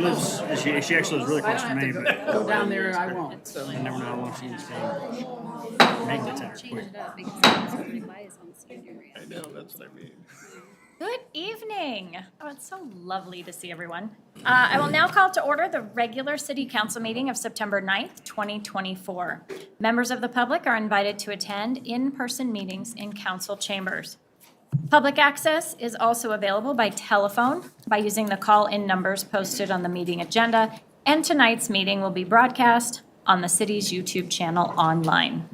lives, she actually lives really I close don't to have me, to but go down there, I won't, so. I never know how long she's staying. Make the time Change quick. it up because it's really biased on senior rate. I know, that's what I mean. Good evening. Oh, it's so lovely to see everyone. I will now call to order the regular City Council meeting of September 9th, 2024. Members of the public are invited to attend in-person meetings in council chambers. Public access is also available by telephone by using the call-in numbers posted on the meeting agenda, and tonight's meeting will be broadcast on the city's YouTube channel online.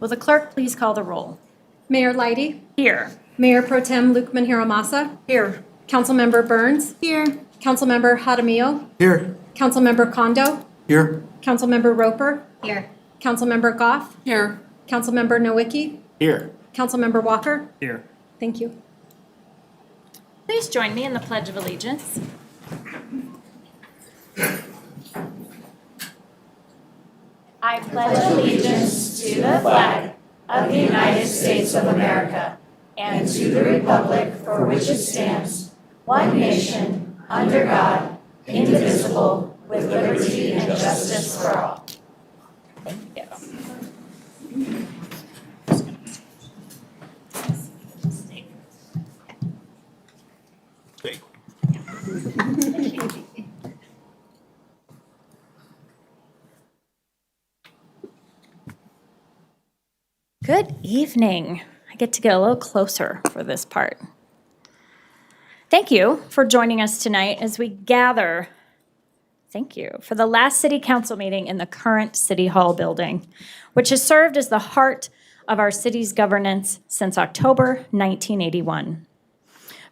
Will the clerk please call the roll? Mayor Leidy, Here. Mayor Pro Tem Luke Manhiro-Massa, Here. Councilmember Burns, Here. Councilmember Jaramillo, Here. Councilmember Kondo, Here. Councilmember Roper, Here. Councilmember Goff, Here. Councilmember Nowicki, Here. Councilmember Walker. Here. Thank you. Please join me in the Pledge of Allegiance. I pledge allegiance to the flag of the United States of America and to the republic for which it stands, one nation, under God, indivisible, with liberty and justice for all. Thank you. Good evening. I get to get a little closer for this part. Thank you for joining us tonight as we gather, thank you, for the last City Council meeting in the current City Hall building, which has served as the heart of our city's governance since October 1981.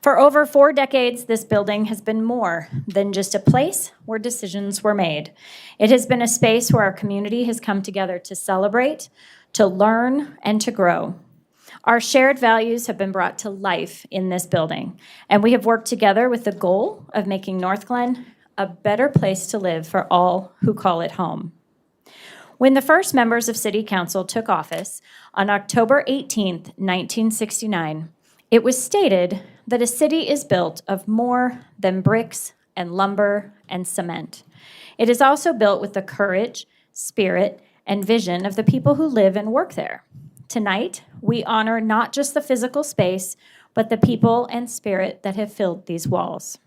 For over 4 decades, this building has been more than just a place where decisions were made. It has been a space where our community has come together to celebrate, to learn, and to grow. Our shared values have been brought to life in this building, and we have worked together with the goal of making North Glen a better place to live for all who call it home. When the first members of City Council took office on October 18th, 1969, it was stated that a city is built of more than bricks and lumber and cement. It is also built with the courage, spirit, and vision of the people who live and work there. Tonight, we honor not just the physical space, but the people and spirit that have filled these walls.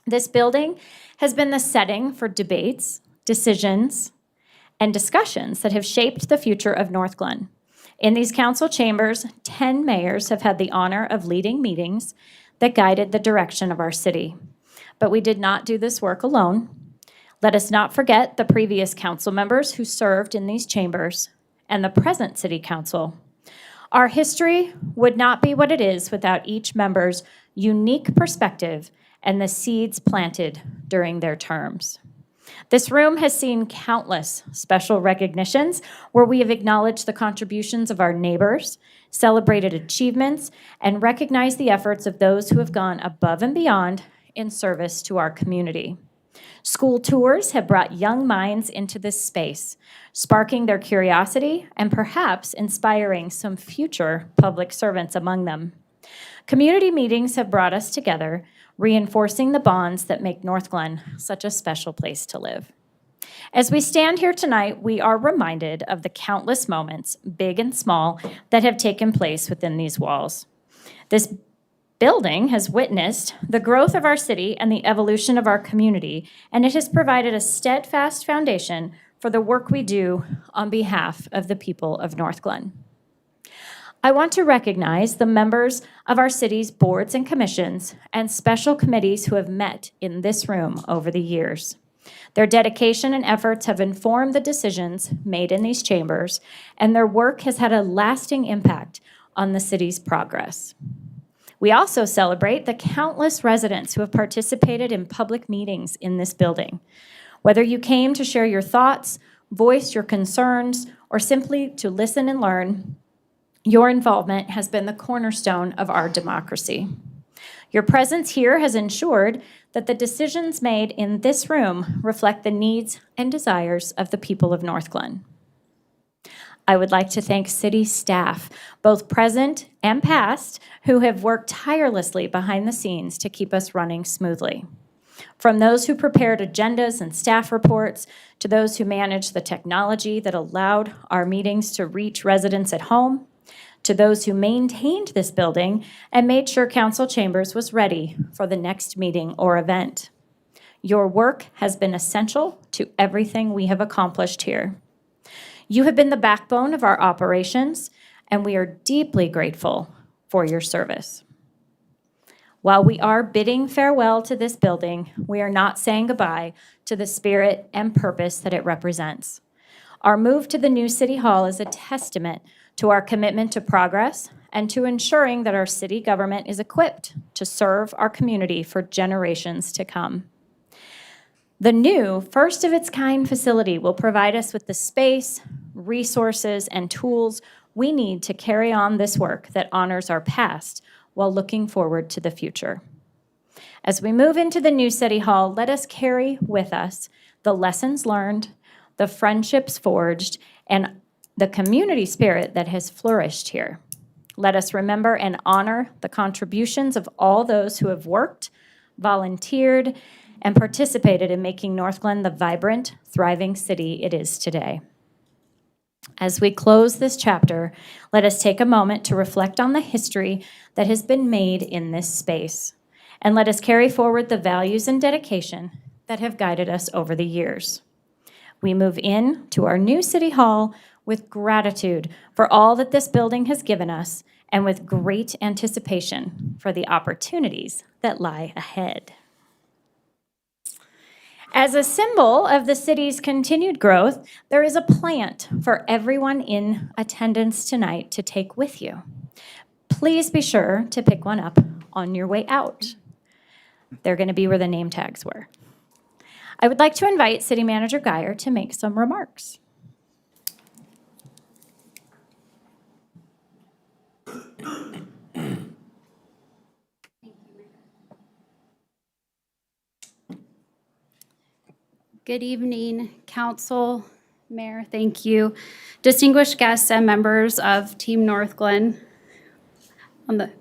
This building has been the setting for debates, decisions, and discussions that have shaped the future of North Glen. In these council chambers, 10 mayors have had the honor of leading meetings that guided the direction of our city. But we did not do this work alone. Let us not forget the previous council members who served in these chambers and the present City Council. Our history would not be what it is without each member's unique perspective and the seeds planted during their terms. This room has seen countless special recognitions where we have acknowledged the contributions of our neighbors, celebrated achievements, and recognized the efforts of those who have gone above and beyond in service to our community. School tours have brought young minds into this space, sparking their curiosity and perhaps inspiring some future public servants among them. Community meetings have brought us together, reinforcing the bonds that make North Glen such a special place to live. As we stand here tonight, we are reminded of the countless moments, big and small, that have taken place within these walls. This building has witnessed the growth of our city and the evolution of our community, and it has provided a steadfast foundation for the work we do on behalf of the people of North Glen. I want to recognize the members of our city's boards and commissions and special committees who have met in this room over the years. Their dedication and efforts have informed the decisions made in these chambers, and their work has had a lasting impact on the city's progress. We also celebrate the countless residents who have participated in public meetings in this building. Whether you came to share your thoughts, voice your concerns, or simply to listen and learn, your involvement has been the cornerstone of our democracy. Your presence here has ensured that the decisions made in this room reflect the needs and desires of the people of North Glen. I would like to thank city staff, both present and past, who have worked tirelessly behind the scenes to keep us running smoothly. From those who prepared agendas and staff reports, to those who managed the technology that allowed our meetings to reach residents at home, to those who maintained this building and made sure council chambers was ready for the next meeting or event. Your work has been essential to everything we have accomplished here. You have been the backbone of our operations, and we are deeply grateful for your service. While we are bidding farewell to this building, we are not saying goodbye to the spirit and purpose that it represents. Our move to the new City Hall is a testament to our commitment to progress and to ensuring that our city government is equipped to serve our community for generations to come. The new, first-of-its-kind facility will provide us with the space, resources, and tools we need to carry on this work that honors our past while looking forward to the future. As we move into the new City Hall, let us carry with us the lessons learned, the friendships forged, and the community spirit that has flourished here. Let us remember and honor the contributions of all those who have worked, volunteered, and participated in making North Glen the vibrant, thriving city it is today. As we close this chapter, let us take a moment to reflect on the history that has been made in this space, and let us carry forward the values and dedication that have guided us over the years. We move in to our new City Hall with gratitude for all that this building has given us and with great anticipation for the opportunities that lie ahead. As a symbol of the city's continued growth, there is a plant for everyone in attendance tonight to take with you. Please be sure to pick one up on your way out. They're going to be where the name tags were. I would like to invite City Manager Geyer to make some remarks. Good evening, council, mayor, thank you. Distinguished guests and members of Team North Glen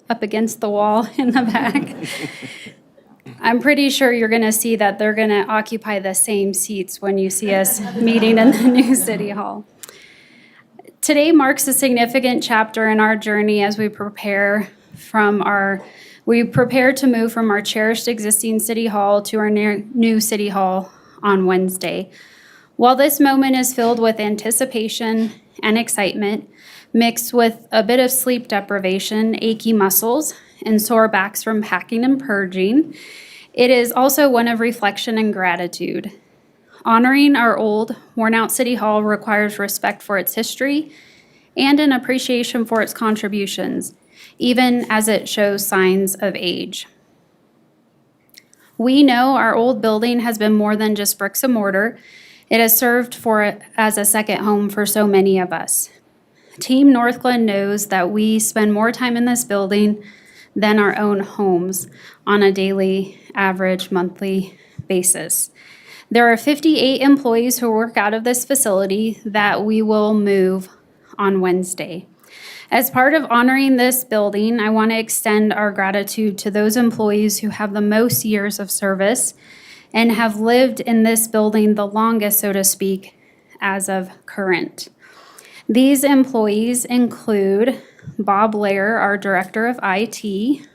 up against the wall in the back. I'm pretty sure you're gonna see that they're gonna occupy the same seats when you see us meeting in the new City Hall. Today marks a significant chapter in our journey as we prepare to move from our cherished existing City Hall to our new City Hall on Wednesday. While this moment is filled with anticipation and excitement, mixed with a bit of sleep deprivation, achy muscles, and sore backs from packing and purging, it is also one of reflection and gratitude. Honoring our old, worn-out City Hall requires respect for its history and an appreciation for its contributions, even as it shows signs of age. We know our old building has been more than just bricks and mortar. It has served as a second home for so many of us. Team North Glen knows that we spend more time in this building than our own homes on a daily, average, monthly basis. There are 58 employees who work out of this facility that we will move on Wednesday. As part of honoring this building, I want to extend our gratitude to those employees who have the most years of service and have lived in this building the longest, so to speak, as of current. These employees include Bob Lair, our Director of IT,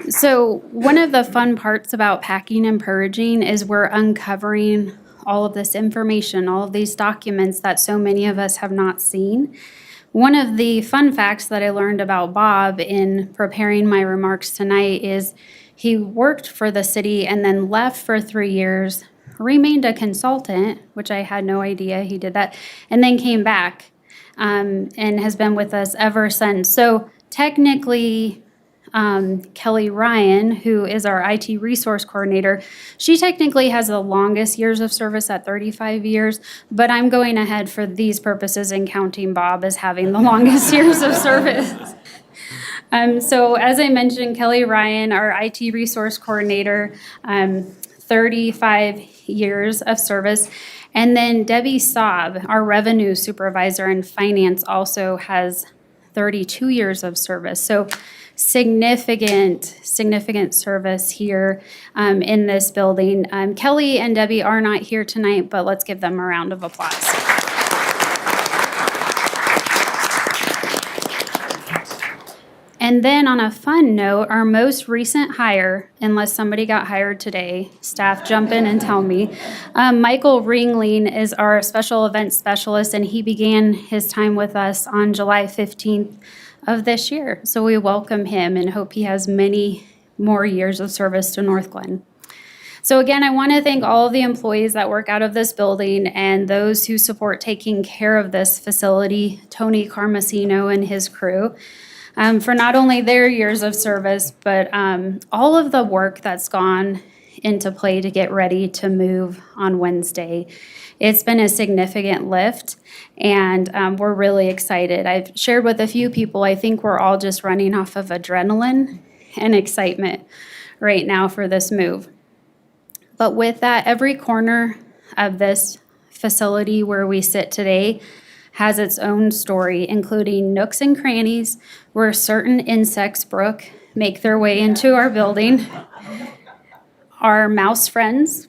so one of the fun parts about packing and purging is we're uncovering all of this information, all of these documents that so many of us have not seen. One of the fun facts that I learned about Bob in preparing my remarks tonight is he worked for the city and then left for 3 years, remained a consultant, which I had no idea he did that, and then came back and has been with us ever since. So technically, Kelly Ryan, who is our IT resource coordinator, she technically has the longest years of service at 35 years, but I'm going ahead for these purposes and counting Bob as having the longest years of service. So as I mentioned, Kelly Ryan, our IT resource coordinator, 35 years of service. And then Debbie Saab, our revenue supervisor in finance, also has 32 years of service. So significant service here in this building. Kelly and Debbie are not here tonight, but let's give them a round of applause. And then on a fun note, our most recent hire, unless somebody got hired today, staff jump in and tell me, Michael Ringling is our special events specialist, and he began his time with us on July 15th of this year. So we welcome him and hope he has many more years of service to North Glen. So again, I want to thank all of the employees that work out of this building and those who support taking care of this facility, Tony Carmasino and his crew, for not only their years of service, but all of the work that's gone into play to get ready to move on Wednesday. It's been a significant lift, and we're really excited. I've shared with a few people, I think we're all just running off of adrenaline and excitement right now for this move. But with that, every corner of this facility where we sit today has its own story, including nooks and crannies where certain insects, Brooke, make their way into our building, our mouse friends,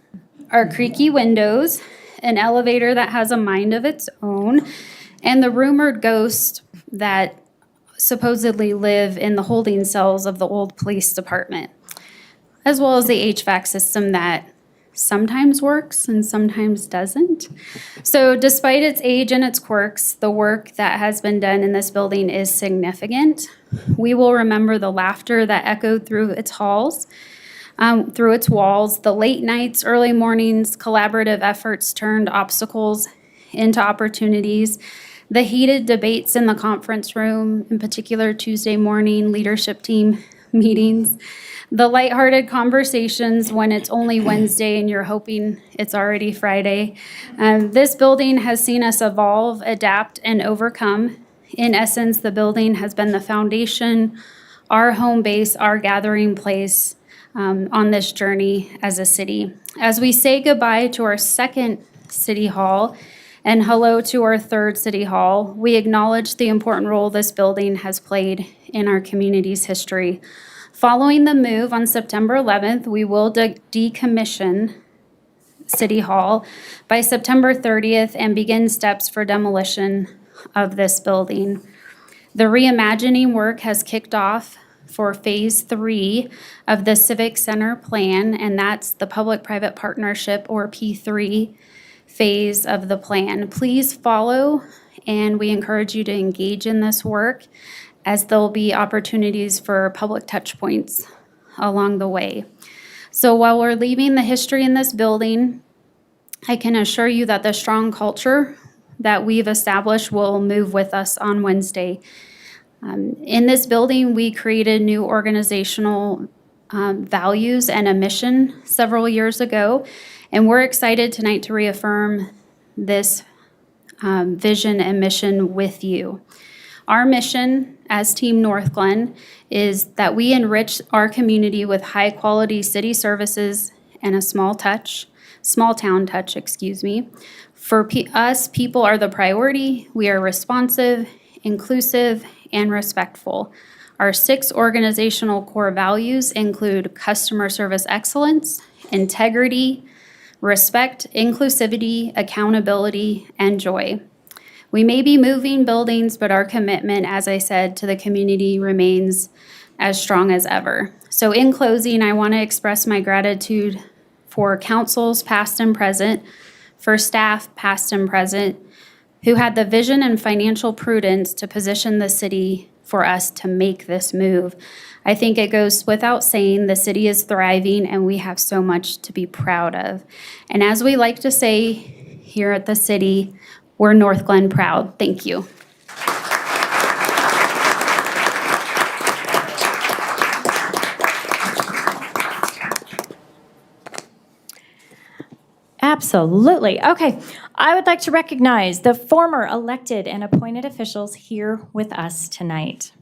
our creaky windows, an elevator that has a mind of its own, and the rumored ghosts that supposedly live in the holding cells of the old police department, as well as the HVAC system that sometimes works and sometimes doesn't. So despite its age and its quirks, the work that has been done in this building is significant. We will remember the laughter that echoed through its halls, through its walls, the late nights, early mornings, collaborative efforts turned obstacles into opportunities, the heated debates in the conference room, in particular Tuesday morning leadership team meetings, the lighthearted conversations when it's only Wednesday and you're hoping it's already Friday. This building has seen us evolve, adapt, and overcome. In essence, the building has been the foundation, our home base, our gathering place on this journey as a city. As we say goodbye to our second City Hall and hello to our third City Hall, we acknowledge the important role this building has played in our community's history. Following the move on September 11th, we will decommission City Hall by September 30th and begin steps for demolition of this building. The reimagining work has kicked off for Phase 3 of the Civic Center plan, and that's the Public-Private Partnership, or P3, phase of the plan. Please follow, and we encourage you to engage in this work, as there'll be opportunities for public touch points along the way. So while we're leaving the history in this building, I can assure you that the strong culture that we've established will move with us on Wednesday. In this building, we created new organizational values and a mission several years ago, and we're excited tonight to reaffirm this vision and mission with you. Our mission as Team North Glen is that we enrich our community with high-quality city services and a small town touch, For us, people are the priority. We are responsive, inclusive, and respectful. Our 6 organizational core values include customer service excellence, integrity, respect, inclusivity, accountability, and joy. We may be moving buildings, but our commitment, as I said, to the community remains as strong as ever. So in closing, I want to express my gratitude for councils past and present, for staff past and present, who had the vision and financial prudence to position the city for us to make this move. I think it goes without saying the city is thriving and we have so much to be proud of. And as we like to say here at the city, we're North Glen proud. Thank you. Absolutely. Okay. I would like to recognize the former elected and appointed officials here with us tonight.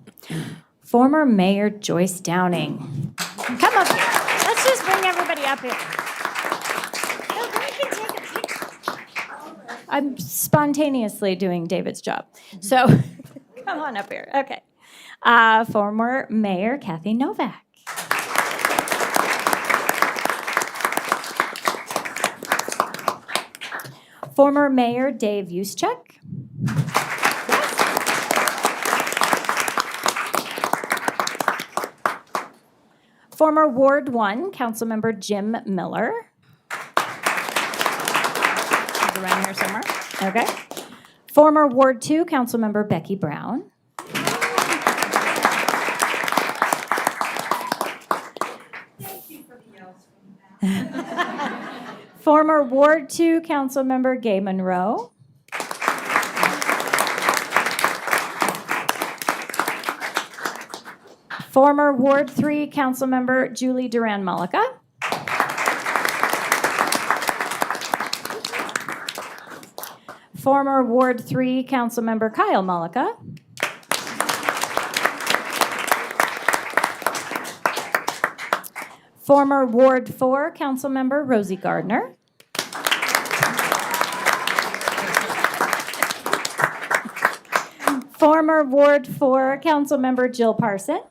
Former Mayor Joyce Downing. Come up here. Let's just bring everybody up here. No, we can take a picture. I'm spontaneously doing David's job. So Come on up here. Okay. Former Mayor Kathy Novak. Former Mayor Dave Juszczyk. Former Ward 1 Councilmember Jim Miller. Is it around here somewhere? Okay. Former Ward 2 Councilmember Becky Brown. Former Ward 2 Councilmember Gay Monroe. Former Ward 3 Councilmember Julie Duran-Malika. Former Ward 3 Councilmember Kyle Malika. Former Ward 4 Councilmember Rosie Gardner. Former Ward 4 Councilmember Jill Parsons.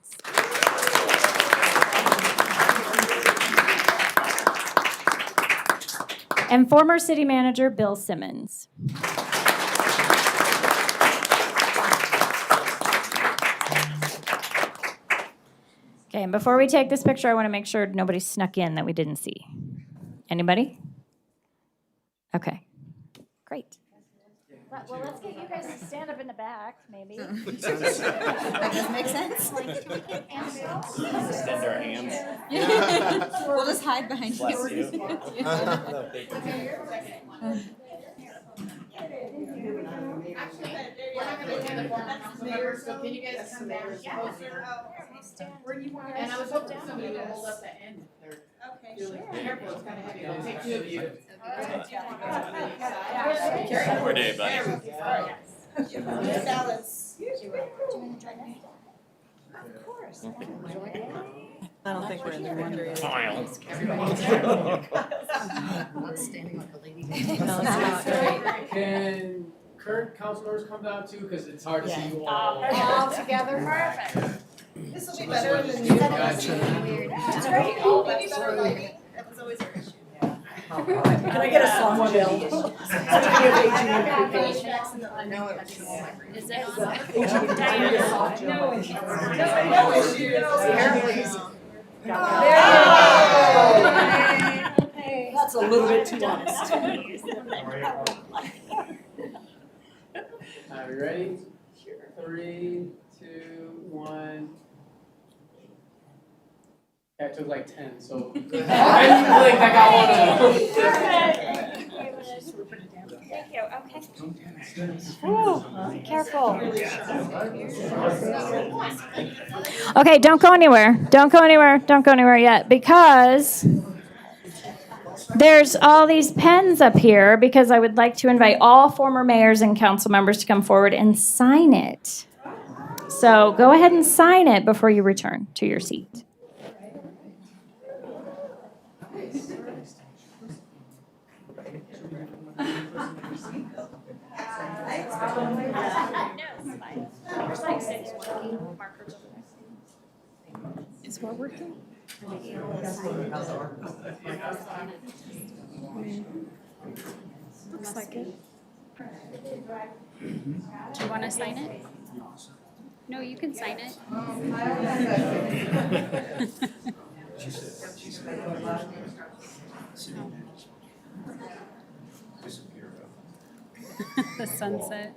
And former City Manager Bill Simmons. Okay, and before we take this picture, I want to make sure nobody snuck in that we didn't see. Anybody? Okay, great. Well, let's get you guys to stand up in the back, maybe. That does make sense. Extend our hands. We'll just hide behind Bless you. you. Mayor, so can you guys come back closer? And I was hoping somebody would hold up the end if they're really careful, it's kind of heavy. I'll take two of you. Good day, buddy. Balance. I don't think we're in there wondering. Kyle. Standing like a lady. Can current council members come down too, because it's hard to see you all. All together, perfect. This will be better than you. Gotcha. That's great. It'll be better lighting. That was always our issue. Can I get a soft gel? I know it. Is it on? No issue. That's a little bit too honest. Are you ready? 3, 2, 1. Yeah, it took like 10, so. I blinked, I got one of them. Thank you, okay. Ooh, be careful. Okay, don't go anywhere. Don't go anywhere. Don't go anywhere yet, because there's all these pens up here, because I would like to invite all former mayors and council members to come forward and sign it. So go ahead and sign it before you return to your seat. Is what working? Looks like it. Do you want to sign it? No, you can sign it. The sunset.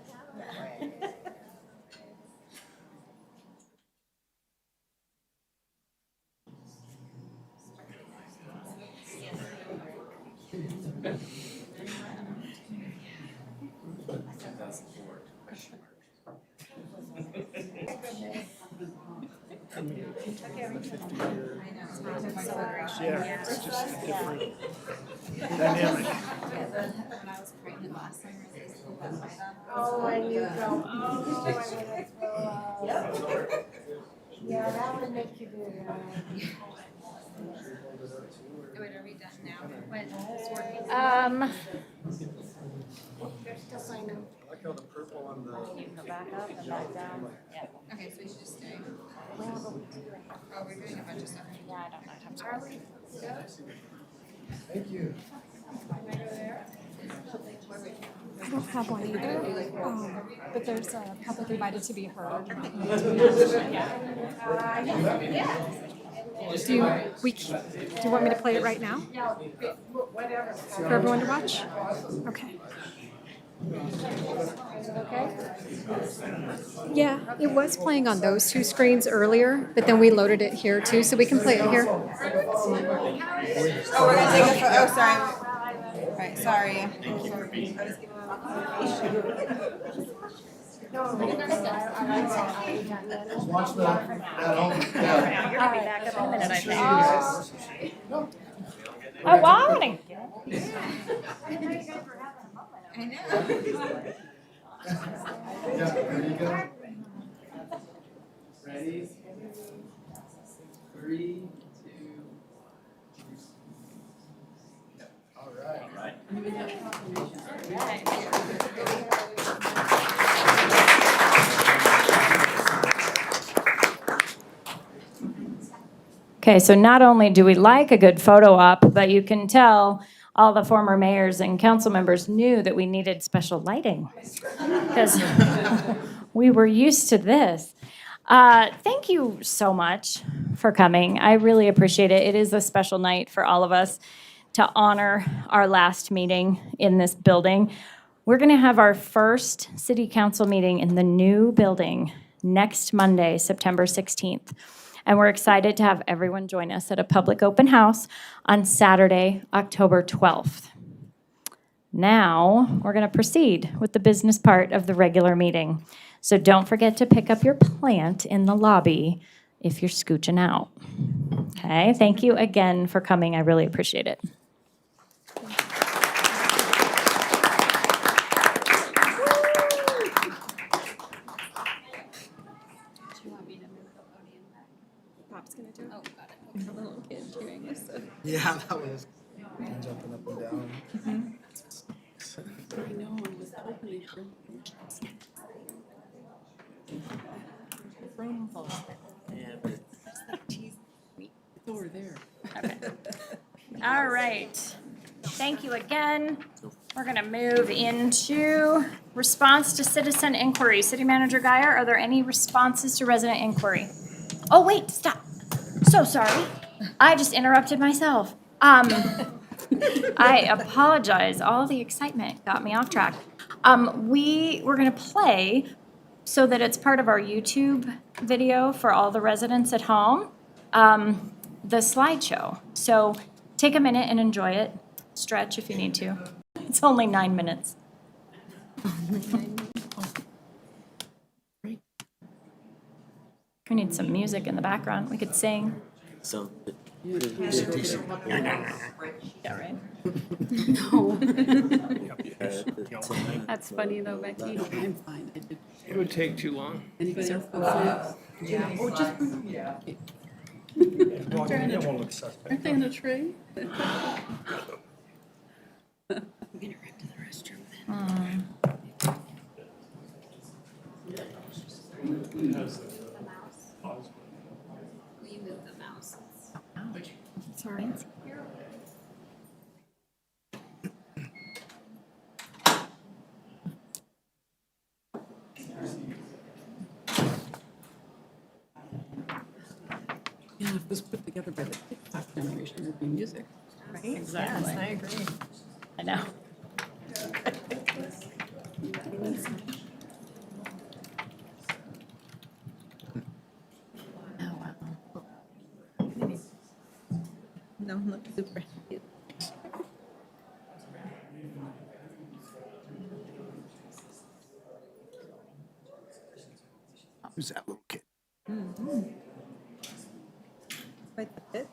Yeah, it's just a different dynamic. When I was pregnant last summer, they pulled that light on. Oh, and you go, yeah, that would make you do that. Wait, are we done now? When it's working. They're still signing. feel the purple on the. You can go back up and back down. Yeah. Okay, so we should just stay. Oh, we're doing a bunch of stuff. Yeah, I don't know. I'd have to. Are we? Thank you. I don't have one either, but there's a public invited to be heard. Do you want me to play it right now? For everyone to watch? Okay. Yeah, it was playing on those two screens earlier, but then we loaded it here too, so we can play it here. Oh, we're gonna take a photo. Oh, sorry. Right, sorry. Thank you for being here. Watch the, at home. Yeah. You're gonna be back up in a minute, I think. Oh, wow. I know. Yeah, there you go. Ready? 3, 2. All right. Okay, so not only do we like a good photo op, but you can tell all the former mayors and council members knew that we needed special lighting because we were used to this. Thank you so much for coming. I really appreciate it. It is a special night for all of us to honor our last meeting in this building. We're going to have our first city council meeting in the new building next Monday, September 16th. And we're excited to have everyone join us at a public open house on Saturday, October 12th. Now, we're going to proceed with the business part of the regular meeting. So don't forget to pick up your plant in the lobby if you're scooching out. Okay, thank you again for coming. I really appreciate it. Bob's gonna do it. Oh, got it. A little kid doing this. Yeah, that was jumping up and down. I know, I was hoping for. Yeah, but It's over there. All right. Thank you again. We're going to move into response to citizen inquiry. City Manager Guyer, are there any responses to resident inquiry? Oh, wait, stop. So sorry. I just interrupted myself. I apologize. All the excitement got me off track. We're going to play so that it's part of our YouTube video for all the residents at home, the slideshow. So take a minute and enjoy it. Stretch if you need to. It's only 9 minutes. We need some music in the background. We could sing. so Yeah, right. That's funny though, Becky. I'm fine. I did. It would take too long. Anybody else? Yeah. Or just. Aren't they in a tray? I'm gonna run to the restroom then. Will you move the mouse? Sorry. Yeah, if this put together by the TikTok generation, it would be music. Right? Exactly. I agree. I know. Oh, wow. No, look super. Who's that little kid? Quite the fit.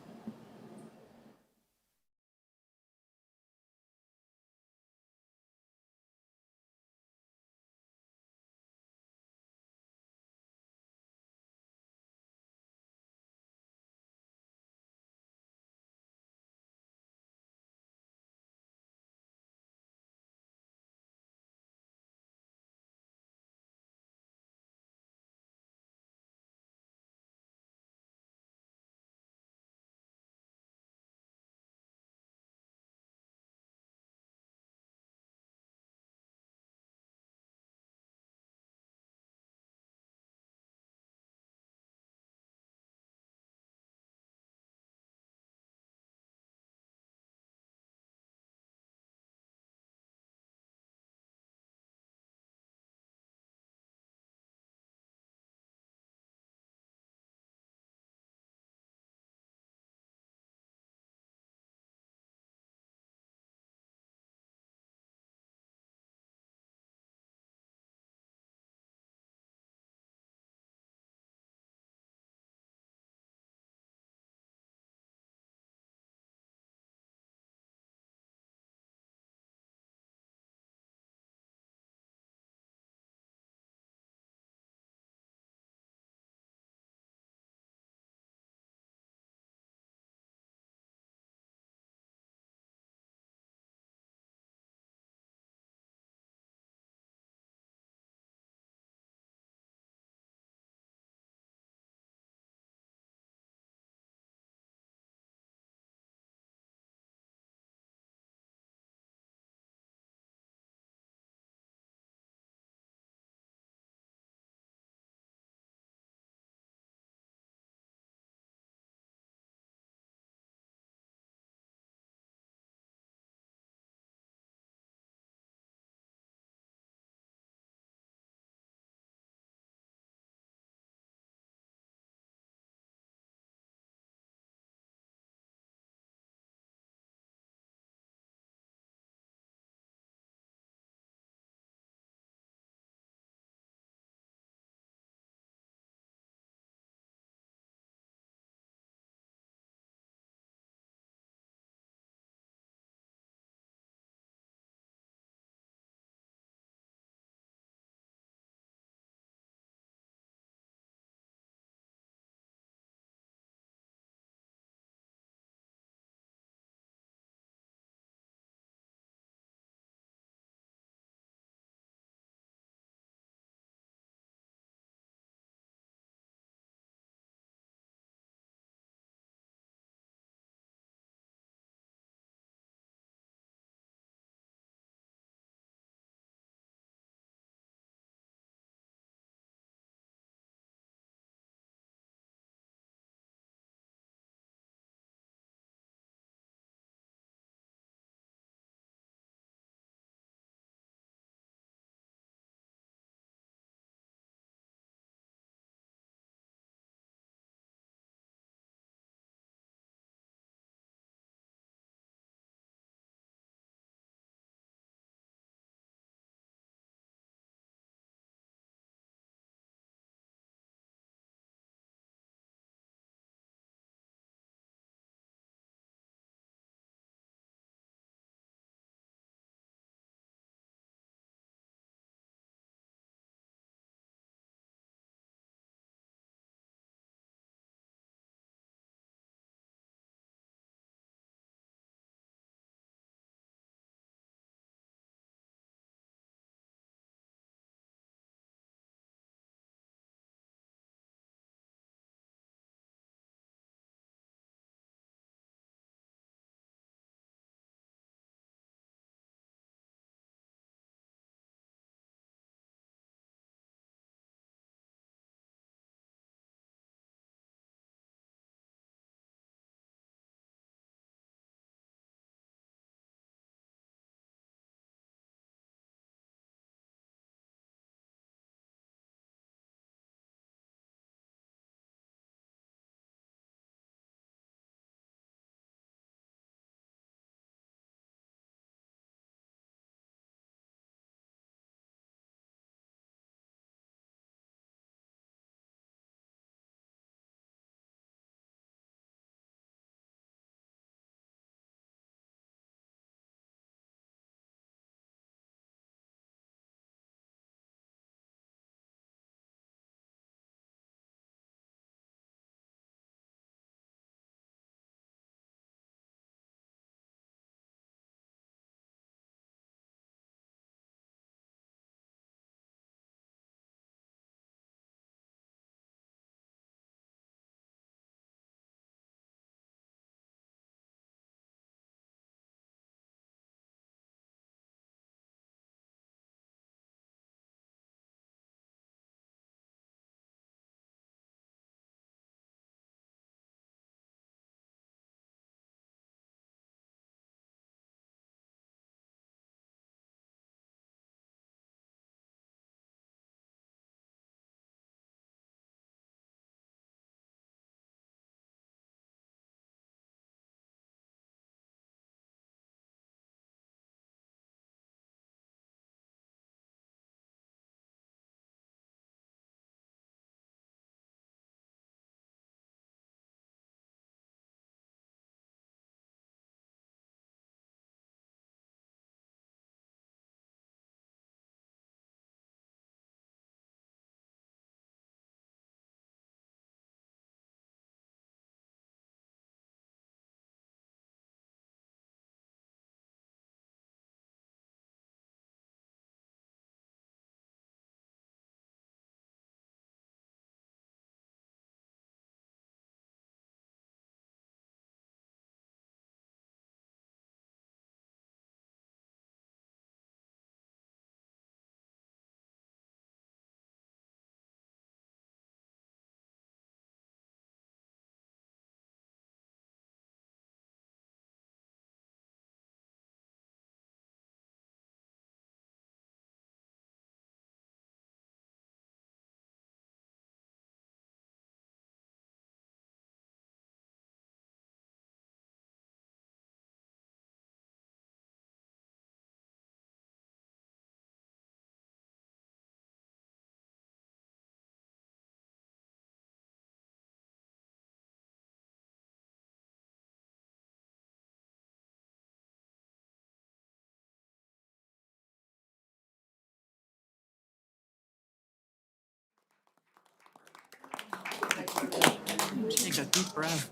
Take a deep breath.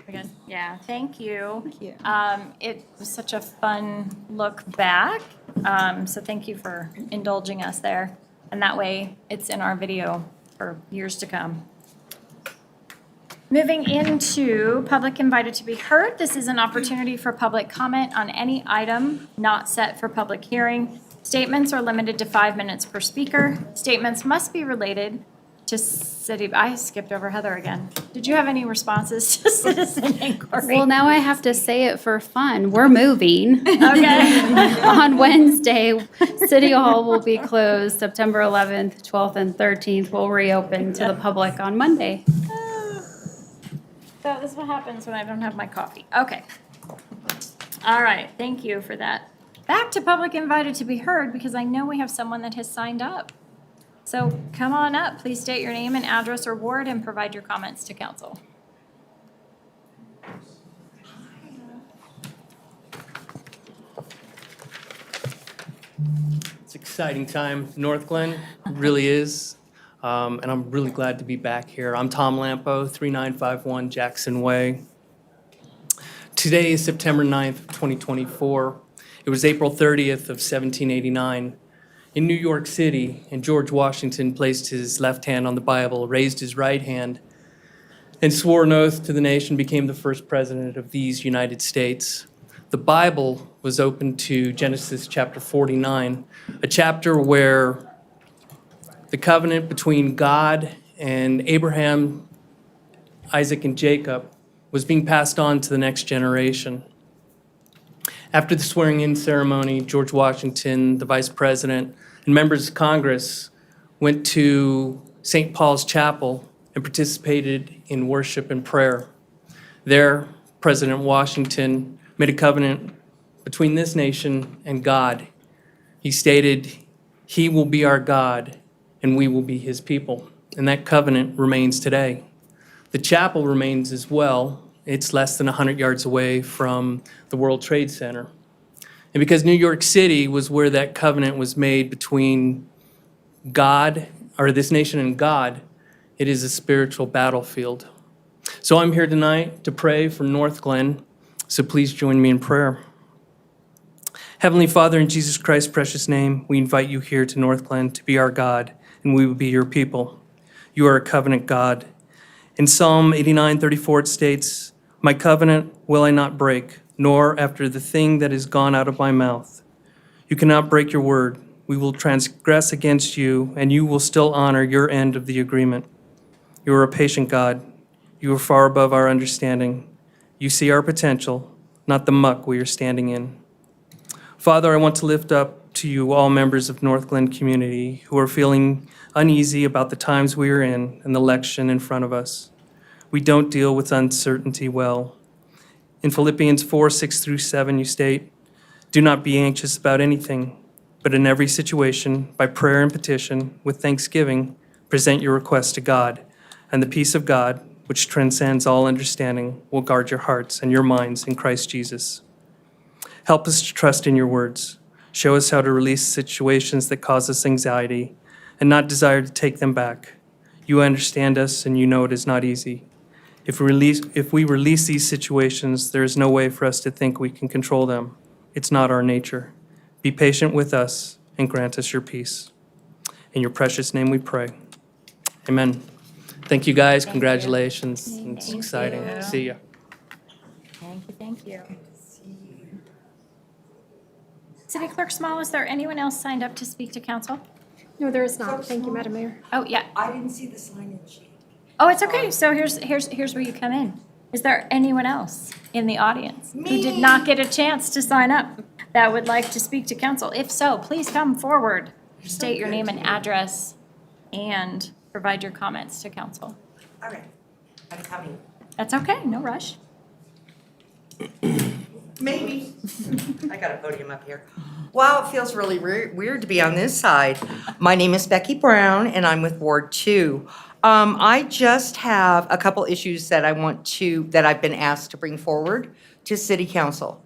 Again, yeah, thank you. Thank you. It was such a fun look back, so thank you for indulging us there. And that way, it's in our video for years to come. Moving into public invited to be heard, this is an opportunity for public comment on any item not set for public hearing. Statements are limited to 5 minutes per speaker. Statements must be related to city, I skipped over Heather again. Did you have any responses to citizen inquiry? Well, now I have to say it for fun. We're moving. Okay. On Wednesday, City Hall will be closed. September 11th, 12th, and 13th will reopen to the public on Monday. So this is what happens when I don't have my coffee. Okay. All right, thank you for that. Back to public invited to be heard, because I know we have someone that has signed up. So come on up, please state your name and address or ward and provide your comments to council. It's an exciting time, North Glen, it really is. And I'm really glad to be back here. I'm Tom Lampo, 3951 Jackson Way. Today is September 9th, 2024. It was April 30th of 1789. In New York City, and George Washington placed his left hand on the Bible, raised his right hand, and swore an oath to the nation, became the first president of these United States. The Bible was opened to Genesis chapter 49, a chapter where the covenant between God and Abraham, Isaac, and Jacob was being passed on to the next generation. After the swearing-in ceremony, George Washington, the vice president, and members of Congress went to St. Paul's Chapel and participated in worship and prayer. There, President Washington made a covenant between this nation and God. He stated, "He will be our God, and we will be his people." And that covenant remains today. The chapel remains as well. It's less than 100 yards away from the World Trade Center. And because New York City was where that covenant was made between God, or this nation and God, it is a spiritual battlefield. So I'm here tonight to pray for North Glen, so please join me in prayer. Heavenly Father, in Jesus Christ's precious name, we invite you here to North Glen to be our God, and we will be your people. You are a covenant God. In Psalm 89:34 it states, "My covenant will I not break, nor after the thing that is gone out of my mouth. You cannot break your word. We will transgress against you, and you will still honor your end of the agreement. You are a patient God. You are far above our understanding. You see our potential, not the muck we are standing in." Father, I want to lift up to you all members of North Glen community who are feeling uneasy about the times we are in and the election in front of us. We don't deal with uncertainty well. In Philippians 4:6-7, you state, "Do not be anxious about anything, but in every situation, by prayer and petition, with thanksgiving, present your requests to God, and the peace of God, which transcends all understanding, will guard your hearts and your minds in Christ Jesus." Help us to trust in your words. Show us how to release situations that cause us anxiety and not desire to take them back. You understand us, and you know it is not easy. If we release these situations, there is no way for us to think we can control them. It's not our nature. Be patient with us and grant us your peace. In your precious name we pray. Amen. Thank you, guys. Congratulations. It's exciting to see you. Thank you. City Clerk Small, is there anyone else signed up to speak to council? No, there is not. Thank you, Madam Mayor. Oh, yeah. I didn't see the sign-in sheet. Oh, it's okay. So here's where you come in. Is there anyone else in the audience who did not get a chance to sign up that would like to speak to council? If so, please come forward. State your name and address and provide your comments to council. All right, I'm coming. That's okay, no rush. Maybe. I got a podium up here. Wow, it feels really weird to be on this side. My name is Becky Brown, and I'm with Ward 2. I just have a couple issues that that I've been asked to bring forward to City Council.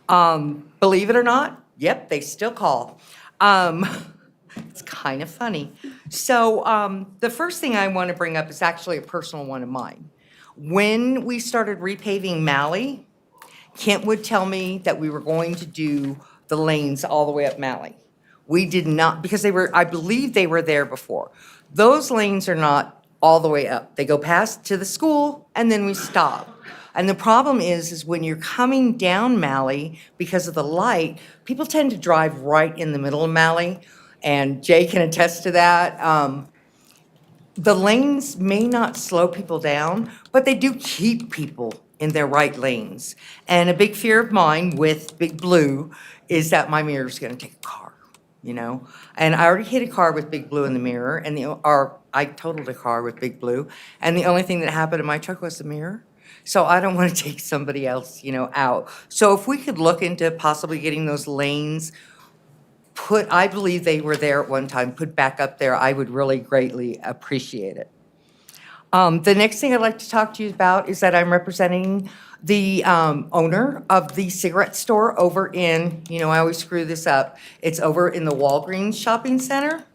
Believe it or not, yep, they still call. It's kind of funny. So the first thing I want to bring up is actually a personal one of mine. When we started repaving Malley, Kent would tell me that we were going to do the lanes all the way up Malley. We did not, because they were, I believe they were there before. Those lanes are not all the way up. They go past to the school and then we stop. And the problem is when you're coming down Malley, because of the light, people tend to drive right in the middle of Malley. And Jay can attest to that. The lanes may not slow people down, but they do keep people in their right lanes. And a big fear of mine with Big Blue is that my mirror's gonna take a car, you know? And I already hit a car with Big Blue in the mirror, and I totaled a car with Big Blue, and the only thing that happened to my truck was the mirror. So I don't want to take somebody else, you know, out. So if we could look into possibly getting those lanes put, I believe they were there at one time, put back up there, I would really greatly appreciate it. The next thing I'd like to talk to you about is that I'm representing the owner of the cigarette store over in, you know, I always screw this up, it's over in the Walgreens Shopping Center.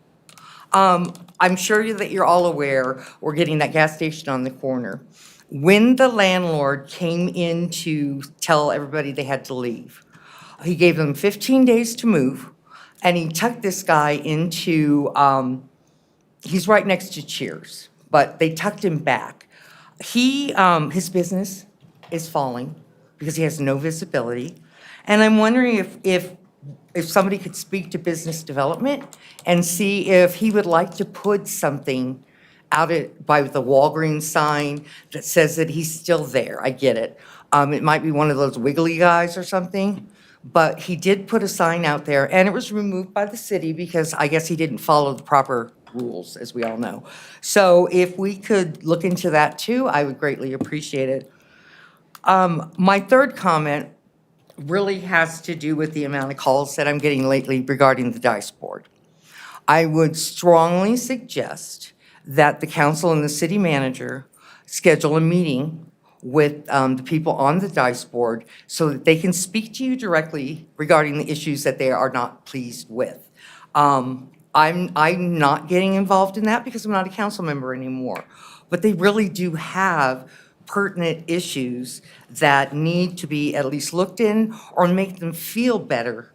I'm sure that you're all aware, we're getting that gas station on the corner. When the landlord came in to tell everybody they had to leave, he gave them 15 days to move, and he tucked this guy into, he's right next to Cheers, but they tucked him back. His business is falling because he has no visibility. And I'm wondering if somebody could speak to business development and see if he would like to put something out by the Walgreens sign that says that he's still there. I get it. It might be one of those wiggly guys or something, but he did put a sign out there, and it was removed by the city because I guess he didn't follow the proper rules, as we all know. So if we could look into that too, I would greatly appreciate it. My third comment really has to do with the amount of calls that I'm getting lately regarding the dice board. I would strongly suggest that the council and the city manager schedule a meeting with the people on the dice board so that they can speak to you directly regarding the issues that they are not pleased with. I'm not getting involved in that because I'm not a council member anymore, but they really do have pertinent issues that need to be at least looked in or make them feel better.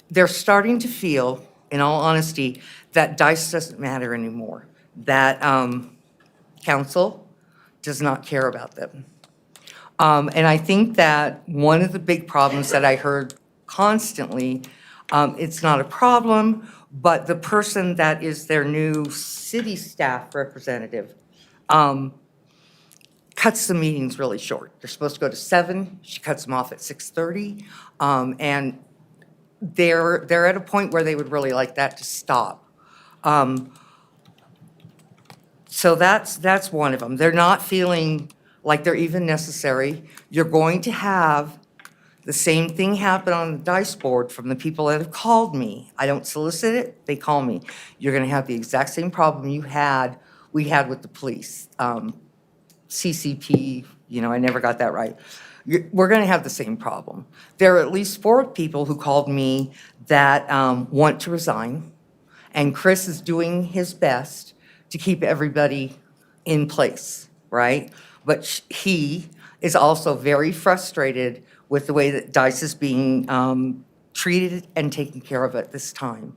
They're starting to feel, in all honesty, that dice doesn't matter anymore, that council does not care about them. And I think that one of the big problems that I heard constantly, it's not a problem, but the person that is their new city staff representative cuts the meetings really short. They're supposed to go to 7, she cuts them off at 6:30, and they're at a point where they would really like that to stop. So that's one of them. They're not feeling like they're even necessary. You're going to have the same thing happen on the dice board from the people that have called me. I don't solicit it, they call me. You're gonna have the exact same problem we had with the police. CCP, you know, I never got that right. We're gonna have the same problem. There are at least 4 people who called me that want to resign, and Chris is doing his best to keep everybody in place, right? But he is also very frustrated with the way that DICE is being treated and taken care of at this time.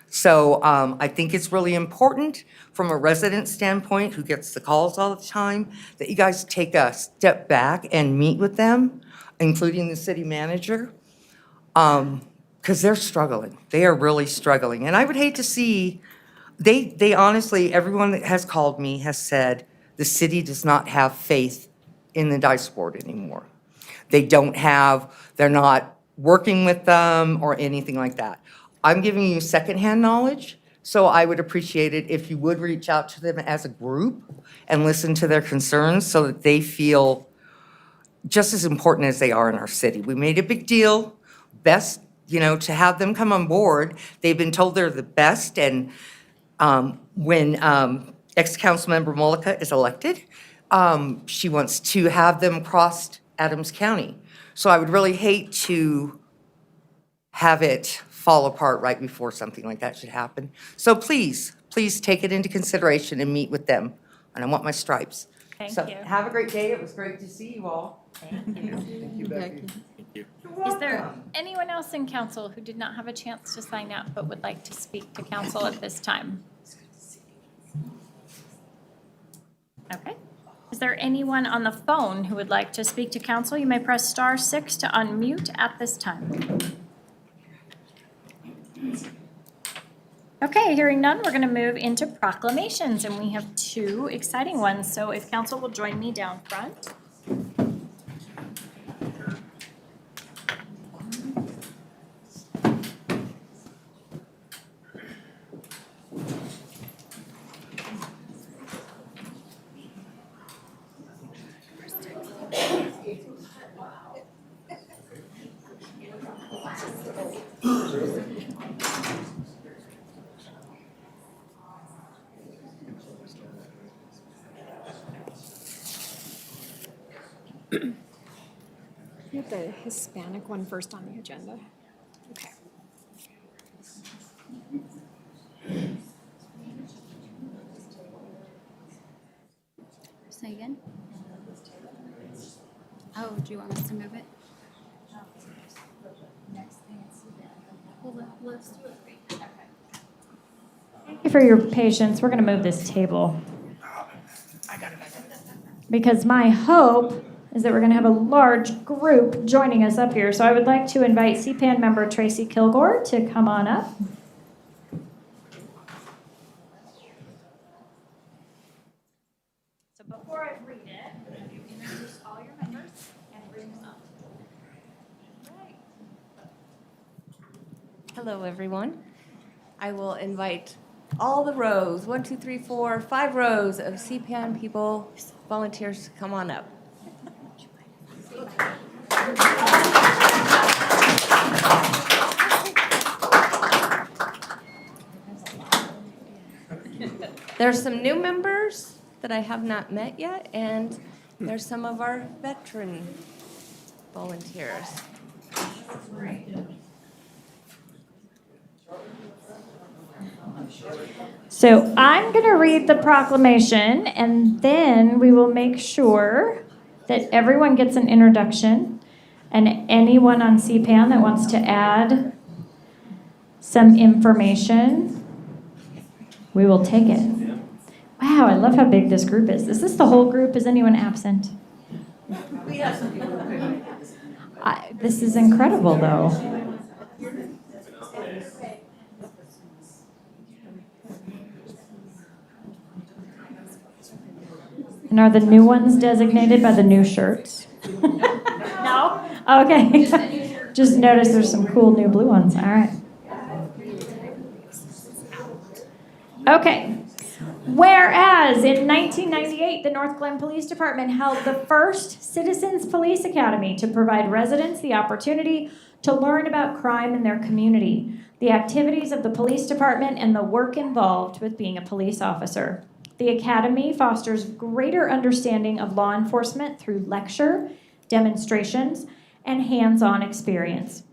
So I think it's really important from a resident standpoint who gets the calls all the time that you guys take a step back and meet with them, including the city manager, because they're struggling. They are really struggling. And I would hate to see, they honestly, everyone that has called me has said the city does not have faith in the DICE board anymore. They're not working with them or anything like that. I'm giving you secondhand knowledge, so I would appreciate it if you would reach out to them as a group and listen to their concerns so that they feel just as important as they are in our city. We made a big deal, best, you know, to have them come on board. They've been told they're the best, and when ex-councilmember Mullica is elected, she wants to have them across Adams County. So I would really hate to have it fall apart right before something like that should happen. So please take it into consideration and meet with them. And I want my stripes. Thank So you. have a great day. It was great to see you all. Thank you. Thank you, Becky. Is there anyone else in council who did not have a chance to sign up but would like to speak to council at this time? Okay. Is there anyone on the phone who would like to speak to council? You may press star 6 to unmute at this time. Okay, hearing none, we're going to move into proclamations, and we have 2 exciting ones. So if council will join me down front. You have the Hispanic one first on the agenda. Okay. Say again? Oh, do you want us to move it? Well, let's do it. Thank you for your patience. We're going to move this table. Because my hope is that we're going to have a large group joining us up here. So I would like to invite CPAAN member Tracy Kilgore to come on up. So before I read it, I'm going to introduce all your members and bring them up. Right. Hello, everyone. I will invite all the rows, 1, 2, 3, 4, 5 rows of CPAAN people, volunteers, to come on up. There's some new members that I have not met yet, and there's some of our veteran volunteers. So I'm going to read the proclamation, and then we will make sure that everyone gets an introduction, and anyone on CPAAN that wants to add some information, we will take it. Wow, I love how big this group is. Is this the whole group? Is anyone absent? We have some people who couldn't. This is incredible, though. And are the new ones designated by the new shirts? No? Okay. Just noticed there's some cool new blue ones. All right. Okay. Whereas in 1998, the North Glen Police Department held the first Citizens Police Academy to provide residents the opportunity to learn about crime in their community, the activities of the police department, and the work involved with being a police officer. The Academy fosters greater understanding of law enforcement through lecture, demonstrations, and hands-on experience.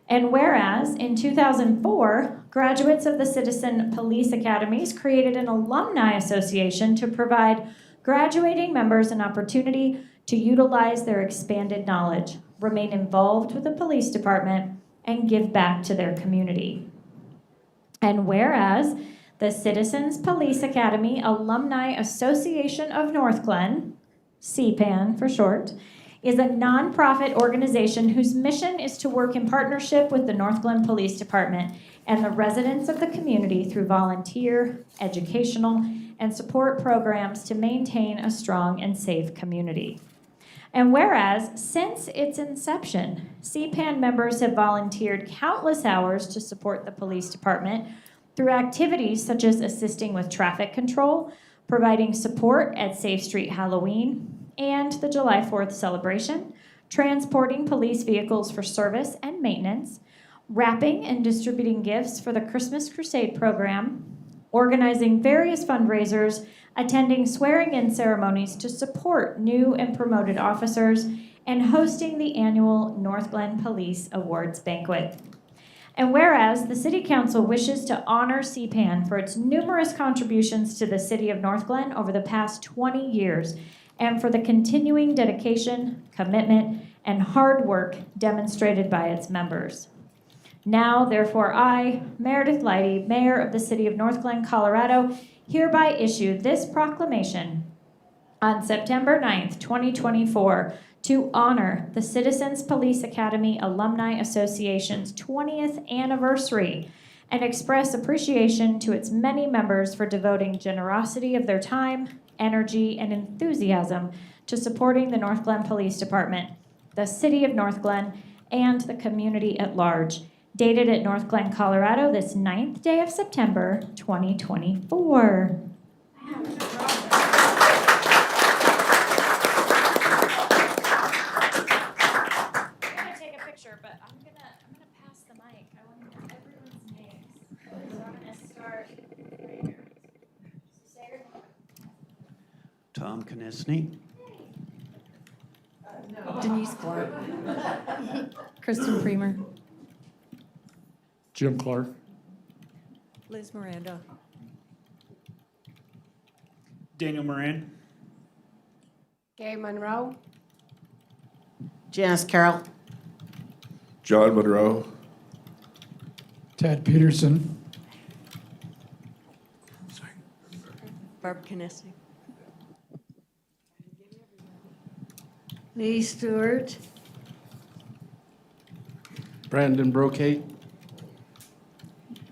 And whereas in 2004, graduates of the Citizen Police Academies created an alumni association to provide graduating members an opportunity to utilize their expanded knowledge, remain involved with the police department, and give back to their community. And whereas the Citizens Police Academy Alumni Association of North Glen, CPAAN for short, is a nonprofit organization whose mission is to work in partnership with the North Glen Police Department and the residents of the community through volunteer, educational, and support programs to maintain a strong and safe community. And whereas, since its inception, CPAAN members have volunteered countless hours to support the police department through activities such as assisting with traffic control, providing support at Safe Street Halloween and the July 4th celebration, transporting police vehicles for service and maintenance, wrapping and distributing gifts for the Christmas Crusade program, organizing various fundraisers, attending swearing-in ceremonies to support new and promoted officers, and hosting the annual North Glen Police Awards Banquet. And whereas the City Council wishes to honor CPAAN for its numerous contributions to the City of North Glen over the past 20 years, and for the continuing dedication, commitment, and hard work demonstrated by its members. Now, therefore, I, Meredith Leidy, Mayor of the City of North Glen, Colorado, hereby issue this proclamation on September 9th, 2024, to honor the Citizens Police Academy Alumni Association's 20th anniversary and express appreciation to its many members for devoting generosity of their time, energy, and enthusiasm to supporting the North Glen Police Department, the City of North Glen, and the community at large. Dated at North Glen, Colorado, this 9th day of September, 2024. But I'm gonna pass the mic. I want to know everyone's names. So I'm gonna start. Say your name. Tom Konechny. Denise Clark. Kristen Premer. Jim Clark. Liz Miranda. Daniel Moran. Gay Monroe. Janice Carroll. John Monroe. Tad Peterson. Barb Kinesi. Lee Stewart. Brandon Brocate.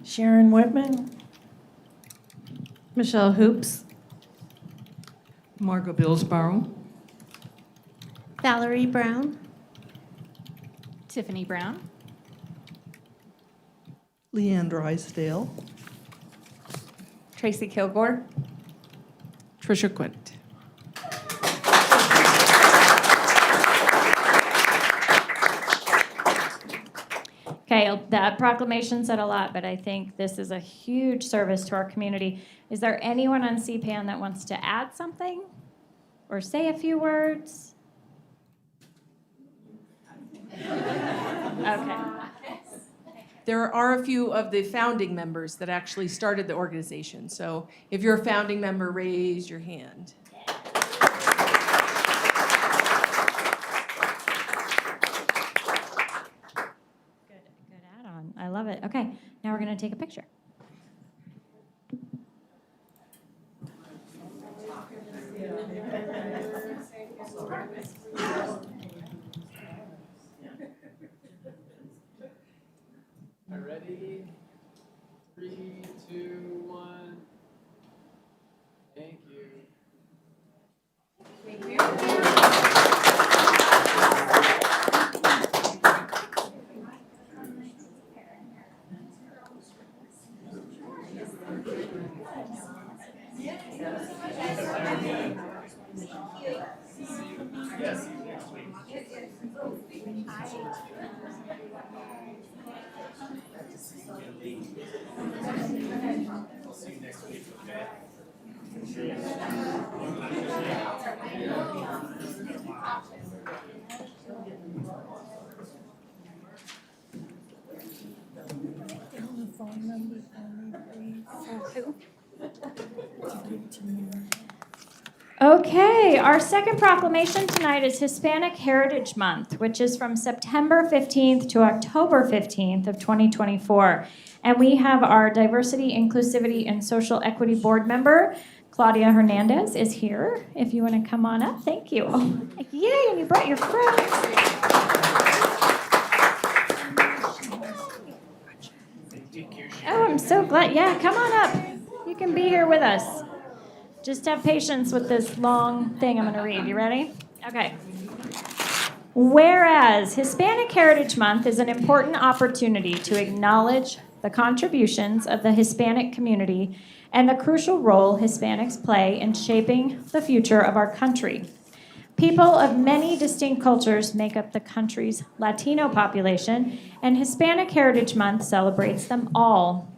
Sharon Whitman. Michelle Hoops. Margot Billsborough. Valerie Brown. Tiffany Brown. Leanne Drysdale. Tracy Kilgore. Tricia Quint. Okay, that proclamation said a lot, but I think this is a huge service to our community. Is there anyone on CPAAN that wants to add something or say a few words? Okay. There are a few of the founding members that actually started the organization. So if you're a founding member, raise your hand. Good add-on. I love it. Okay, now we're going to take a picture. Ready? 3, 2, 1. Thank you. Okay, our second proclamation tonight is Hispanic Heritage Month, which is from September 15th to October 15th of 2024. And we have our Diversity, Inclusivity, and Social Equity Board member, Claudia Hernandez, is here. If you want to come on up, thank you. Oh, yay, and you brought your friends. Oh, I'm so glad. Yeah, come on up. You can be here with us. Just have patience with this long thing I'm going to read. You ready? Okay. Whereas Hispanic Heritage Month is an important opportunity to acknowledge the contributions of the Hispanic community and the crucial role Hispanics play in shaping the future of our country. People of many distinct cultures make up the country's Latino population, and Hispanic Heritage Month celebrates them all.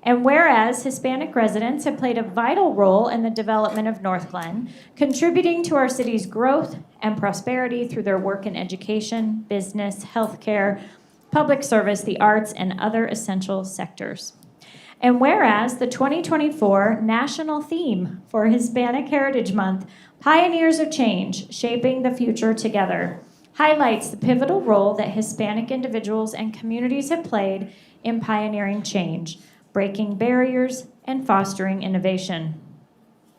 And whereas Hispanic residents have played a vital role in the development of North Glen, contributing to our city's growth and prosperity through their work in education, business, healthcare, public service, the arts, and other essential sectors. And whereas the 2024 national theme for Hispanic Heritage Month, Pioneers of Change, Shaping the Future Together, highlights the pivotal role that Hispanic individuals and communities have played in pioneering change, breaking barriers, and fostering innovation,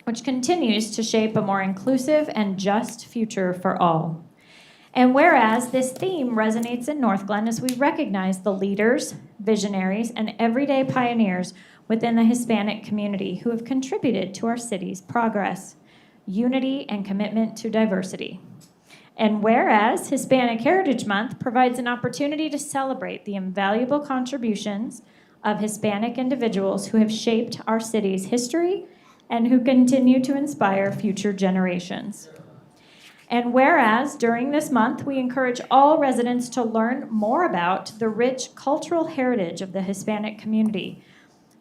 which continues to shape a more inclusive and just future for all. And whereas this theme resonates in North Glen as we recognize the leaders, visionaries, and everyday pioneers within the Hispanic community who have contributed to our city's progress, unity, and commitment to diversity. And whereas Hispanic Heritage Month provides an opportunity to celebrate the invaluable contributions of Hispanic individuals who have shaped our city's history and who continue to inspire future generations. And whereas during this month, we encourage all residents to learn more about the rich cultural heritage of the Hispanic community,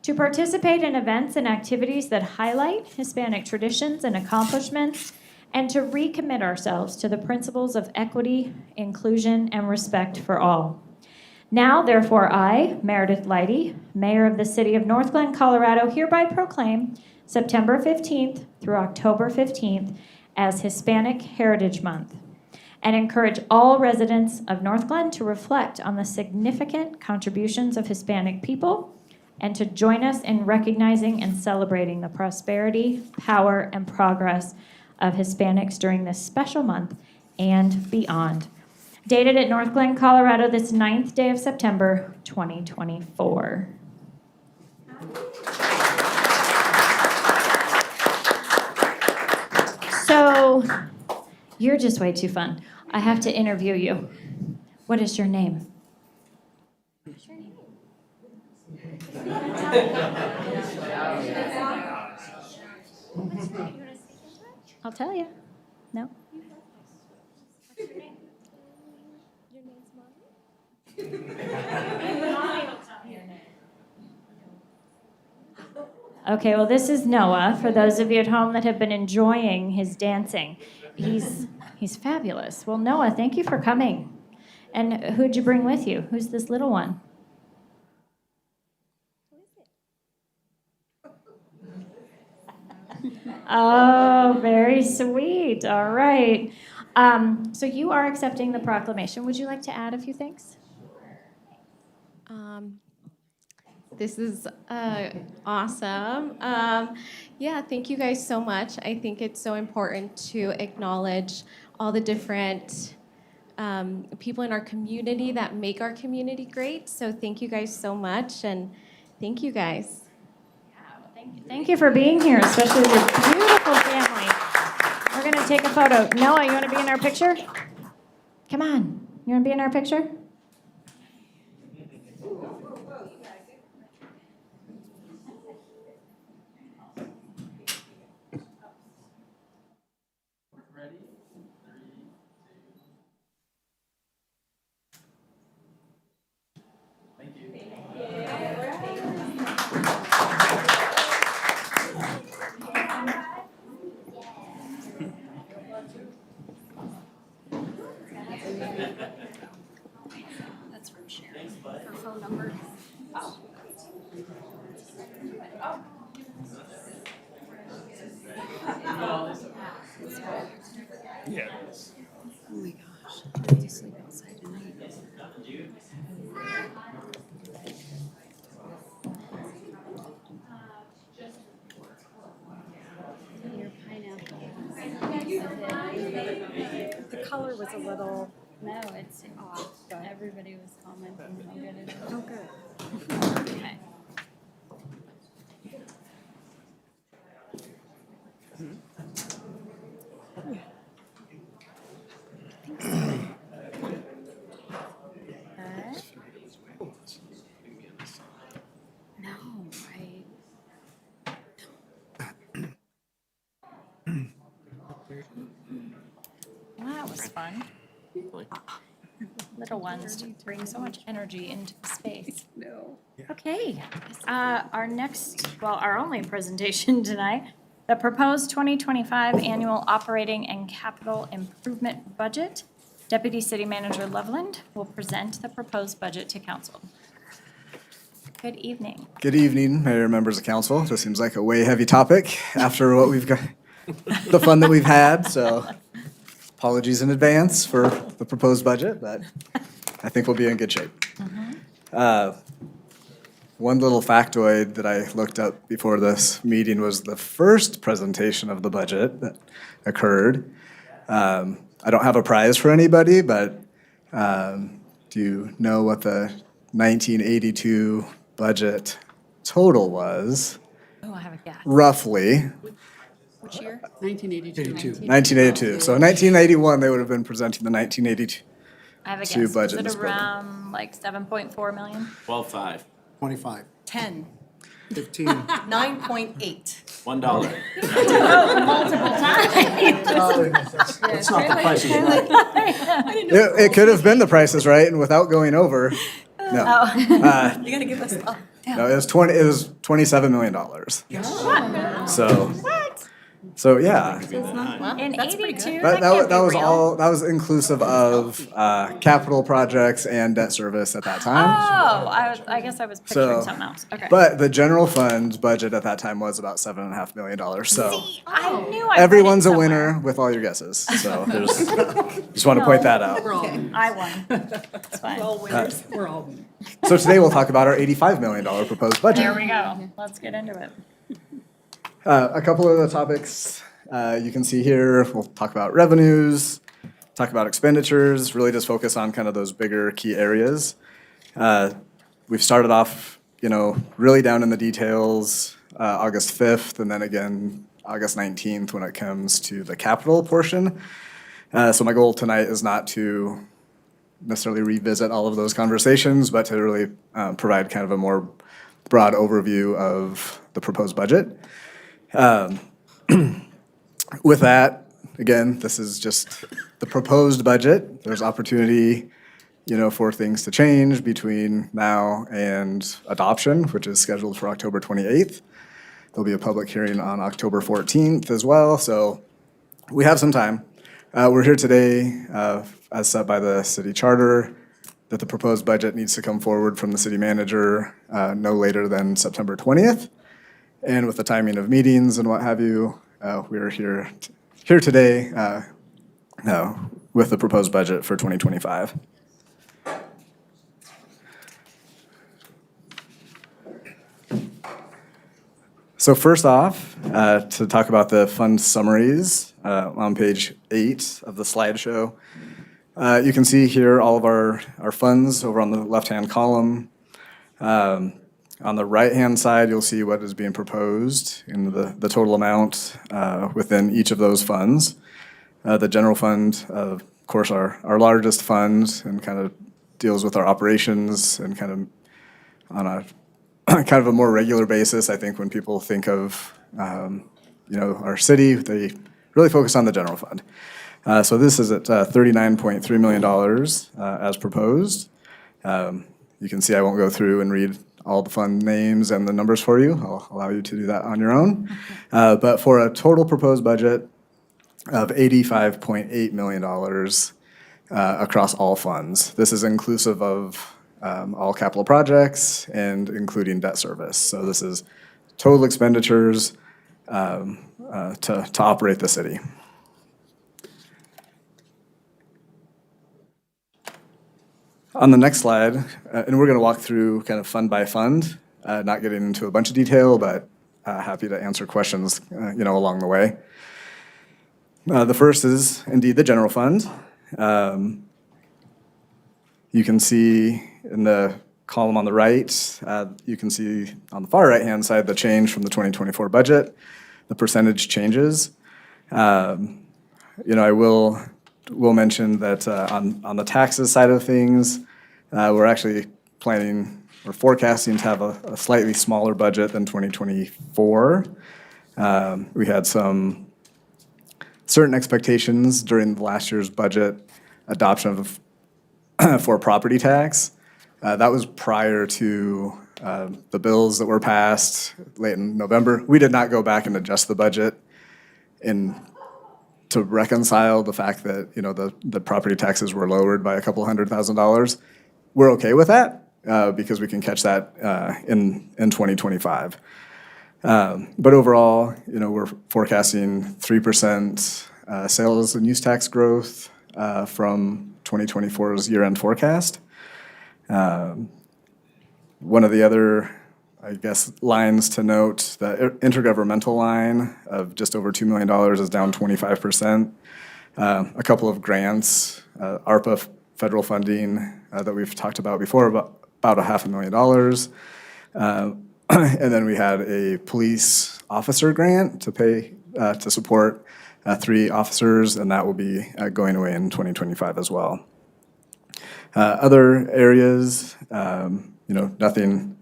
to participate in events and activities that highlight Hispanic traditions and accomplishments, and to recommit ourselves to the principles of equity, inclusion, and respect for all. Now, therefore, I, Meredith Leidy, Mayor of the City of North Glen, Colorado, hereby proclaim September 15th through October 15th as Hispanic Heritage Month, and encourage all residents of North Glen to reflect on the significant contributions of Hispanic people and to join us in recognizing and celebrating the prosperity, power, and progress of Hispanics during this special month and beyond. Dated at North Glen, Colorado, this 9th day of September, 2024. So, you're just way too fun. I have to interview you. What is your name? I'll tell you. No? Okay, well, this is Noah, for those of you at home that have been enjoying his dancing. He's fabulous. Well, Noah, thank you for coming. And who'd you bring with you? Who's this little one? Oh, very sweet. All right. So you are accepting the proclamation. Would you like to add a few things? This is awesome. Yeah, thank you guys so much. I think it's so important to acknowledge all the different people in our community that make our community great. So thank you guys so much, and thank you guys. Thank you for being here, especially with your beautiful family. We're going to take a photo. Noah, you want to be in our picture? Come on. You want to be in our picture? That's from Sharon. Her phone number. Oh. Yeah. Oh my gosh. I have to sleep outside tonight. Your pineapple. The color was a little, No, it's off. Everybody was commenting how good it is. oh, good. Okay. No, right. Well, that was fun. Little ones to bring so much energy into the space. No. Okay, our next, well, our only presentation tonight, the proposed 2025 annual operating and capital improvement budget. Deputy City Manager Loveland will present the proposed budget to council. Good evening. Good evening, Mayor and members of council. This seems like a way heavy topic after what we've got, the fun that we've had, so apologies in advance for the proposed budget, but I think we'll be in good shape. One little factoid that I looked up before this meeting was the first presentation of the budget that occurred. I don't have a prize for anybody, but do you know what the 1982 budget total was? Oh, I have a guess. Roughly. Which year? 1982. So in 1981, they would have been presenting the 1982. I have a Two guess. Is budget it this building. around like 7.4 million? 12.5. 25. 10. 15. 9.8. $1. Multiple times. That's not the price of It could have been the prices, right? And without going over, no. Oh. You gotta give us, No, it was $27 million. So yeah. In 82? That was inclusive of capital projects and debt service at that time. Oh, I guess I was picturing So, something else. Okay. But the general fund budget at that time was about $7.5 million. So See, I knew I read it everyone's a somewhere. winner with all your guesses. So just want to point that out. I won. It's fine. We're all winners. So today we'll talk about our $85 million proposed budget. There we go. Let's get into it. A couple of the topics you can see here, we'll talk about revenues, talk about expenditures, really just focus on kind of those bigger key areas. We've started off, really down in the details, August 5th, and then again, August 19th when it comes to the capital portion. So my goal tonight is not to necessarily revisit all of those conversations, but to really provide kind of a more broad overview of the proposed budget. With that, again, this is just the proposed budget. There's opportunity, for things to change between now and adoption, which is scheduled for October 28th. There'll be a public hearing on October 14th as well, so we have some time. We're here today, as set by the city charter, that the proposed budget needs to come forward from the city manager no later than September 20th. And with the timing of meetings and what have you, we're here today with the proposed budget for 2025. So first off, to talk about the fund summaries on page 8 of the slideshow. You can see here all of our funds over on the left-hand column. On the right-hand side, you'll see what is being proposed in the total amount within each of those funds. The general fund, of course, our largest fund and kind of deals with our operations and kind of on a kind of a more regular basis. I think when people think of, our city, they really focus on the general fund. So this is at $39.3 million as proposed. You can see I won't go through and read all the fund names and the numbers for you. I'll allow you to do that on your own. But for a total proposed budget of $85.8 million across all funds. This is inclusive of all capital projects and including debt service. So this is total expenditures to operate the city. On the next slide, and we're going to walk through kind of fund by fund, not getting into a bunch of detail, but happy to answer questions, along the way. The first is indeed the general fund. You can see in the column on the right, you can see on the far right-hand side the change from the 2024 budget, the percentage changes. I will mention that on the taxes side of things, we're actually we're forecasting to have a slightly smaller budget than 2024. We had some certain expectations during last year's budget adoption for property tax. That was prior to the bills that were passed late in November. We did not go back and adjust the budget in to reconcile the fact that, the property taxes were lowered by a couple $100,000, we're okay with that because we can catch that in 2025. But overall, we're forecasting 3% sales and use tax growth from 2024's year-end forecast. One of the other, I guess, lines to note, the intergovernmental line of just over $2 million is down 25%. A couple of grants, ARPA federal funding that we've talked about before, about $500,000. And then we had a police officer grant to pay, to support 3 officers, and that will be going away in 2025 as well. Other areas, nothing,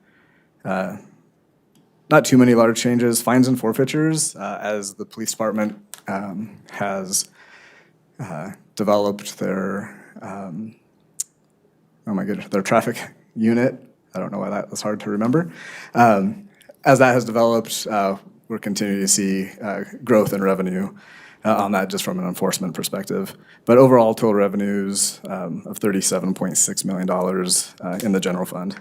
not too many large changes. Fines and forfeitures, as the police department has developed their, their traffic unit. I don't know why that was hard to remember. As that has developed, we're continuing to see growth in revenue on that just from an enforcement perspective. But overall, total revenues of $37.6 million in the general fund.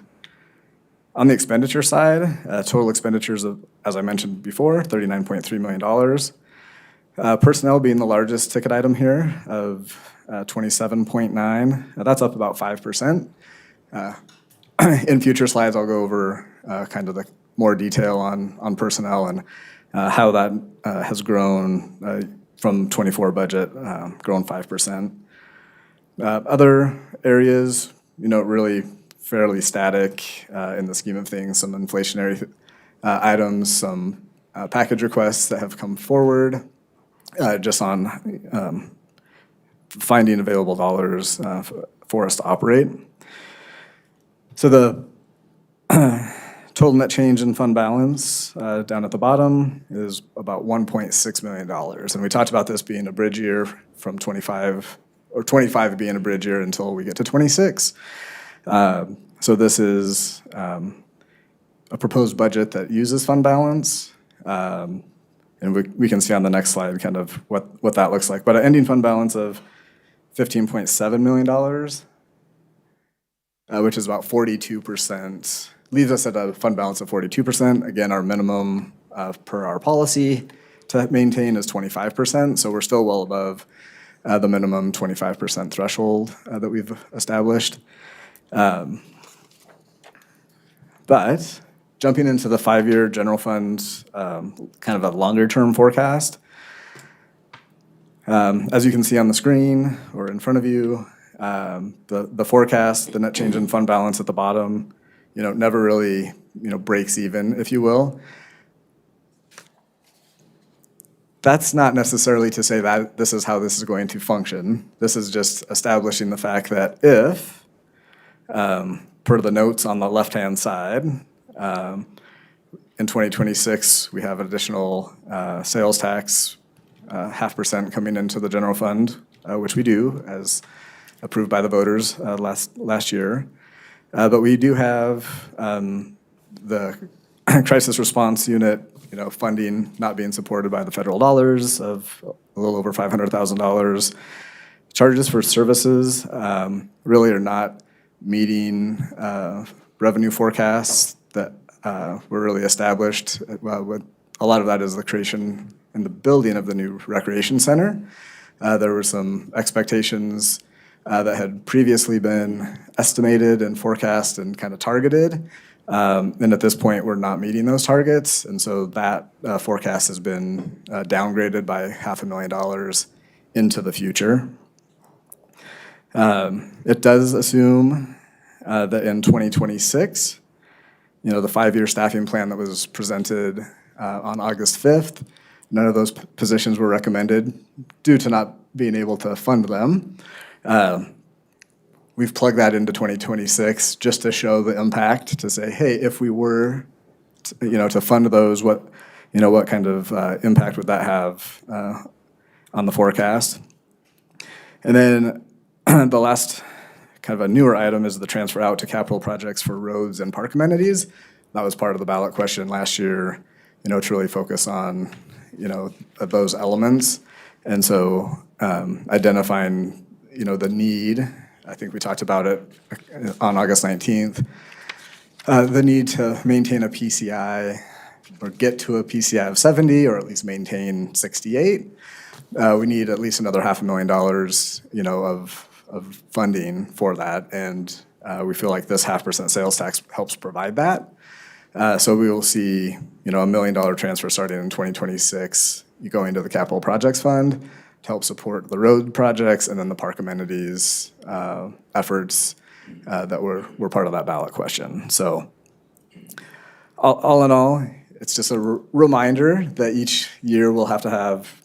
On the expenditure side, total expenditures of, as I mentioned before, $39.3 million. Personnel being the largest ticket item here of 27.9. That's up about 5%. In future slides, I'll go over kind of the more detail on personnel and how that has grown from 24 budget, grown 5%. Other areas, really fairly static in the scheme of things, some inflationary items, some package requests that have come forward just on finding available dollars for us to operate. So the total net change in fund balance down at the bottom is about $1.6 million. And we talked about this being a bridge year from 25, or 25 being a bridge year until we get to 26. So this is a proposed budget that uses fund balance. And we can see on the next slide kind of what that looks like. But an ending fund balance of $15.7 million, which is about 42%, leaves us at a fund balance of 42%. Again, our minimum per our policy to maintain is 25%, so we're still well above the minimum 25% threshold that we've established. But jumping into the 5-year general fund, kind of a longer-term forecast, as you can see on the screen or in front of you, the forecast, the net change in fund balance at the bottom, never really, breaks even, if you will. That's not necessarily to say that this is how this is going to function. This is just establishing the fact that if, per the notes on the left-hand side, in 2026, we have additional sales tax, 0.5% coming into the general fund, which we do as approved by the voters last year. But we do have the crisis response unit, funding not being supported by the federal dollars of a little over $500,000. Charges for services really are not meeting revenue forecasts that were really established. With a lot of that is the creation and the building of the new recreation center. There were some expectations that had previously been estimated and forecast and kind of targeted. And at this point, we're not meeting those targets. And so that forecast has been downgraded by $500,000 into the future. It does assume that in 2026, the 5-year staffing plan that was presented on August 5th, none of those positions were recommended due to not being able to fund them. We've plugged that into 2026 just to show the impact, to say, hey, if we were to fund those, what kind of impact would that have on the forecast? And then the last kind of a newer item is the transfer out to capital projects for roads and park amenities. That was part of the ballot question last year, to really focus on, those elements. And so identifying, the need, I think we talked about it on August 19th, the need to maintain a PCI or get to a PCI of 70 or at least maintain 68. We need at least another $500,000, of funding for that. And we feel like this 0.5% sales tax helps provide that. So we will see, a $1 million transfer starting in 2026, going to the capital projects fund to help support the road projects and then the park amenities efforts that were part of that ballot question. So all in all, it's just a reminder that each year we'll have to have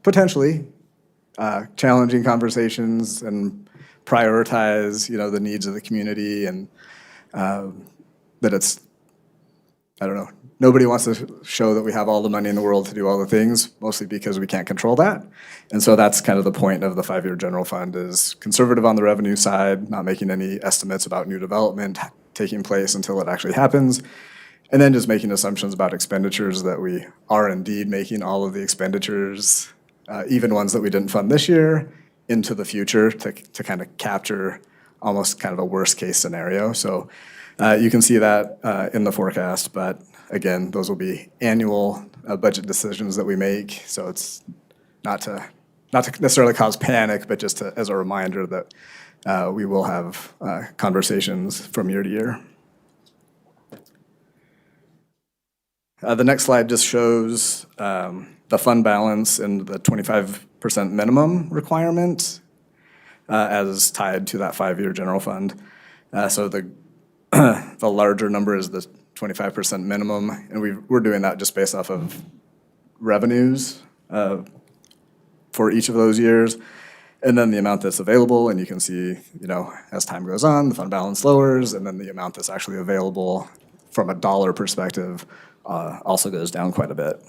potentially challenging conversations and prioritize, the needs of the community, and that it's, I don't know, nobody wants to show that we have all the money in the world to do all the things, mostly because we can't control that. And so that's kind of the point of the 5-year general fund, is conservative on the revenue side, not making any estimates about new development taking place until it actually happens, and then just making assumptions about expenditures that we are indeed making all of the expenditures, even ones that we didn't fund this year, into the future to kind of capture almost kind of a worst case scenario. So you can see that in the forecast, but again, those will be annual budget decisions that we make. So it's not to necessarily cause panic, but just as a reminder that we will have conversations from year to year. The next slide just shows the fund balance and the 25% minimum requirement as tied to that 5-year general fund. So the larger number is the 25% minimum, and we're doing that just based off of revenues for each of those years, and then the amount that's available. And you can see, as time goes on, the fund balance lowers, and then the amount that's actually available from a dollar perspective also goes down quite a bit.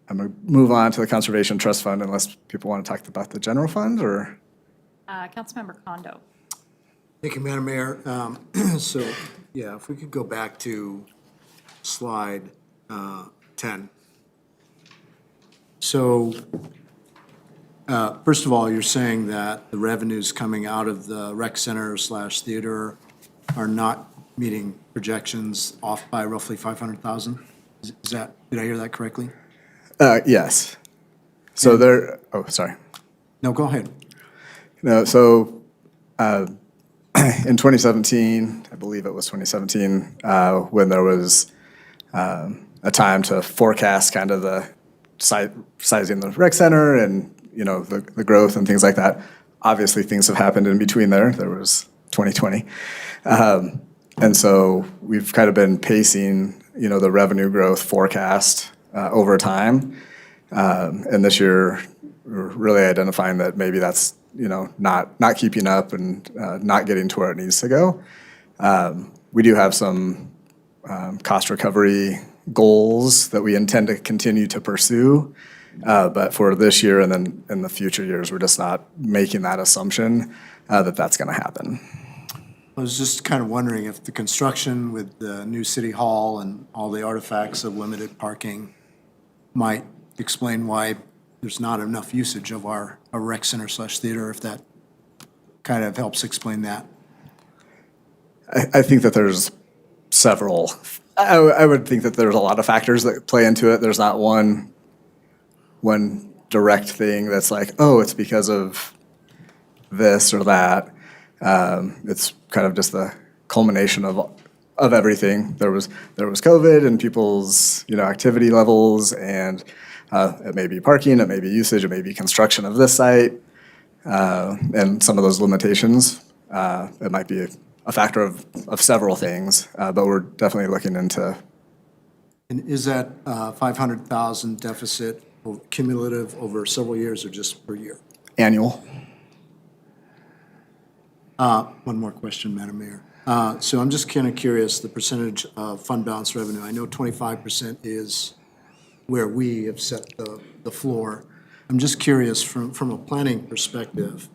I'm going to move on to the Conservation Trust Fund unless people want to talk about the general fund, or? Councilmember Kondo. Thank you, Madam Mayor. So, yeah, if we could go back to slide 10. So, first of all, you're saying that the revenues coming out of the rec center / theater are not meeting projections, off by roughly 500,000? Is that, did I hear that correctly? Yes. So sorry. No, go ahead. No, so in 2017, I believe it was 2017, when there was a time to forecast kind of the sizing the rec center and, the growth and things like that. Obviously, things have happened in between there. There was 2020. And so we've kind of been pacing, the revenue growth forecast over time. And this year, we're really identifying that maybe that's, not keeping up and not getting to where it needs to go. We do have some cost recovery goals that we intend to continue to pursue. But for this year and then in the future years, we're just not making that assumption that that's going to happen. I was just kind of wondering if the construction with the new city hall and all the artifacts of limited parking might explain why there's not enough usage of our rec center / theater, if that kind of helps explain that. I think that there's several. I would think that there's a lot of factors that play into it. There's not one direct thing that's like, oh, it's because of this or that. It's kind of just the culmination of everything. There was COVID and people's activity levels, and it may be parking, it may be usage, it may be construction of this site, and some of those limitations. It might be a factor of several things, but we're definitely looking into. And is that 500,000 deficit cumulative over several years or just per year? Annual. One more question, Madam Mayor. So I'm just kind of curious, the percentage of fund balance revenue. I know 25% is where we have set the floor. I'm just curious from a planning perspective,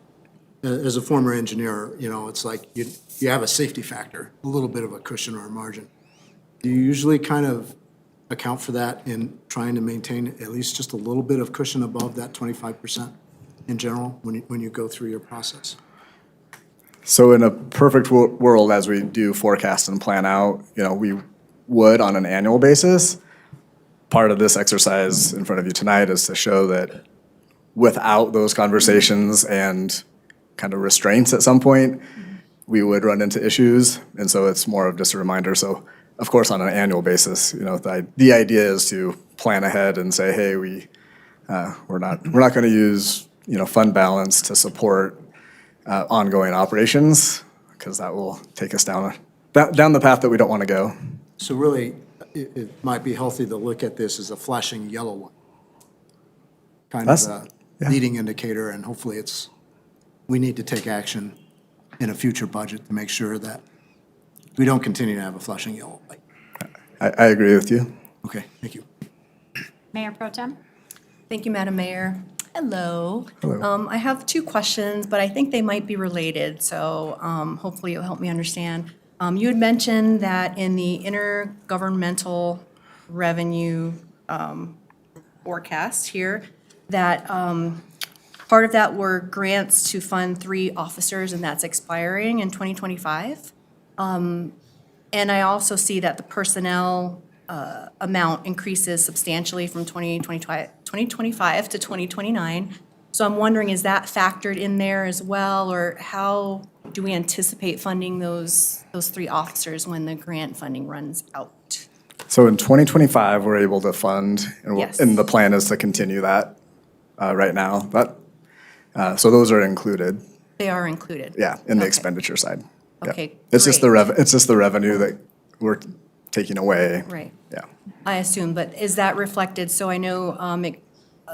as a former engineer, it's like you have a safety factor, a little bit of a cushion or a margin. Do you usually kind of account for that in trying to maintain at least just a little bit of cushion above that 25% in general when you go through your process? So in a perfect world, as we do forecast and plan out, we would on an annual basis. Part of this exercise in front of you tonight is to show that without those conversations and kind of restraints at some point, we would run into issues. And so it's more of just a reminder. So of course, on an annual basis, the idea is to plan ahead and say, hey, we're not going to use, fund balance to support ongoing operations, because that will take us down the path that we don't want to go. So really, it might be healthy to look at this as a flashing yellow one. Kind of a leading indicator, and hopefully we need to take action in a future budget to make sure that we don't continue to have a flashing yellow light. I agree with you. Okay, thank you. Mayor Pro Tem? Thank you, Madam Mayor. Hello. Hello. I have two questions, but I think they might be related, so hopefully you'll help me understand. You had mentioned that in the intergovernmental revenue forecast here, that part of that were grants to fund 3 officers, and that's expiring in 2025. And I also see that the personnel amount increases substantially from 2025 to 2029. So I'm wondering, is that factored in there as well, or how do we anticipate funding those 3 officers when the grant funding runs out? So in 2025, we're able to fund, and Yes. and the plan is to continue that right now. So those are included, They are included? in the Okay. expenditure side. Yeah. Okay, It's just great. it's just the revenue that we're taking away. Right. Yeah. I assume, but is that reflected? So I know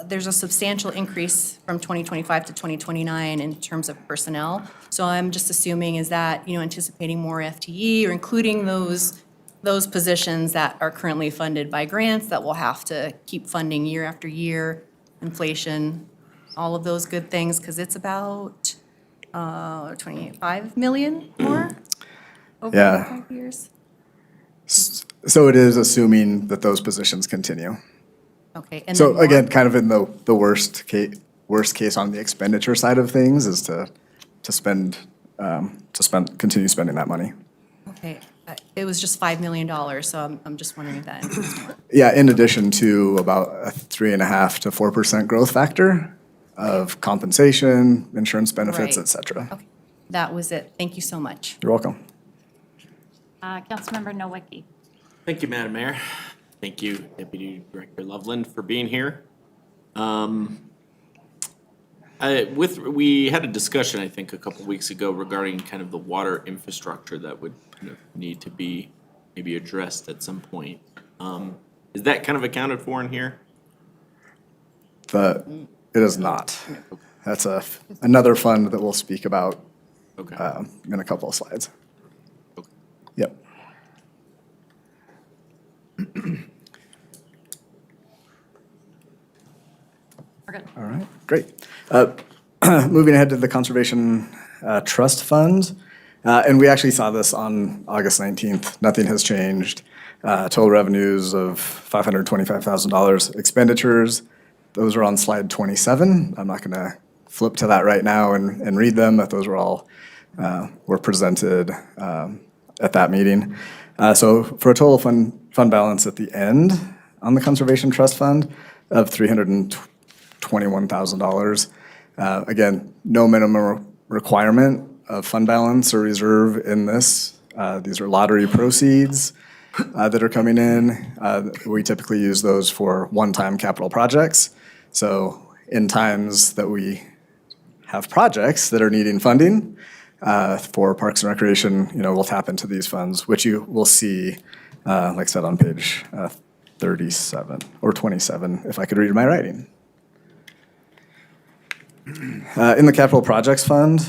there's a substantial increase from 2025 to 2029 in terms of personnel. So I'm just assuming, is that, anticipating more FTE or including those positions that are currently funded by grants that we'll have to keep funding year after year, inflation, all of those good things, because it's about 25 million more over Yeah. 5 years? So it is assuming that those positions continue. Okay. And So then again, kind of in the worst case on the expenditure side of things is to continue spending that money. Okay, it was just $5 million, so I'm just wondering if that includes more. Yeah, in addition to about a 3.5% to 4% growth factor of compensation, insurance benefits, Right. et cetera. Okay, that was it. Thank you so much. You're welcome. Councilmember Nowicki? Thank you, Madam Mayor. Thank you, Deputy Director Loveland, for being here. We had a discussion, I think, a couple weeks ago regarding kind of the water infrastructure that would kind of need to be maybe addressed at some point. Is that kind of accounted for in here? It is not. That's another fund that we'll speak about in a couple of slides. Yep. All right, great. Moving ahead to the Conservation Trust Fund. And we actually saw this on August 19th. Nothing has changed. Total revenues of $525,000. Expenditures, those are on slide 27. I'm not going to flip to that right now and read them, but those were presented at that meeting. So for a total fund balance at the end on the Conservation Trust Fund of $321,000. Again, no minimum requirement of fund balance or reserve in this. These are lottery proceeds that are coming in. We typically use those for one-time capital projects. So in times that we have projects that are needing funding for Parks and Recreation, we'll tap into these funds, which you will see, like I said, on page 37 or 27, if I could read my writing. In the Capital Projects Fund,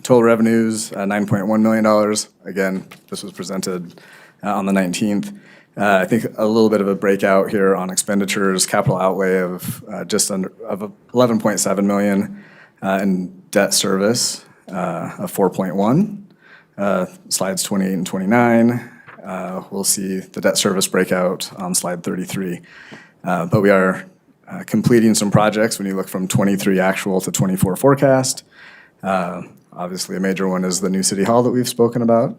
total revenues, $9.1 million. Again, this was presented on the 19th. I think a little bit of a breakout here on expenditures, capital outlay of just under of 11.7 million, and debt service of 4.1. Slides 28 and 29. we'll see the debt service breakout on slide 33. But we are completing some projects when you look from 23 actual to 24 forecast. Obviously, a major one is the new city hall that we've spoken about,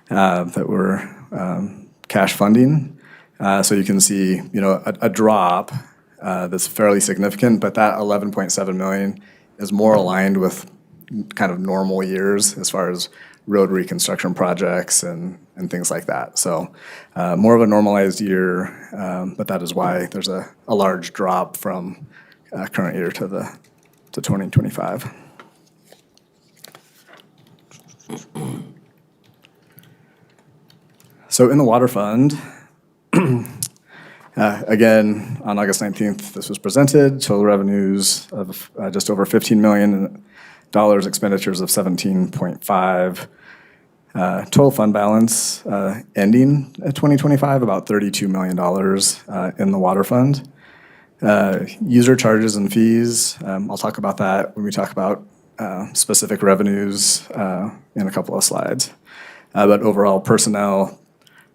that we're cash funding. So you can see, a drop that's fairly significant, but that 11.7 million is more aligned with kind of normal years as far as road reconstruction projects and things like that. So more of a normalized year, but that is why there's a large drop from current year to 2025. So in the water fund, again, on August 19th, this was presented, total revenues of just over $15 million, expenditures of 17.5. Total fund balance ending at 2025, about $32 million in the water fund. User charges and fees, I'll talk about that when we talk about specific revenues in a couple of slides. But overall, personnel,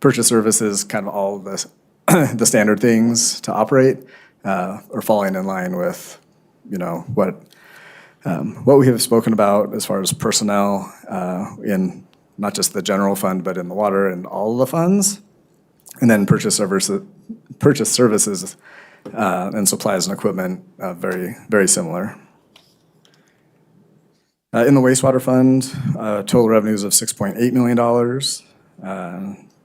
purchase services, kind of all the the standard things to operate are falling in line with, what we have spoken about as far as personnel in not just the general fund, but in the water and all of the funds. And then purchase services and supplies and equipment, very, very similar. In the wastewater fund, total revenues of $6.8 million,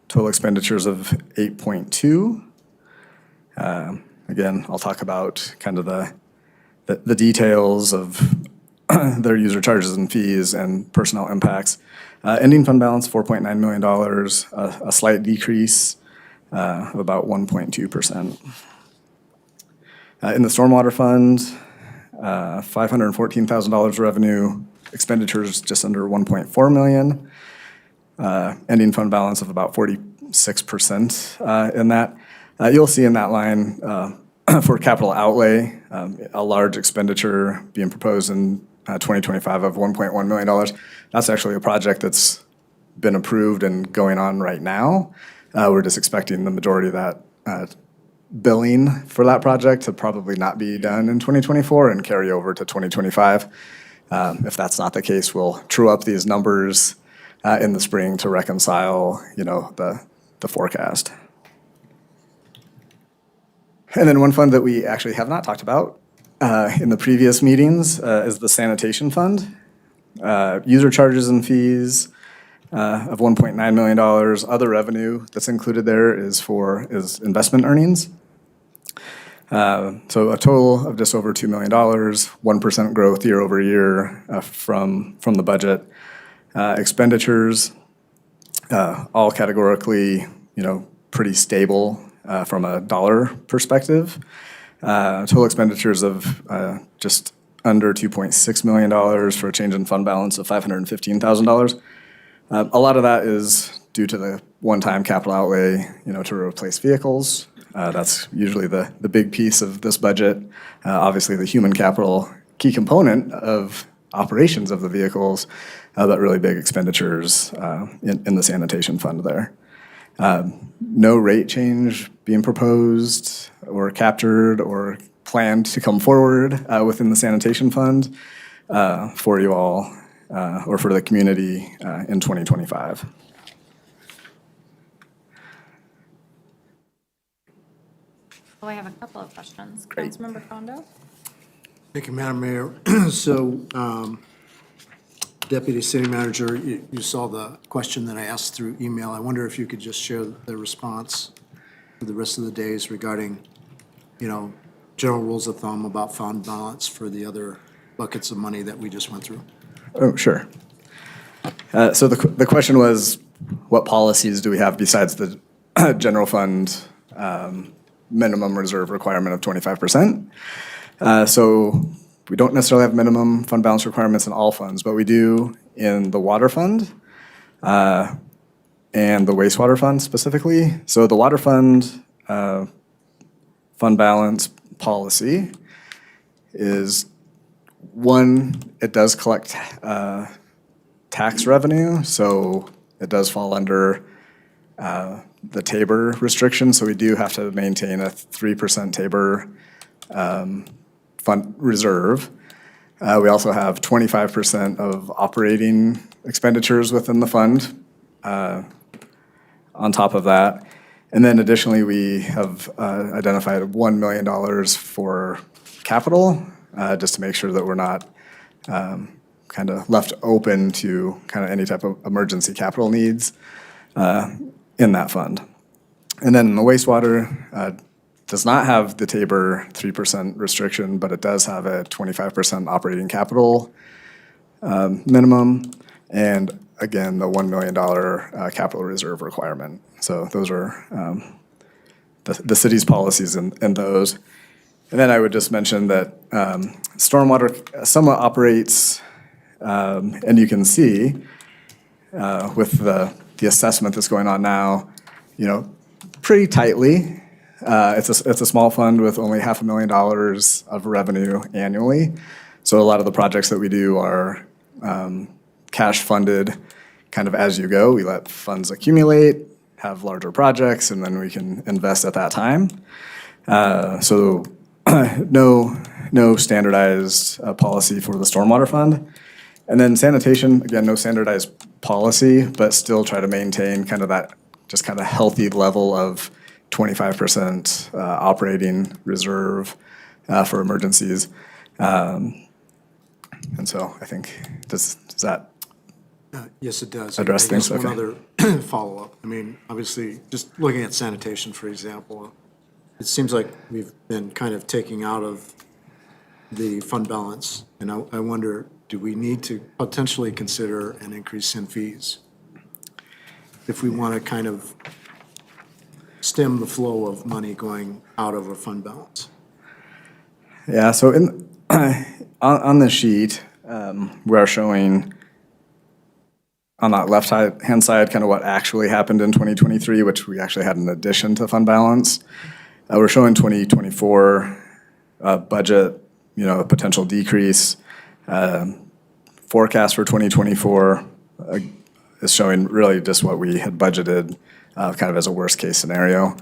total expenditures of 8.2. Again, I'll talk about kind of the details of their user charges and fees and personnel impacts. Ending fund balance, $4.9 million, a slight decrease of about 1.2%. In the stormwater fund, $514,000 revenue, expenditures just under $1.4 million. Ending fund balance of about 46% in that. You'll see in that line for capital outlay, a large expenditure being proposed in 2025 of $1.1 million. That's actually a project that's been approved and going on right now. We're just expecting the majority of that billing for that project to probably not be done in 2024 and carry over to 2025. If that's not the case, we'll true up these numbers in the spring to reconcile, the forecast. And then one fund that we actually have not talked about in the previous meetings is the sanitation fund. User charges and fees of $1.9 million. Other revenue that's included there is investment earnings. So a total of just over $2 million, 1% growth year over year from the budget. Expenditures, all categorically, pretty stable from a dollar perspective. Total expenditures of just under $2.6 million for a change in fund balance of $515,000. A lot of that is due to the one-time capital outlay, to replace vehicles. That's usually the big piece of this budget. Obviously, the human capital, key component of operations of the vehicles, but really big expenditures in the sanitation fund there. No rate change being proposed or captured or planned to come forward within the sanitation fund for you all or for the community in 2025. Oh, I have a couple of questions. Great. Councilmember Kondo? Thank you, Madam Mayor. So, Deputy City Manager, you saw the question that I asked through email. I wonder if you could just share the response for the rest of the days regarding, general rules of thumb about fund balance for the other buckets of money that we just went through. Oh, sure. So the question was, what policies do we have besides the general fund minimum reserve requirement of 25%? So we don't necessarily have minimum fund balance requirements in all funds, but we do in the water fund and the wastewater fund specifically. So the water fund fund balance policy is one, it does collect tax revenue, so it does fall under the Tabor restriction, so we do have to maintain a 3% Tabor fund reserve. We also have 25% of operating expenditures within the fund on top of that. And then additionally, we have identified $1 million for capital, just to make sure that we're not kind of left open to kind of any type of emergency capital needs in that fund. And then the wastewater does not have the Tabor 3% restriction, but it does have a 25% operating capital minimum, and again, the $1 million capital reserve requirement. So those are the city's policies in those. And then I would just mention that stormwater somewhat operates, and you can see with the assessment that's going on now, pretty tightly. It's a small fund with only $500,000 of revenue annually. So a lot of the projects that we do are cash funded kind of as you go. We let funds accumulate, have larger projects, and then we can invest at that time. So no standardized policy for the stormwater fund. And then sanitation, again, no standardized policy, but still try to maintain kind of that just kind of healthy level of 25% operating reserve for emergencies. And so I think, does that Yes, it does. address I guess things? one Okay. other follow-up. I mean, obviously, just looking at sanitation, for example, it seems like we've been kind of taking out of the fund balance. And I wonder, do we need to potentially consider an increase in fees if we want to kind of stem the flow of money going out of our fund balance? Yeah, so on the sheet, we are showing on that left-hand side kind of what actually happened in 2023, which we actually had an addition to fund balance. We're showing 2024 budget, a potential decrease. Forecast for 2024 is showing really just what we had budgeted kind of as a worst-case scenario.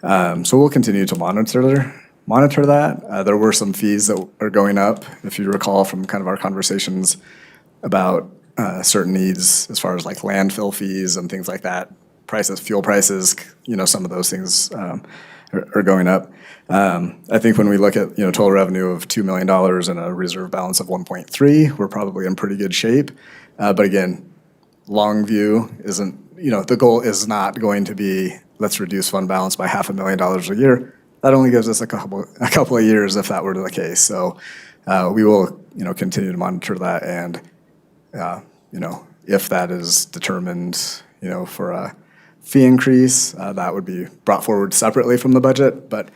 So we'll continue to monitor that. There were some fees that are going up, if you recall from kind of our conversations about certain needs as far as like landfill fees and things like that. Fuel prices, some of those things are going up. I think when we look at, total revenue of $2 million and a reserve balance of 1.3, we're probably in pretty good shape. But again, long view isn't, the goal is not going to be, let's reduce fund balance by $500,000 a year. That only gives us a couple of years if that were the case. So we will, continue to monitor that, and if that is determined, for a fee increase, that would be brought forward separately from the budget, but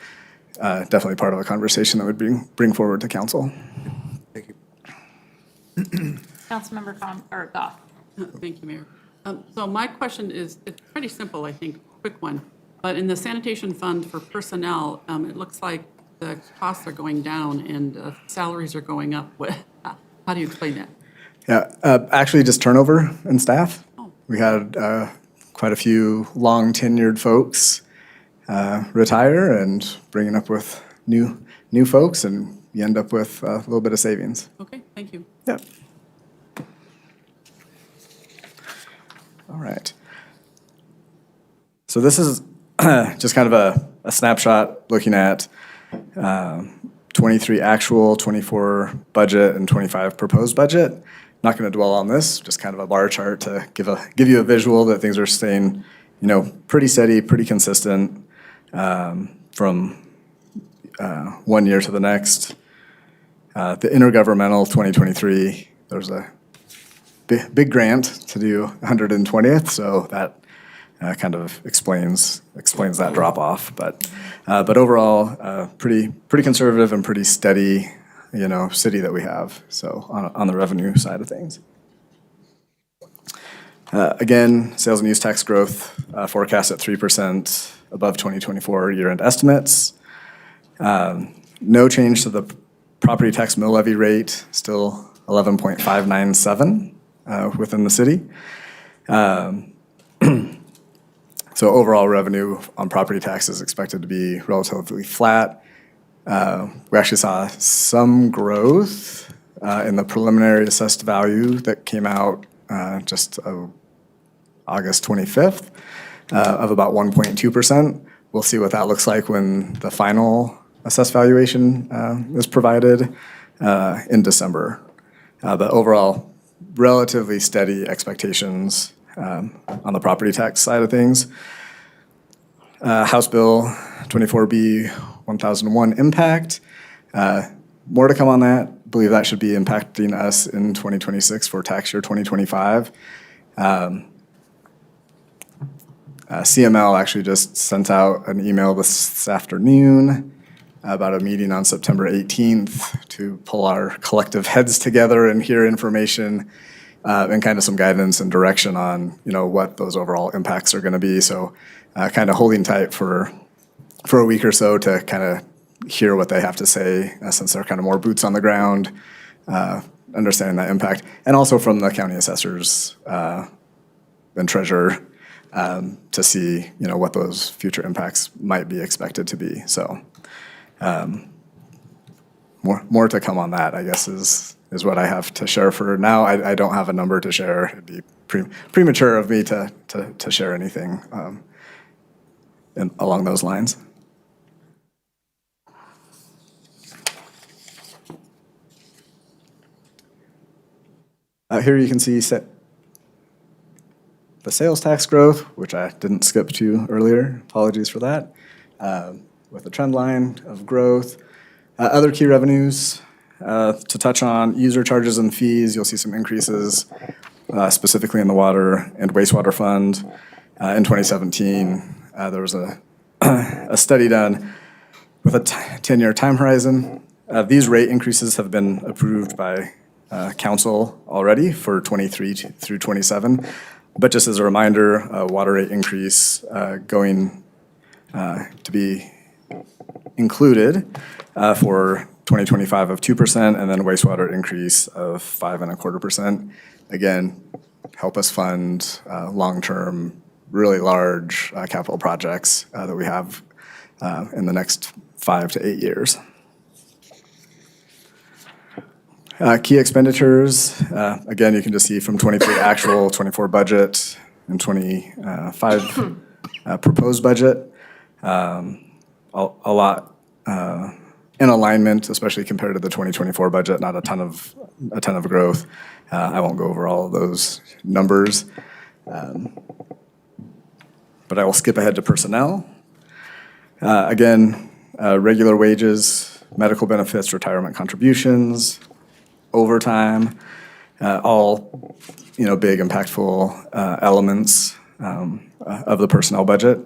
definitely part of a conversation that would bring forward to council. Thank you. Councilmember Goff. Thank you, Mayor. So my question is, it's pretty simple, I think, quick one. But in the sanitation fund for personnel, it looks like the costs are going down and salaries are going up. How do you explain that? Yeah, actually just turnover in staff. We had quite a few long tenured folks retire and bringing up with new folks, and you end up with a little bit of savings. Okay, thank you. Yep. All right. So this is just kind of a snapshot looking at 23 actual, 24 budget, and 25 proposed budget. Not going to dwell on this, just kind of a bar chart to give you a visual that things are staying, pretty steady, pretty consistent from one year to the next. The intergovernmental 2023, there's a big grant to do 120th, so that kind of explains that drop off. But overall, pretty conservative and pretty steady, city that we have. So on the revenue side of things. Again, sales and use tax growth forecast at 3% above 2024 year-end estimates. No change to the property tax mill levy rate, still 11.597 within the city. So overall revenue on property tax is expected to be relatively flat. We actually saw some growth in the preliminary assessed value that came out just August 25th of about 1.2%. We'll see what that looks like when the final assessed valuation is provided in December. But overall, relatively steady expectations on the property tax side of things. House Bill 24B 1001 impact. More to come on that. I believe that should be impacting us in 2026 for tax year 2025. CML actually just sent out an email this afternoon about a meeting on September 18th to pull our collective heads together and hear information and kind of some guidance and direction on, what those overall impacts are going to be. So kind of holding tight for a week or so to kind of hear what they have to say since they're kind of more boots on the ground, understanding that impact. And also from the county assessors and treasurer to see, what those future impacts might be expected to be. So more to come on that, I guess, is what I have to share for now. I don't have a number to share. It'd be premature of me to share anything along those lines. Here you can see the sales tax growth, which I didn't skip to earlier. Apologies for that. With a trend line of growth. Other key revenues to touch on, user charges and fees, you'll see some increases specifically in the water and wastewater fund. In 2017, there was a study done with a 10-year time horizon. These rate increases have been approved by council already for 23 through 27. But just as a reminder, water rate increase going to be included for 2025 of 2%, and then wastewater increase of 5.25%. Again, help us fund long-term, really large capital projects that we have in the next 5 to 8 years. Key expenditures, again, you can just see from 23 actual, 24 budget, and 25 proposed budget. A lot in alignment, especially compared to the 2024 budget, not a ton of growth. I won't go over all of those numbers. But I will skip ahead to personnel. Again, regular wages, medical benefits, retirement contributions, overtime, all big impactful elements of the personnel budget.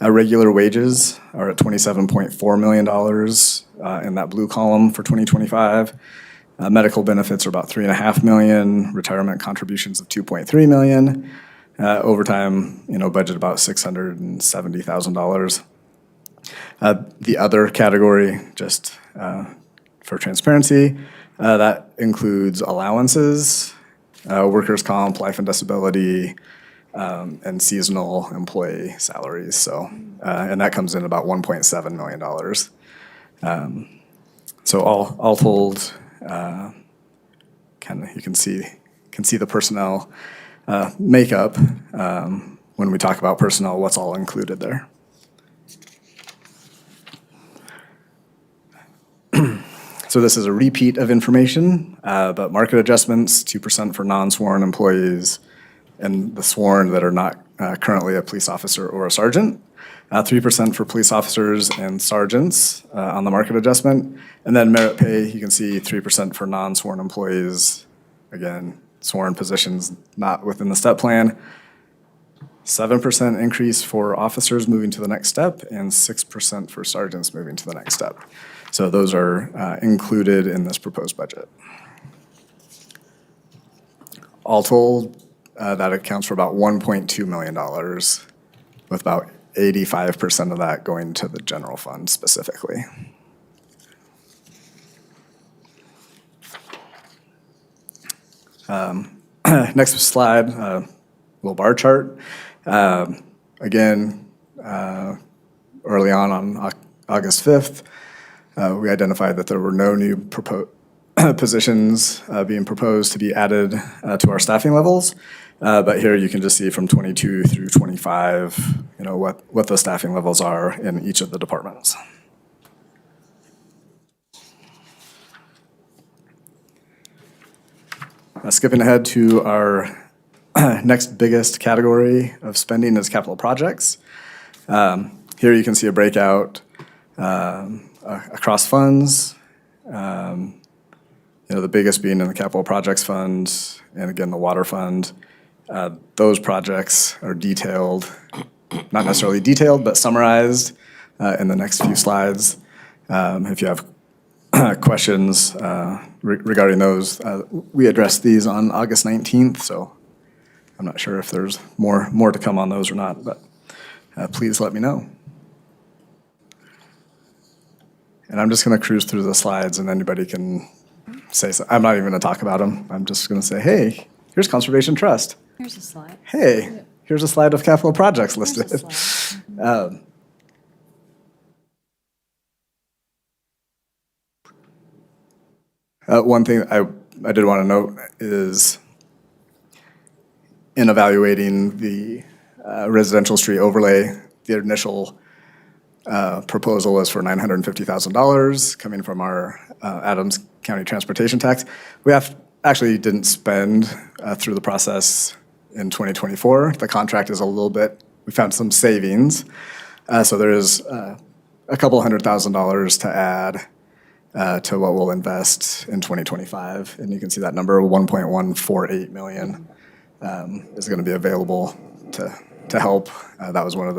Regular wages are at $27.4 million in that blue column for 2025. Medical benefits are about $3.5 million. Retirement contributions of $2.3 million. Overtime, budget about $670,000. The other category, just for transparency, that includes allowances, workers' comp, life and disability, and seasonal employee salaries. So, and that comes in about $1.7 million. So all told, kind of you can see the personnel makeup when we talk about personnel, what's all included there. So this is a repeat of information, but market adjustments, 2% for non-sworn employees, and the sworn that are not currently a police officer or a sergeant. 3% for police officers and sergeants on the market adjustment. And then merit pay, you can see 3% for non-sworn employees. Again, sworn positions not within the step plan. 7% increase for officers moving to the next step, and 6% for sergeants moving to the next step. So those are included in this proposed budget. All told, that accounts for about $1.2 million, with about 85% of that going to the general fund specifically. Next slide, little bar chart. again, early on August 5th, we identified that there were no new positions being proposed to be added to our staffing levels. But here you can just see from 22 through 25, what the staffing levels are in each of the departments. Skipping ahead to our next biggest category of spending is capital projects. Here you can see a breakout across funds. The biggest being in the capital projects fund, and again, the water fund. Those projects are detailed, not necessarily detailed, but summarized in the next few slides. If you have questions regarding those, we addressed these on August 19th, so I'm not sure if there's more to come on those or not, but please let me know. And I'm just going to cruise through the slides, and anybody can say so. I'm not even going to talk about them. I'm just going to say, hey, here's Conservation Trust. Here's a slide. Hey, here's a slide of capital projects listed. One thing I did want to note is in evaluating the residential street overlay, the initial proposal was for $950,000 coming from our Adams County Transportation Tax. We actually didn't spend through the process in 2024. The contract is a little bit, we found some savings. So there is a couple $100,000 to add to what we'll invest in 2025. And you can see that number, 1.148 million, is going to be available to help. That was one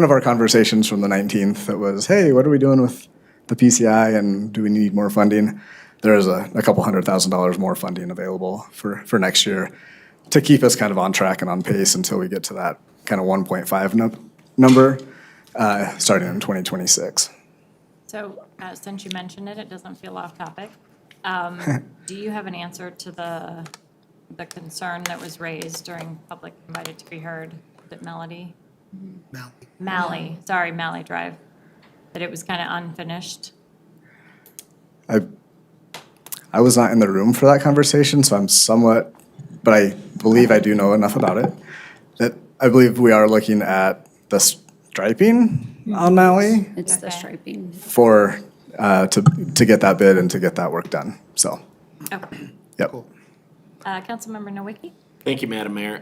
of our conversations from the 19th that was, hey, what are we doing with the PCI and do we need more funding? There is a couple $100,000 more funding available for next year to keep us kind of on track and on pace until we get to that kind of 1.5 number starting in 2026. So since you mentioned it, it doesn't feel off topic. Do you have an answer to the concern that was raised during public invited to be heard? Was it Melody? Malley Drive, that it was kind of unfinished? I was not in the room for that conversation, so I'm somewhat, but I believe I do know enough about it. That I believe we are looking at the striping on Malley It's the striping. for, to get that bid and to get that work done, so, Okay. yep. Councilmember Nowicki? Thank you, Madam Mayor.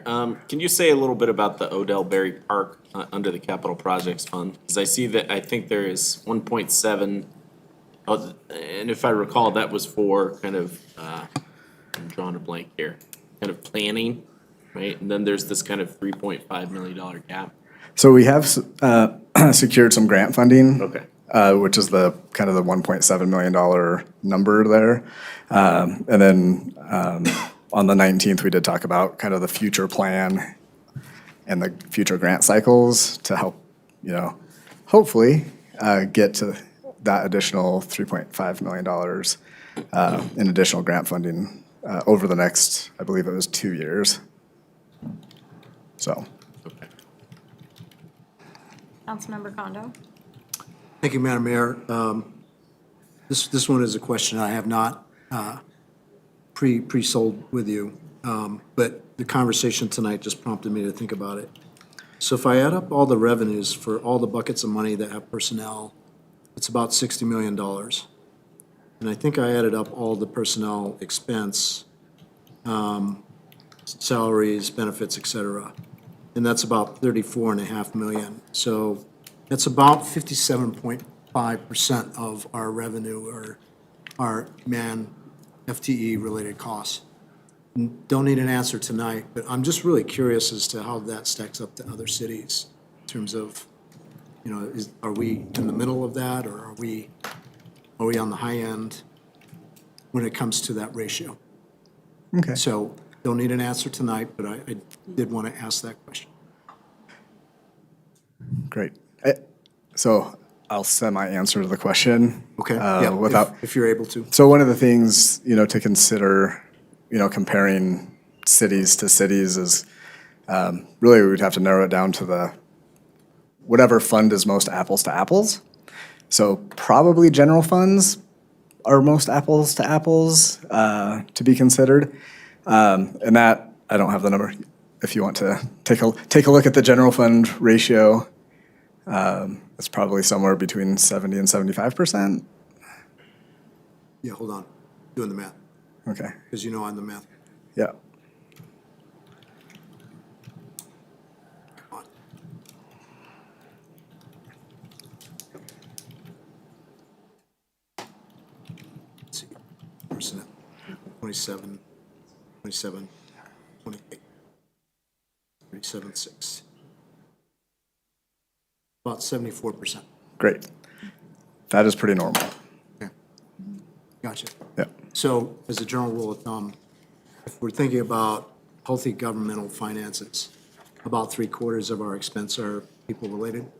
Can you say a little bit about the Odell Berry Park under the Capital Projects Fund? Because I see that, I think there is 1.7, and if I recall, that was for kind of, I'm drawing a blank here, kind of planning, right? And then there's this kind of $3.5 million gap. So we have secured some grant funding. Okay. Which is the kind of the $1.7 million number there. And then on the 19th, we did talk about kind of the future plan and the future grant cycles to help, hopefully get to that additional $3.5 million in additional grant funding over the next, I believe it was 2 years. So. Okay. Councilmember Kondo? Thank you, Madam Mayor. This one is a question I have not pre-sold with you, but the conversation tonight just prompted me to think about it. So if I add up all the revenues for all the buckets of money that have personnel, it's about $60 million. And I think I added up all the personnel expense, salaries, benefits, et cetera. And that's about 34.5 million. So that's about 57.5% of our revenue or our FTE-related costs. Don't need an answer tonight, but I'm just really curious as to how that stacks up to other cities in terms of, are we in the middle of that, or are we on the high end when it comes to that ratio? Okay. So don't need an answer tonight, but I did want to ask that question. Great. So I'll semi-answer the question. Okay, yeah, Without, if you're able to. So one of the things, to consider, comparing cities to cities is Really, we would have to narrow it down to whatever fund is most apples to apples. So probably general funds are most apples to apples to be considered. And that, I don't have the number. If you want to take a look at the general fund ratio, it's probably somewhere between 70 and 75%. Yeah, hold on, doing the math, Okay, because you know I'm the math. yeah. Let's see, percent, 27, 28, 37.6. About 74%. Great. That is pretty normal. Gotcha. Yeah. So as a general rule of thumb, if we're thinking about healthy governmental finances, about 3/4 of our expense are people related?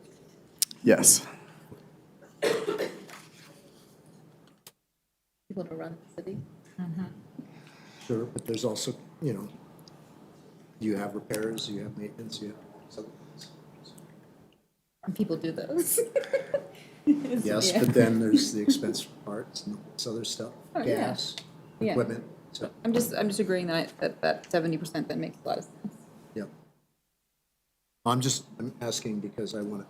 Yes. People to run the city. Sure, but there's also, you have repairs, you have maintenance, you have other things. And people do those. Yes, but then there's the expense for parts and this other stuff, Oh, yeah. gas, Yeah. equipment, so, I'm just agreeing that 70% then makes a lot of sense. yeah. I'm asking because I want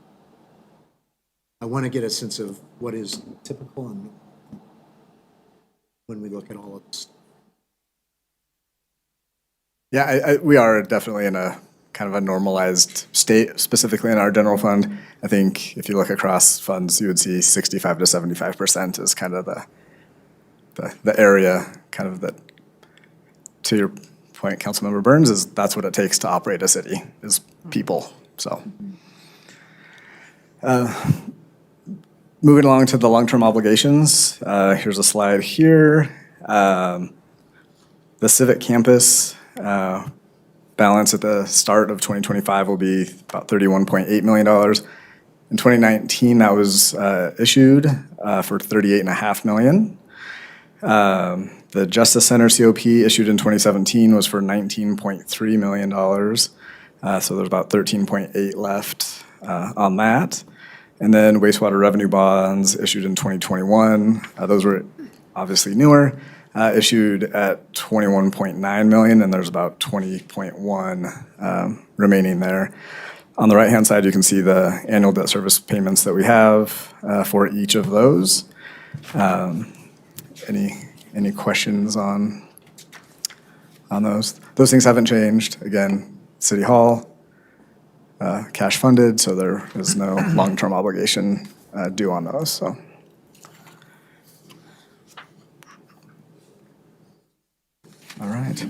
to get a sense of what is typical and when we look at all of this. Yeah, we are definitely in a kind of a normalized state, specifically in our general fund. I think if you look across funds, you would see 65 to 75% is kind of the area, kind of that, to your point, Councilmember Burns, is that's what it takes to operate a city, is people, so. Moving along to the long-term obligations, here's a slide here. The Civic Campus balance at the start of 2025 will be about $31.8 million. In 2019, that was issued for $38.5 million. The Justice Center COP issued in 2017 was for $19.3 million. So there's about 13.8 left on that. And then wastewater revenue bonds issued in 2021. Those were obviously newer. Issued at $21.9 million, and there's about $20.1 remaining there. On the right-hand side, you can see the annual debt service payments that we have for each of those. Any questions on those? Those things haven't changed. Again, City Hall, cash funded, so there is no long-term obligation due on those, so. All right.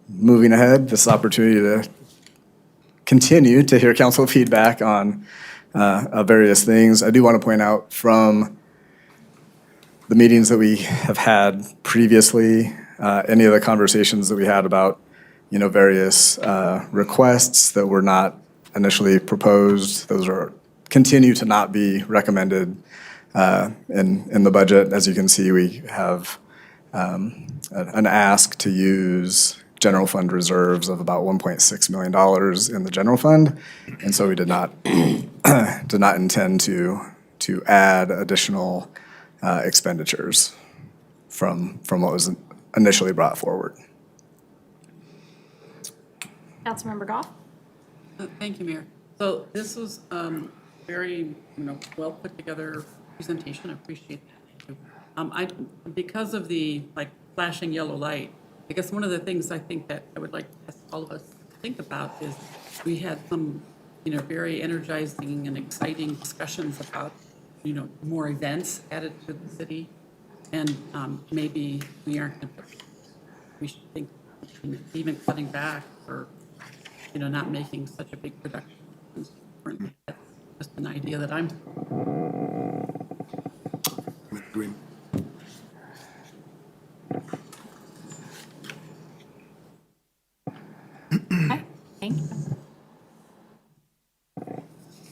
Moving ahead, this opportunity to continue to hear council feedback on various things. I do want to point out from the meetings that we have had previously, any of the conversations that we had about, various requests that were not initially proposed, those continue to not be recommended in the budget. As you can see, we have an ask to use general fund reserves of about $1.6 million in the general fund. And so we did not intend to add additional expenditures from what was initially brought forward. Councilmember Goff? Thank you, Mayor. So this was very, well put together presentation. I appreciate that. Thank you. Because of the flashing yellow light, I guess one of the things I think that I would like to ask all of us to think about is we had some, very energizing and exciting discussions about, more events added to the city, and maybe we should think even cutting back or, not making such a big production. That's just an idea that I'm. Agreement. Okay, thank you.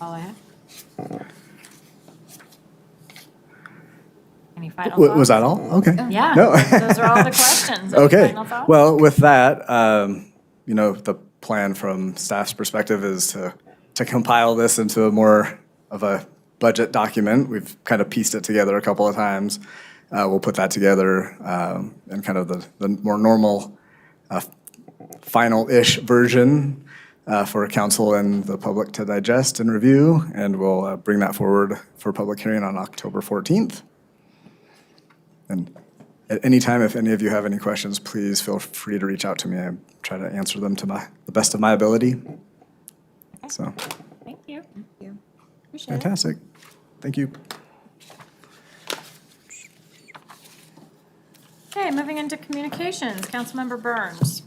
All I have. Any final thoughts? Was that all? Okay. Yeah, No. those are all the questions. Any Okay. final thoughts? Well, with that, the plan from staff's perspective is to compile this into a more of a budget document. We've kind of pieced it together a couple of times. We'll put that together in kind of the more normal final-ish version for council and the public to digest and review, and we'll bring that forward for public hearing on October 14th. And at any time, if any of you have any questions, please feel free to reach out to me. I try to answer them to the best of my ability. So, Thank you. fantastic. Thank you. Okay, moving into communications, Councilmember Burns.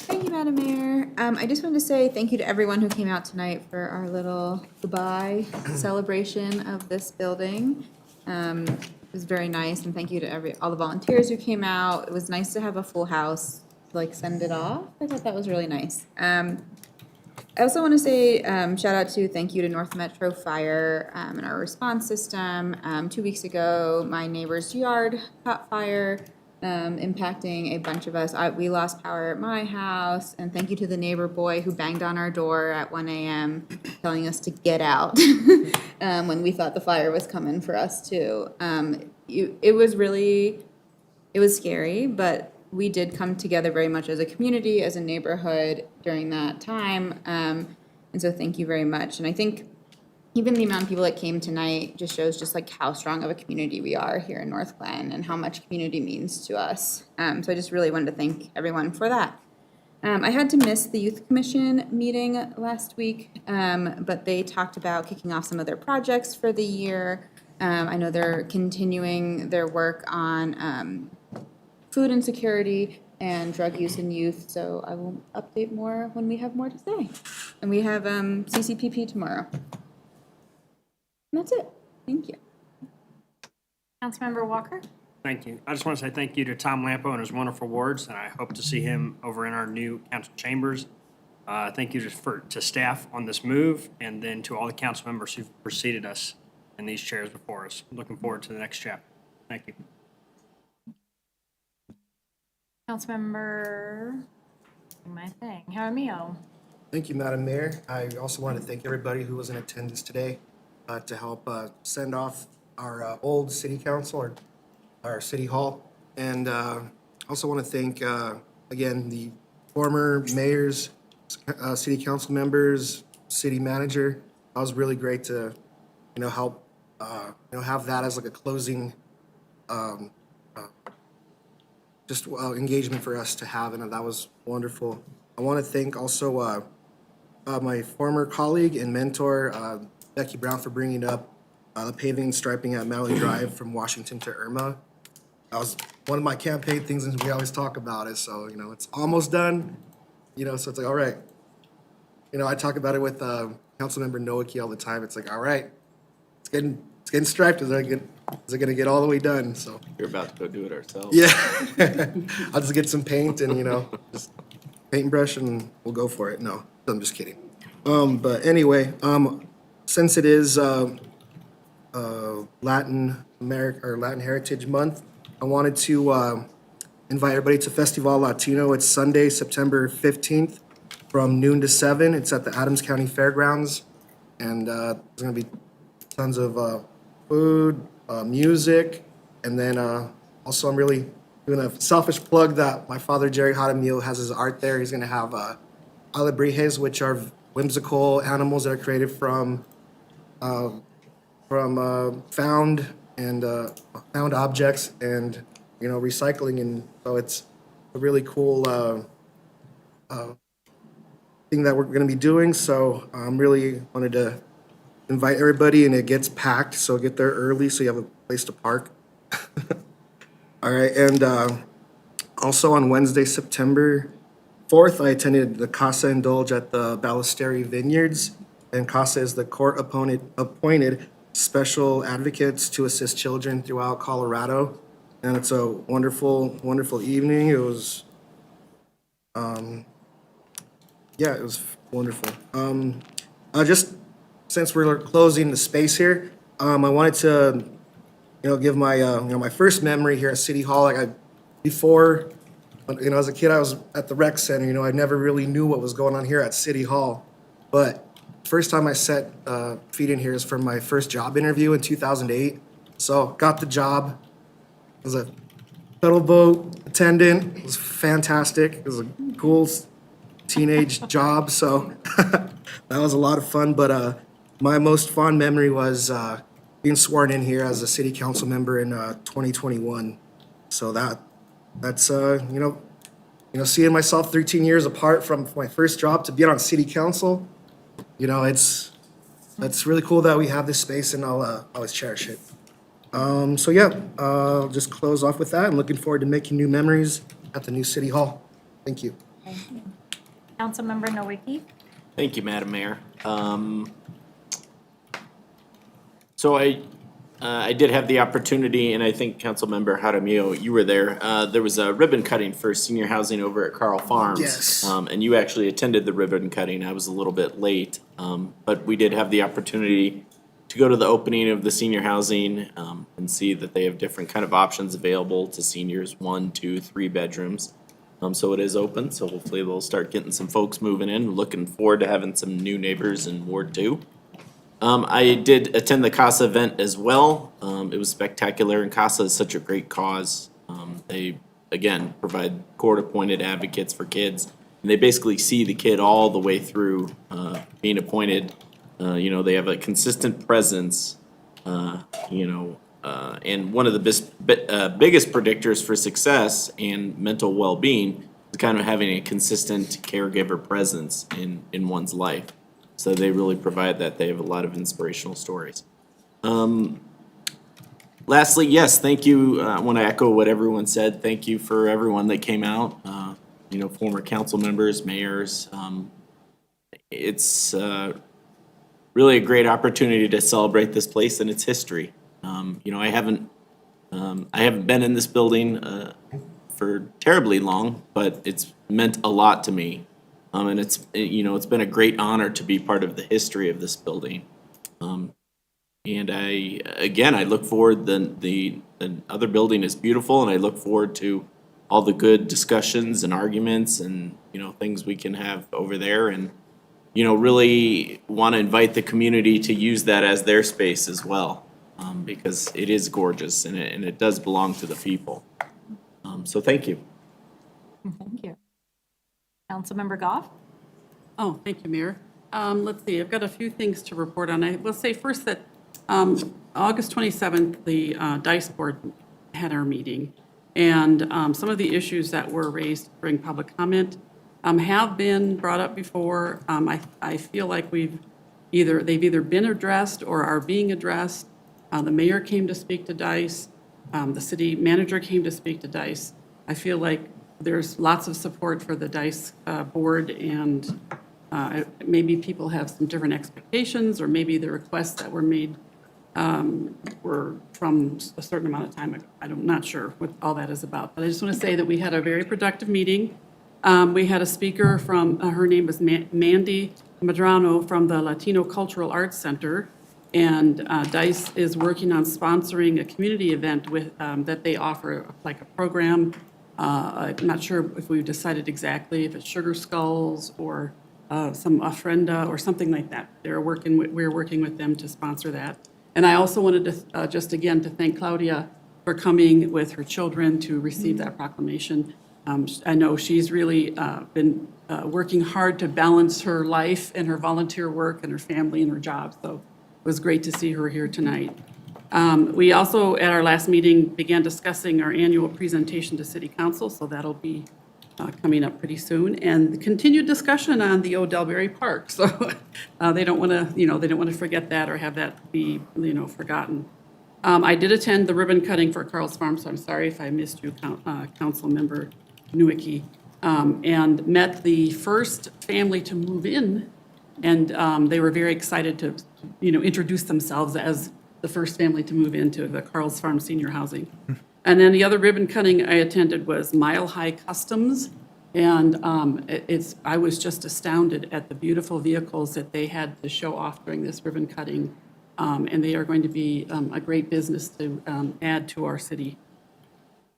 Thank you, Madam Mayor. I just wanted to say thank you to everyone who came out tonight for our little goodbye celebration of this building. It was very nice, and thank you to all the volunteers who came out. It was nice to have a full house to like send it off. I thought that was really nice. I also want to say thank you to North Metro Fire and our response system. 2 weeks ago, my neighbor's yard caught fire, impacting a bunch of us. We lost power at my house, and thank you to the neighbor boy who banged on our door at 1 a.m. telling us to get out when we thought the fire was coming for us too. It was scary, but we did come together very much as a community, as a neighborhood during that time. And so thank you very much. And I think even the amount of people that came tonight just shows just like how strong of a community we are here in North Glen and how much community means to us. So I just really wanted to thank everyone for that. I had to miss the Youth Commission meeting last week, but they talked about kicking off some of their projects for the year. I know they're continuing their work on food insecurity and drug use in youth, so I will update more when we have more to say. And we have CCPP tomorrow. And that's it. Thank you. Councilmember Walker? Thank you. I just want to say thank you to Tom Lampo and his wonderful words, and I hope to see him over in our new council chambers. Thank you to staff on this move, and then to all the council members who've preceded us in these chairs before us. Looking forward to the next chapter. Thank you. Councilmember, my thing, Jaramillo. Thank you, Madam Mayor. I also want to thank everybody who was in attendance today to help send off our old city council, or our city hall. And also want to thank, again, the former mayors, city council members, city manager. That was really great to, help, have that as like a closing engagement for us to have, and that was wonderful. I want to thank also my former colleague and mentor, Becky Brown, for bringing up the paving and striping at Malley Drive from Washington to Irma. That was one of my campaign things, and we always talk about it, so, it's almost done, so it's like, all right. I talk about it with Councilmember Nowicki all the time. It's like, all right, it's getting striped. Is it gonna get all the way done? So You're about to go do it ourselves. yeah, I'll just get some paint and just paintbrush and we'll go for it. No, I'm just kidding. But anyway, since it is Latin America or Latin Heritage Month, I wanted to invite everybody to Festival Latino. It's Sunday, September 15th, from noon to 7. It's at the Adams County Fairgrounds, and there's gonna be tons of food, music, and then also I'm really doing a selfish plug that my father, Jerry Jaramillo, has his art there. He's gonna have alebrijes, which are whimsical animals that are created from found objects and recycling, and so it's a really cool thing that we're gonna be doing. So I'm really wanted to invite everybody, and it gets packed, so get there early so you have a place to park. All right, and also on Wednesday, September 4th, I attended the Casa Indulge at the Ballesteri Vineyards, and Casa is the court-appointed special advocates to assist children throughout Colorado, and it's a wonderful, wonderful evening. It was, it was wonderful. Just since we're closing the space here, I wanted to, give my, my first memory here at City Hall. Before You know, as a kid, I was at the rec center, you know, I never really knew what was going on here at City Hall. But first time I set feet in here is from my first job interview in 2008. So got the job. It was a pedal boat attendant. It was fantastic. It was a cool teenage job, so that was a lot of fun. But my most fond memory was being sworn in here as a city council member in 2021. So that's seeing myself 13 years apart from my first job to being on city council. You know, it's really cool that we have this space, and I'll always cherish it. So yeah, I'll just close off with that. I'm looking forward to making new memories at the new city hall. Thank you. Councilmember Nowicki? Thank you, Madam Mayor. So I did have the opportunity, and I think Councilmember Jaramillo, you were there. There was a ribbon cutting for senior housing over at Carl Farms. Yes. And you actually attended the ribbon cutting. I was a little bit late. But we did have the opportunity to go to the opening of the senior housing and see that they have different kind of options available to seniors, 1, 2, 3 bedrooms. So it is open, so hopefully they'll start getting some folks moving in. Looking forward to having some new neighbors in Ward 2. I did attend the CASA event as well. It was spectacular, and CASA is such a great cause. They, again, provide court-appointed advocates for kids, and they basically see the kid all the way through being appointed. They have a consistent presence, and one of the biggest predictors for success and mental well-being is kind of having a consistent caregiver presence in one's life. So they really provide that. They have a lot of inspirational stories. Lastly, yes, thank you. I want to echo what everyone said. Thank you for everyone that came out, former council members, mayors. It's really a great opportunity to celebrate this place and its history. I haven't been in this building for terribly long, but it's meant a lot to me. And it's been a great honor to be part of the history of this building. And I look forward, the other building is beautiful, and I look forward to all the good discussions and arguments and, things we can have over there. And, really want to invite the community to use that as their space as well, because it is gorgeous and it does belong to the people. So thank you. Thank you. Councilmember Goff? Oh, thank you, Mayor. Let's see, I've got a few things to report on. I will say first that August 27th, the DICE board had our meeting, and some of the issues that were raised during public comment have been brought up before. I feel like they've either been addressed or are being addressed. The mayor came to speak to DICE. The city manager came to speak to DICE. I feel like there's lots of support for the DICE board, and maybe people have some different expectations, or maybe the requests that were made were from a certain amount of time ago. I'm not sure what all that is about, but I just want to say that we had a very productive meeting. We had a speaker from, her name was Mandy Medrano from the Latino Cultural Arts Center, and DICE is working on sponsoring a community event with that they offer, like a program. I'm not sure if we've decided exactly if it's Sugar Skulls or some ofrenda or something like that. We're working with them to sponsor that. And I also wanted to just again to thank Claudia for coming with her children to receive that proclamation. I know she's really been working hard to balance her life and her volunteer work and her family and her job. So it was great to see her here tonight. We also, at our last meeting, began discussing our annual presentation to City Council, so that'll be coming up pretty soon, and the continued discussion on the Odell Berry Park. So they don't want to forget that or have that be forgotten. I did attend the ribbon cutting for Carl's Farm, so I'm sorry if I missed you, Council Member Nowicki, and met the first family to move in, and they were very excited to introduce themselves as the first family to move into the Carl's Farm Senior Housing. And then the other ribbon cutting I attended was Mile High Customs, and I was just astounded at the beautiful vehicles that they had to show off during this ribbon cutting, and they are going to be a great business to add to our city.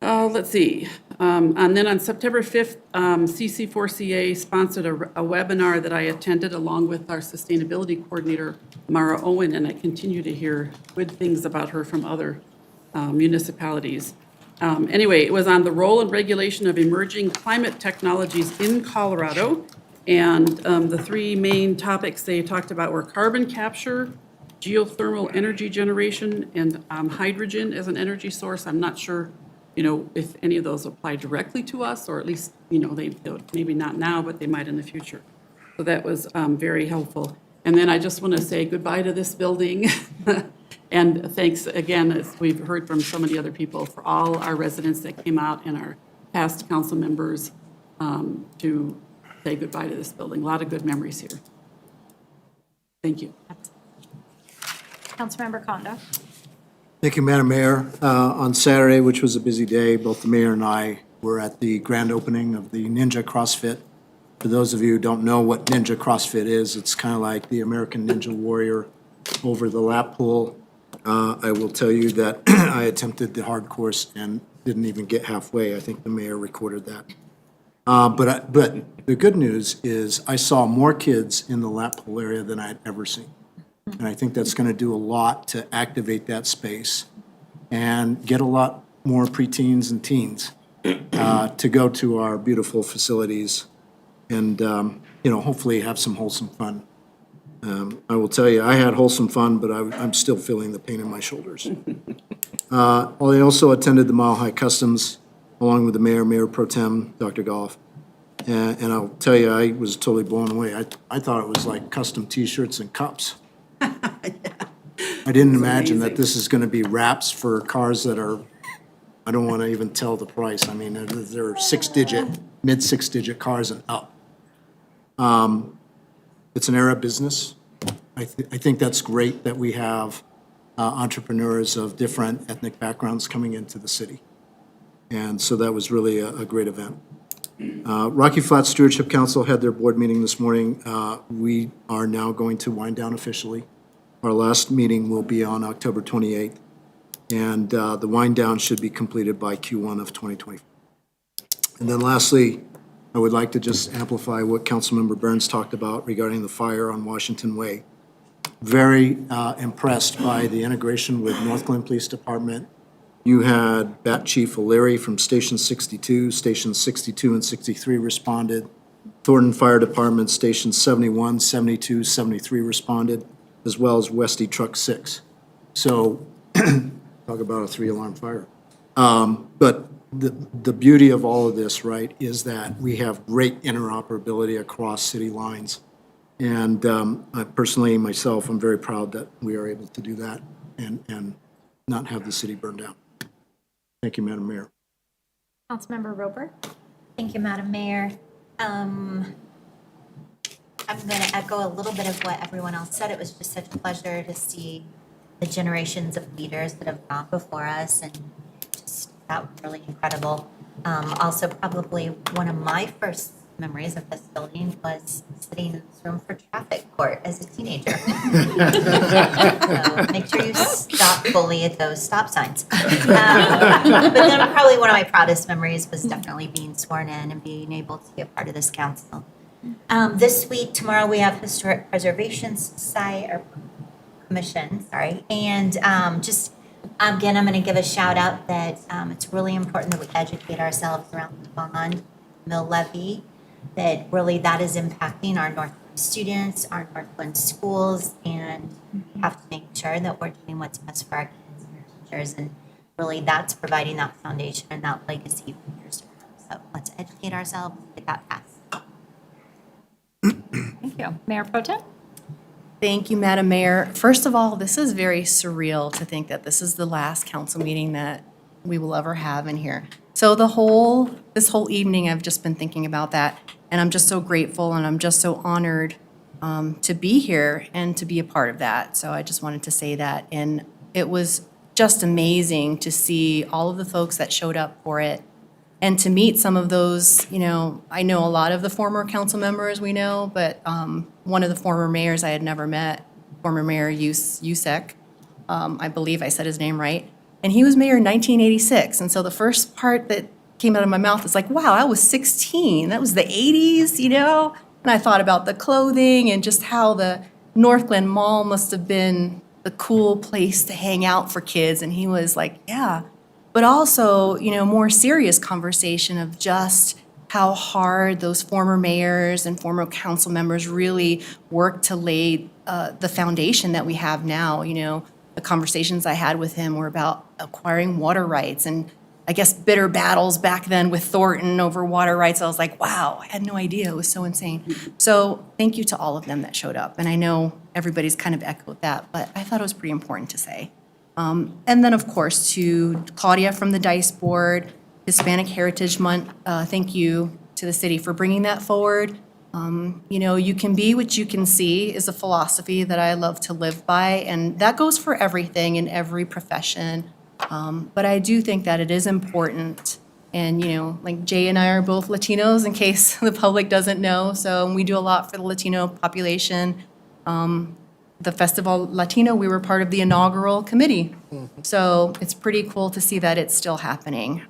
Let's see. And then on September 5th, CC4CA sponsored a webinar that I attended along with our sustainability coordinator, Mara Owen, and I continue to hear good things about her from other municipalities. Anyway, it was on the role and regulation of emerging climate technologies in Colorado. And the three main topics they talked about were carbon capture, geothermal energy generation, and hydrogen as an energy source. I'm not sure, if any of those apply directly to us, or at least, they maybe not now, but they might in the future. So that was very helpful. And then I just want to say goodbye to this building. And thanks again, as we've heard from so many other people, for all our residents that came out and our past council members to say goodbye to this building. A lot of good memories here. Thank you. Councilmember Condo. Thank you, Madam Mayor. On Saturday, which was a busy day, both the mayor and I were at the grand opening of the Ninja CrossFit. For those of you who don't know what Ninja CrossFit is, it's kind of like the American Ninja Warrior over the lap pool. I will tell you that I attempted the hard course and didn't even get halfway. I think the mayor recorded that. But the good news is I saw more kids in the lap pool area than I'd ever seen. And I think that's going to do a lot to activate that space and get a lot more preteens and teens to go to our beautiful facilities and, hopefully have some wholesome fun. I will tell you, I had wholesome fun, but I'm still feeling the pain in my shoulders. I also attended the Mile High Customs along with the mayor, Mayor Pro Tem, Dr. Goff. And I'll tell you, I was totally blown away. I thought it was like custom T-shirts and cups. I didn't imagine that this is going to be wraps for cars that are, I don't want to even tell the price. I mean, they're mid six-digit cars and up. It's an era business. I think that's great that we have entrepreneurs of different ethnic backgrounds coming into the city. And so that was really a great event. Rocky Flats Stewardship Council had their board meeting this morning. We are now going to wind down officially. Our last meeting will be on October 28th, and the wind down should be completed by Q1 of 2020. And then lastly, I would like to just amplify what Councilmember Burns talked about regarding the fire on Washington Way. Very impressed by the integration with Northglenn Police Department. You had Bat Chief O'Leary from Station 62, Stations 62 and 63 responded. Thornton Fire Department, Stations 71, 72, 73 responded, as well as Westy Truck 6. So, talk about a 3-alarm fire. But the beauty of all of this, right, is that we have great interoperability across city lines. And I personally, myself, I'm very proud that we are able to do that and not have the city burned down. Thank you, Madam Mayor. Councilmember Roper. Thank you, Madam Mayor. I'm going to echo a little bit of what everyone else said. It was just such a pleasure to see the generations of leaders that have gone before us, and just that was really incredible. Also, probably one of my first memories of this building was sitting in this room for traffic court as a teenager. So make sure you stop fully at those stop signs. But then probably one of my proudest memories was definitely being sworn in and being able to be a part of this council. This week, tomorrow, we have Historic Preservation Society, or Commission, sorry. And just, again, I'm going to give a shout out that it's really important that we educate ourselves around the bond mill levy, that really that is impacting our Northland students, our Northland schools, and we have to make sure that we're doing what's best for our kids and our teachers. And really that's providing that foundation and that legacy for years to come. So let's educate ourselves, get that passed. Thank you. Mayor Pro Tem? Thank you, Madam Mayor. First of all, this is very surreal to think that this is the last council meeting that we will ever have in here. So this whole evening, I've just been thinking about that, and I'm just so grateful and I'm just so honored to be here and to be a part of that. So I just wanted to say that. And it was just amazing to see all of the folks that showed up for it and to meet some of those, I know a lot of the former council members we know, but one of the former mayors I had never met, former Mayor Yusek, I believe I said his name right. And he was mayor in 1986. And so the first part that came out of my mouth is like, wow, I was 16. That was the 80s, you know? And I thought about the clothing and just how the North Glen Mall must have been the cool place to hang out for kids. And he was like, yeah. But also, you know, more serious conversation of just how hard those former mayors and former council members really worked to lay the foundation that we have now. You know, the conversations I had with him were about acquiring water rights and I guess bitter battles back then with Thornton over water rights. I was like, wow, I had no idea. It was so insane. So thank you to all of them that showed up. And I know everybody's kind of echoed that, but I thought it was pretty important to say. And then, of course, to Claudia from the Dice Board, Hispanic Heritage Month, thank you to the city for bringing that forward. You know, you can be what you can see is a philosophy that I love to live by, and that goes for everything in every profession. But I do think that it is important. And, you know, like Jay and I are both Latinos in case the public doesn't know. So we do a lot for the Latino population. The Festival Latino, we were part of the inaugural committee. So it's pretty cool to see that it's still happening.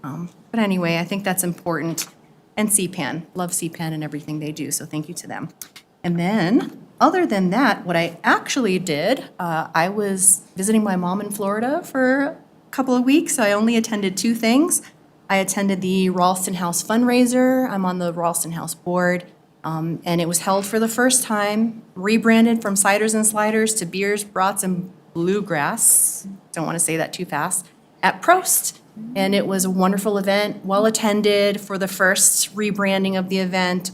But anyway, I think that's important. And CPAAN, love CPAAN and everything they do. So thank you to them. And then, other than that, what I actually did, I was visiting my mom in Florida for a couple of weeks. So I only attended 2 things. I attended the Ralston House fundraiser. I'm on the Ralston House board. And it was held for the first time, rebranded from Ciders and Sliders to Beers, Brats, and Bluegrass. Don't want to say that too fast. At Prost. And it was a wonderful event, well attended for the first rebranding of the event.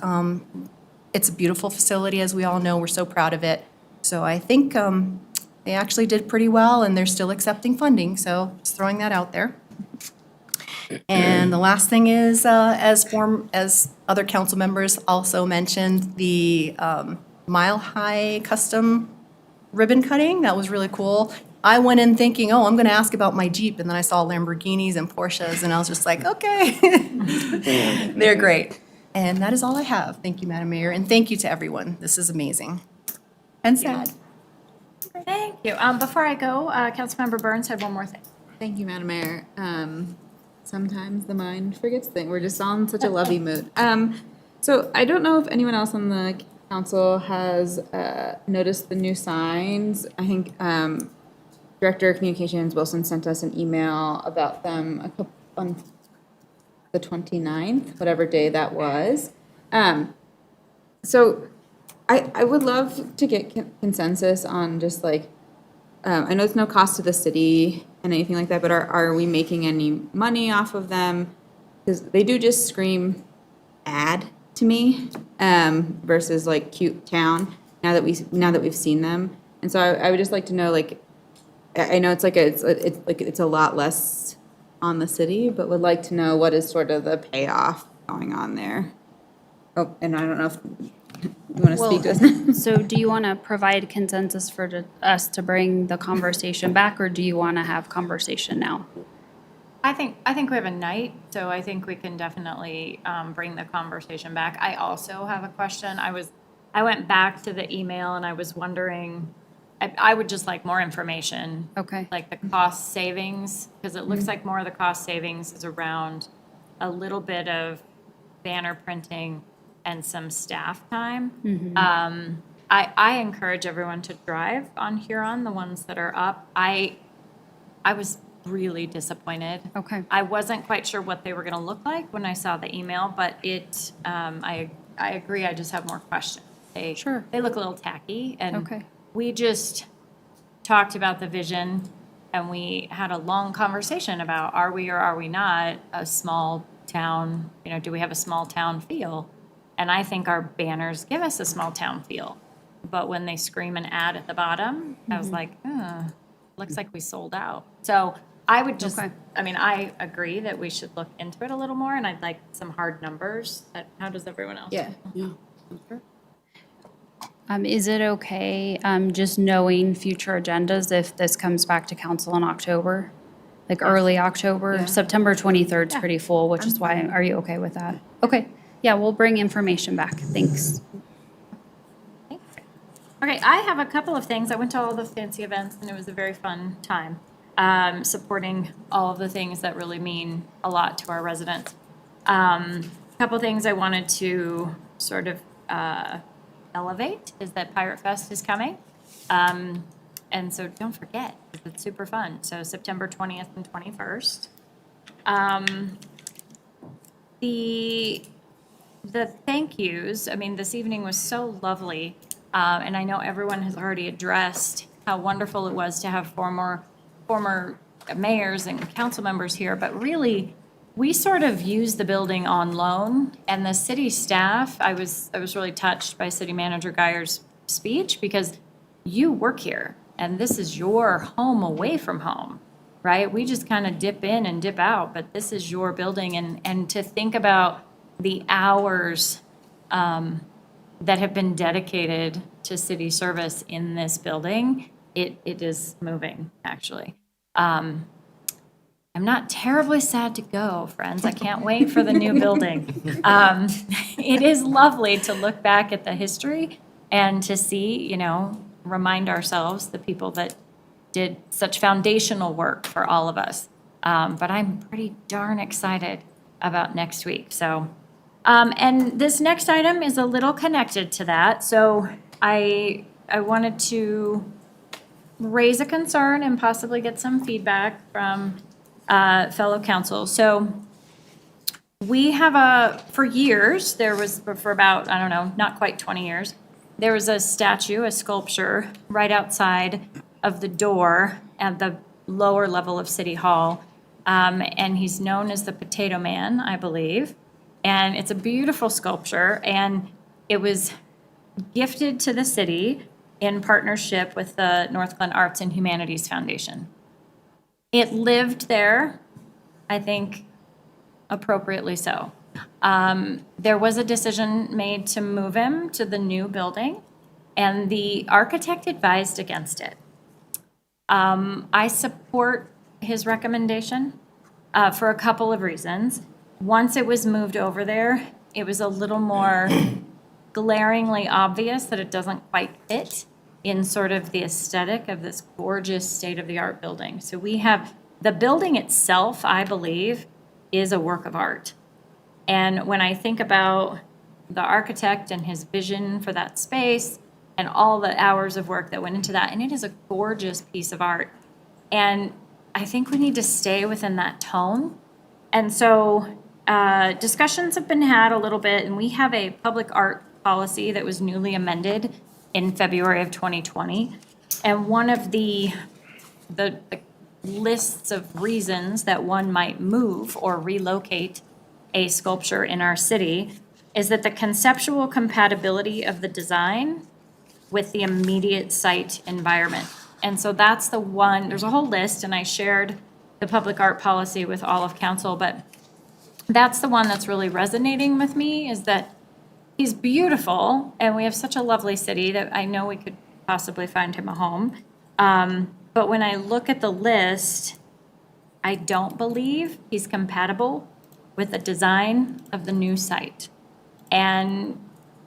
It's a beautiful facility, as we all know. We're so proud of it. So I think they actually did pretty well, and they're still accepting funding. So just throwing that out there. And the last thing is, as other council members also mentioned, the Mile High custom ribbon cutting. That was really cool. I went in thinking, oh, I'm going to ask about my Jeep, and then I saw Lamborghinis and Porsches, and I was just like, okay. They're great. And that is all I have. Thank you, Madam Mayor, and thank you to everyone. This is amazing. And sad. Thank you. Before I go, Councilmember Burns had one more thing. Thank you, Madam Mayor. Sometimes the mind forgets things. We're just all in such a lovey mood. So I don't know if anyone else on the council has noticed the new signs. I think Director of Communications Wilson sent us an email about them on the 29th, whatever day that was. So I would love to get consensus on just like, I know it's no cost to the city and anything like that, but are we making any money off of them? Because they do just scream ad to me versus like cute town now that we've seen them. And so I would just like to know, like, I know it's a lot less on the city, but would like to know what is sort of the payoff going on there. Oh, and I don't know if you want to speak to us. So do you want to provide consensus for us to bring the conversation back, or do you want to have conversation now? I think we have a night, so I think we can definitely bring the conversation back. I also have a question. I went back to the email and I was wondering, I would just like more information. Okay. Like the cost savings, because it looks like more of the cost savings is around a little bit of banner printing and some staff time. I encourage everyone to drive on Huron, the ones that are up. I was really disappointed. Okay. I wasn't quite sure what they were going to look like when I saw the email, but I agree. I just have more questions. They look a little tacky, and we just talked about the vision, and we had a long conversation about are we or are we not a small town? You know, do we have a small town feel? And I think our banners give us a small town feel. But when they scream an ad at the bottom, I was like, looks like we sold out. So I would just, I mean, I agree that we should look into it a little more, and I'd like some hard numbers. How does everyone else? Yeah. Is it okay, just knowing future agendas if this comes back to council in October? Like early October? Yeah. September 23rd is pretty full, which is why, are you okay with that? Okay, yeah, we'll bring information back. Thanks. Okay, I have a couple of things. I went to all the fancy events, and it was a very fun time. supporting all of the things that really mean a lot to our residents. Couple things I wanted to sort of elevate is that Pirate Fest is coming. And so don't forget, it's super fun. So September 20th and 21st. The thank yous, I mean, this evening was so lovely. And I know everyone has already addressed how wonderful it was to have former mayors and council members here, but really, we sort of used the building on loan, and the city staff, I was really touched by City Manager Geyer's speech, because you work here, and this is your home away from home, right? We just kind of dip in and dip out, but this is your building, and to think about the hours that have been dedicated to city service in this building, it is moving, actually. I'm not terribly sad to go, friends. I can't wait for the new building. It is lovely to look back at the history and to see, remind ourselves, the people that did such foundational work for all of us. But I'm pretty darn excited about next week. So, and this next item is a little connected to that. So I wanted to raise a concern and possibly get some feedback from fellow council. So we have for years, for about, I don't know, not quite 20 years, there was a statue, a sculpture, right outside of the door at the lower level of City Hall. And he's known as the Potato Man, I believe. And it's a beautiful sculpture, and it was gifted to the city in partnership with the North Glen Arts and Humanities Foundation. It lived there, I think, appropriately so. There was a decision made to move him to the new building, and the architect advised against it. I support his recommendation for a couple of reasons. Once it was moved over there, it was a little more glaringly obvious that it doesn't quite fit in sort of the aesthetic of this gorgeous state-of-the-art building. So we have, the building itself, I believe, is a work of art. And when I think about the architect and his vision for that space and all the hours of work that went into that, and it is a gorgeous piece of art. And I think we need to stay within that tone. And so discussions have been had a little bit, and we have a public art policy that was newly amended in February of 2020. And one of the lists of reasons that one might move or relocate a sculpture in our city is that the conceptual compatibility of the design with the immediate site environment. And so that's the one, there's a whole list, and I shared the public art policy with all of council, but that's the one that's really resonating with me, is that he's beautiful, and we have such a lovely city that I know we could possibly find him a home. But when I look at the list, I don't believe he's compatible with the design of the new site. And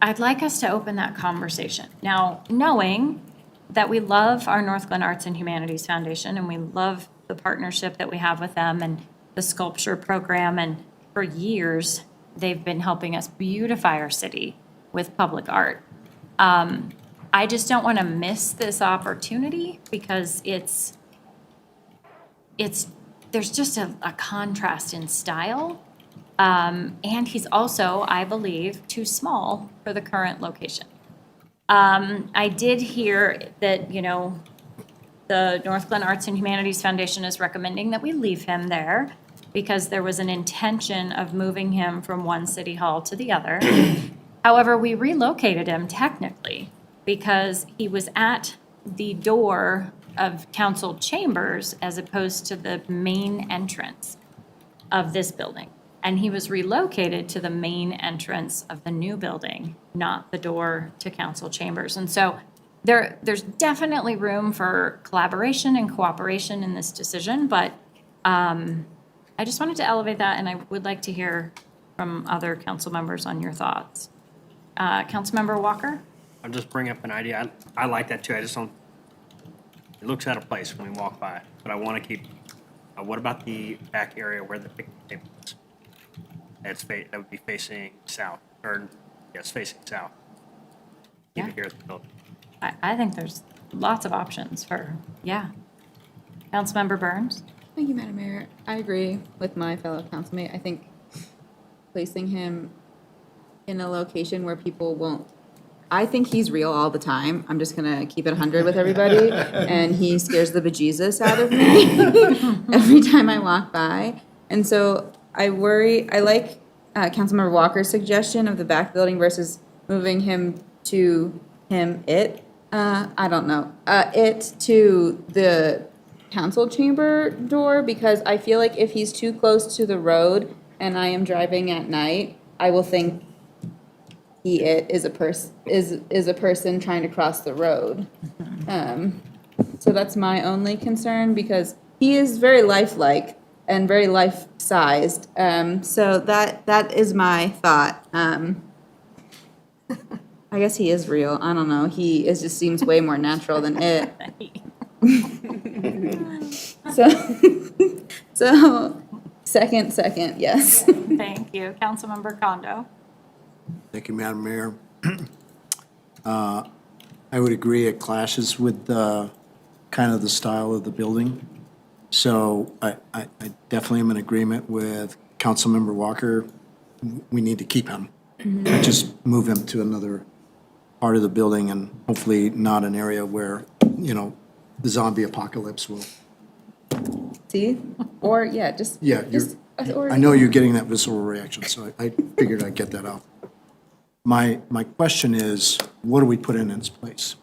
I'd like us to open that conversation. Now, knowing that we love our North Glen Arts and Humanities Foundation, and we love the partnership that we have with them and the sculpture program, and for years, they've been helping us beautify our city with public art. I just don't want to miss this opportunity, because there's just a contrast in style. And he's also, I believe, too small for the current location. I did hear that, the North Glen Arts and Humanities Foundation is recommending that we leave him there, because there was an intention of moving him from one city hall to the other. However, we relocated him technically because he was at the door of council chambers as opposed to the main entrance of this building. And he was relocated to the main entrance of the new building, not the door to council chambers. And so there's definitely room for collaboration and cooperation in this decision, but I just wanted to elevate that, and I would like to hear from other council members on your thoughts. Councilmember Walker? I'll just bring up an idea. I like that too. I just don't It looks out of place when we walk by, but I want to keep, what about the back area where the picnic table is? That would be facing south, or, yes, facing south. Keep it here at the building. I think there's lots of options for, yeah. Councilmember Burns? Thank you, Madam Mayor. I agree with my fellow councilmate. I think placing him in a location where people won't, I think he's real all the time. I'm just gonna keep it 100 with everybody, and he scares the bejesus out of me every time I walk by. And so I worry, I like Councilmember Walker's suggestion of the back building versus moving him to it to the council chamber door, because I feel like if he's too close to the road and I am driving at night, I will think is a person trying to cross the road. So that's my only concern, because he is very lifelike and very life-sized. So that is my thought. I guess he is real. I don't know. Just seems way more natural than it. So second, yes. Thank you. Councilmember Condo? Thank you, Madam Mayor. I would agree it clashes with kind of the style of the building. So I definitely am in agreement with Councilmember Walker. We need to keep him. Just move him to another part of the building, and hopefully not an area where, the zombie apocalypse will. See? Or, yeah, just. Yeah, I know you're getting that visceral reaction, so I figured I'd get that out. My question is, what do we put in its place?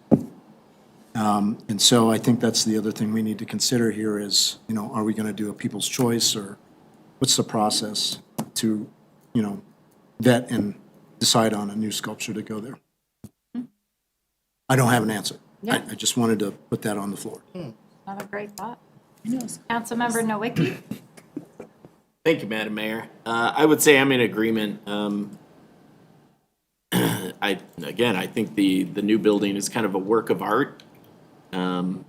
And so I think that's the other thing we need to consider here is, are we going to do a people's choice, or what's the process to, vet and decide on a new sculpture to go there? I don't have an answer. Yeah. I just wanted to put that on the floor. Another great thought. Councilmember Nowicki? Thank you, Madam Mayor. I would say I'm in agreement. I think the new building is kind of a work of art. And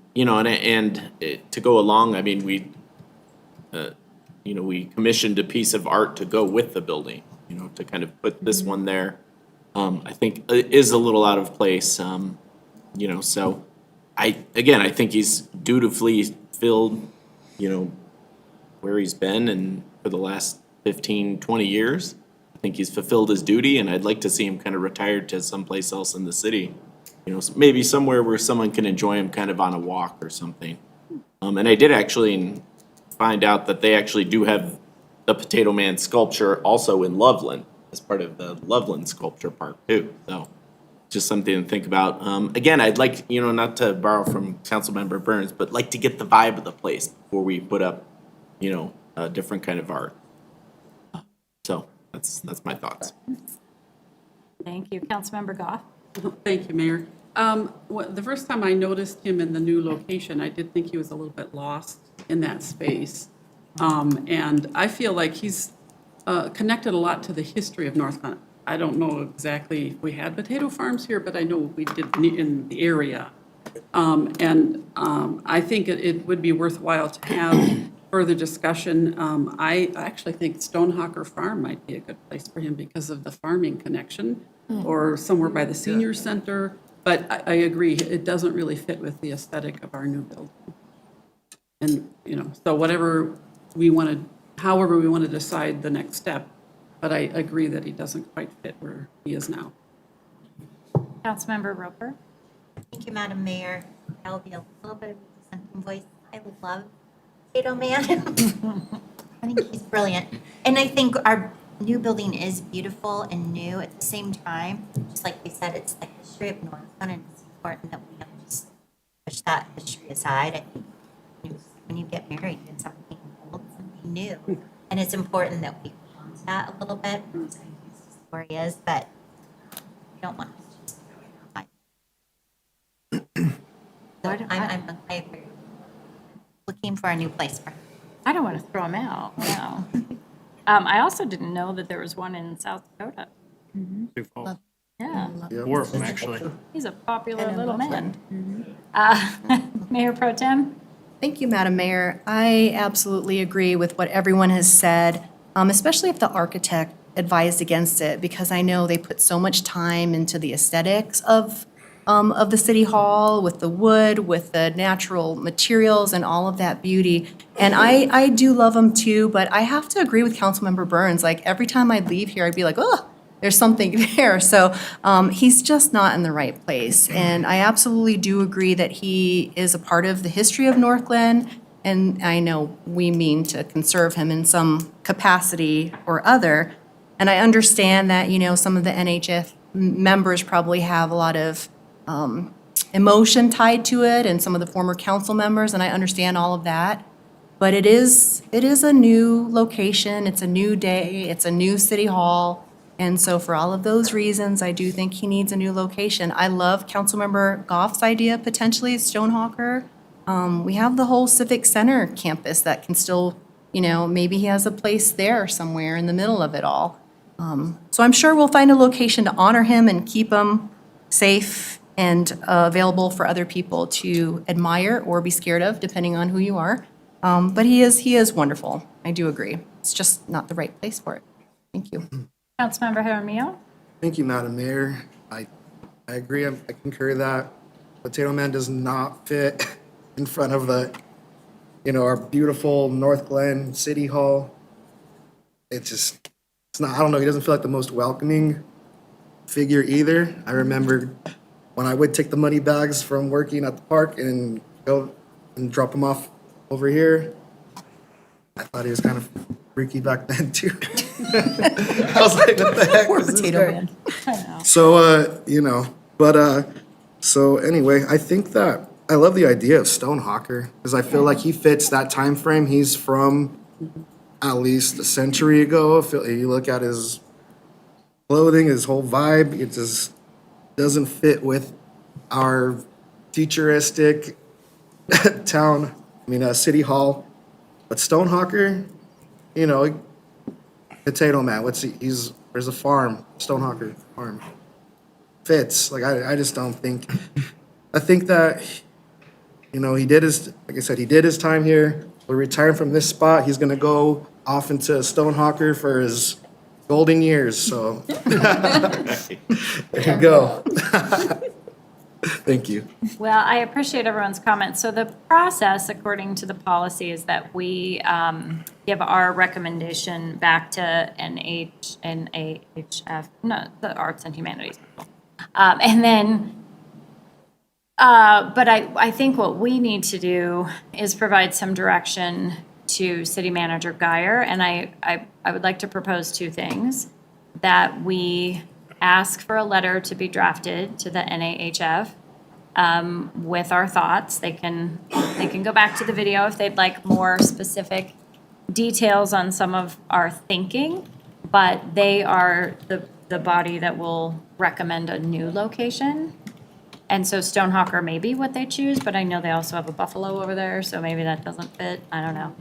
to go along, I mean, we commissioned a piece of art to go with the building, to kind of put this one there. I think it is a little out of place, so I think he's dutifully filled, where he's been and for the last 15, 20 years. I think he's fulfilled his duty, and I'd like to see him kind of retired to someplace else in the city. Maybe somewhere where someone can enjoy him kind of on a walk or something. And I did actually find out that they actually do have the Potato Man sculpture also in Loveland as part of the Loveland Sculpture Park too. So just something to think about. I'd like, not to borrow from Councilmember Burns, but like to get the vibe of the place before we put up, a different kind of art. So that's my thoughts. Thank you. Councilmember Goff? Thank you, Mayor. The first time I noticed him in the new location, I did think he was a little bit lost in that space. And I feel like he's connected a lot to the history of North Glen. I don't know exactly if we had potato farms here, but I know we did in the area. I think it would be worthwhile to have further discussion. I actually think Stonehawker Farm might be a good place for him because of the farming connection, or somewhere by the senior center. But I agree, it doesn't really fit with the aesthetic of our new building. And, so however we want to decide the next step, but I agree that he doesn't quite fit where he is now. Councilmember Roper? Thank you, Madam Mayor. I'll be a little bit of a dissenting voice. I love Potato Man. I think he's brilliant. And I think our new building is beautiful and new at the same time. Just like we said, it's the history of North Glen, and it's important that we don't just push that history aside. I think when you get married, it's something old, something new. And it's important that we hold on to that a little bit. It's just where he is, but we don't want to just I agree. Looking for a new place for him. I don't want to throw him out, no. I also didn't know that there was one in South Dakota. Sioux Falls. Yeah. Four of them, actually. He's a popular little man. Mayor Pro Tem? Thank you, Madam Mayor. I absolutely agree with what everyone has said, especially if the architect advised against it, because I know they put so much time into the aesthetics of the city hall, with the wood, with the natural materials and all of that beauty. And I do love them too, but I have to agree with Councilmember Burns. Like, every time I'd leave here, I'd be like, oh, there's something there. So he's just not in the right place. And I absolutely do agree that he is a part of the history of Northglenn. And I know we mean to conserve him in some capacity or other. And I understand that, you know, some of the NHF members probably have a lot of emotion tied to it, and some of the former council members, and I understand all of that. But it is a new location, it's a new day, it's a new city hall. And so for all of those reasons, I do think he needs a new location. I love Councilmember Goff's idea, potentially, Stonehawker. We have the whole Civic Center campus that can still, you know, maybe he has a place there somewhere in the middle of it all. So I'm sure we'll find a location to honor him and keep him safe and available for other people to admire or be scared of, depending on who you are. But he is wonderful. I do agree. It's just not the right place for it. Thank you. Councilmember Jaramillo? Thank you, Madam Mayor. I agree, I concur that Potato Man does not fit in front of the, you know, our beautiful North Glen City Hall. It's not, I don't know, he doesn't feel like the most welcoming figure either. I remember when I would take the money bags from working at the park and go and drop them off over here, I thought he was kind of freaky back then too. I was like, what the heck? Poor is this Potato guy? Man. I know. So, you know, but, so anyway, I think that, I love the idea of Stonehawker, because I feel like he fits that time frame. He's from at least a century ago. If you look at his clothing, his whole vibe, it just doesn't fit with our futuristic town, city hall. But Stonehawker, you know, Potato Man, there's a farm, Stonehawker Farm. Fits, like, I just don't think, I think that, you know, like I said, he did his time here. We're retiring from this spot. He's gonna go off into Stonehawker for his golden years, so. There you go. Thank you. Well, I appreciate everyone's comments. So the process, according to the policy, is that we give our recommendation back to NAHF, no, the Arts and Humanities people. And then, but I think what we need to do is provide some direction to City Manager Guyer, and I would like to propose two things. That we ask for a letter to be drafted to the NAHF with our thoughts. They can go back to the video if they'd like more specific details on some of our thinking, but they are the body that will recommend a new location. And so Stonehawker may be what they choose, but I know they also have a Buffalo over there, so maybe that doesn't fit. I don't know.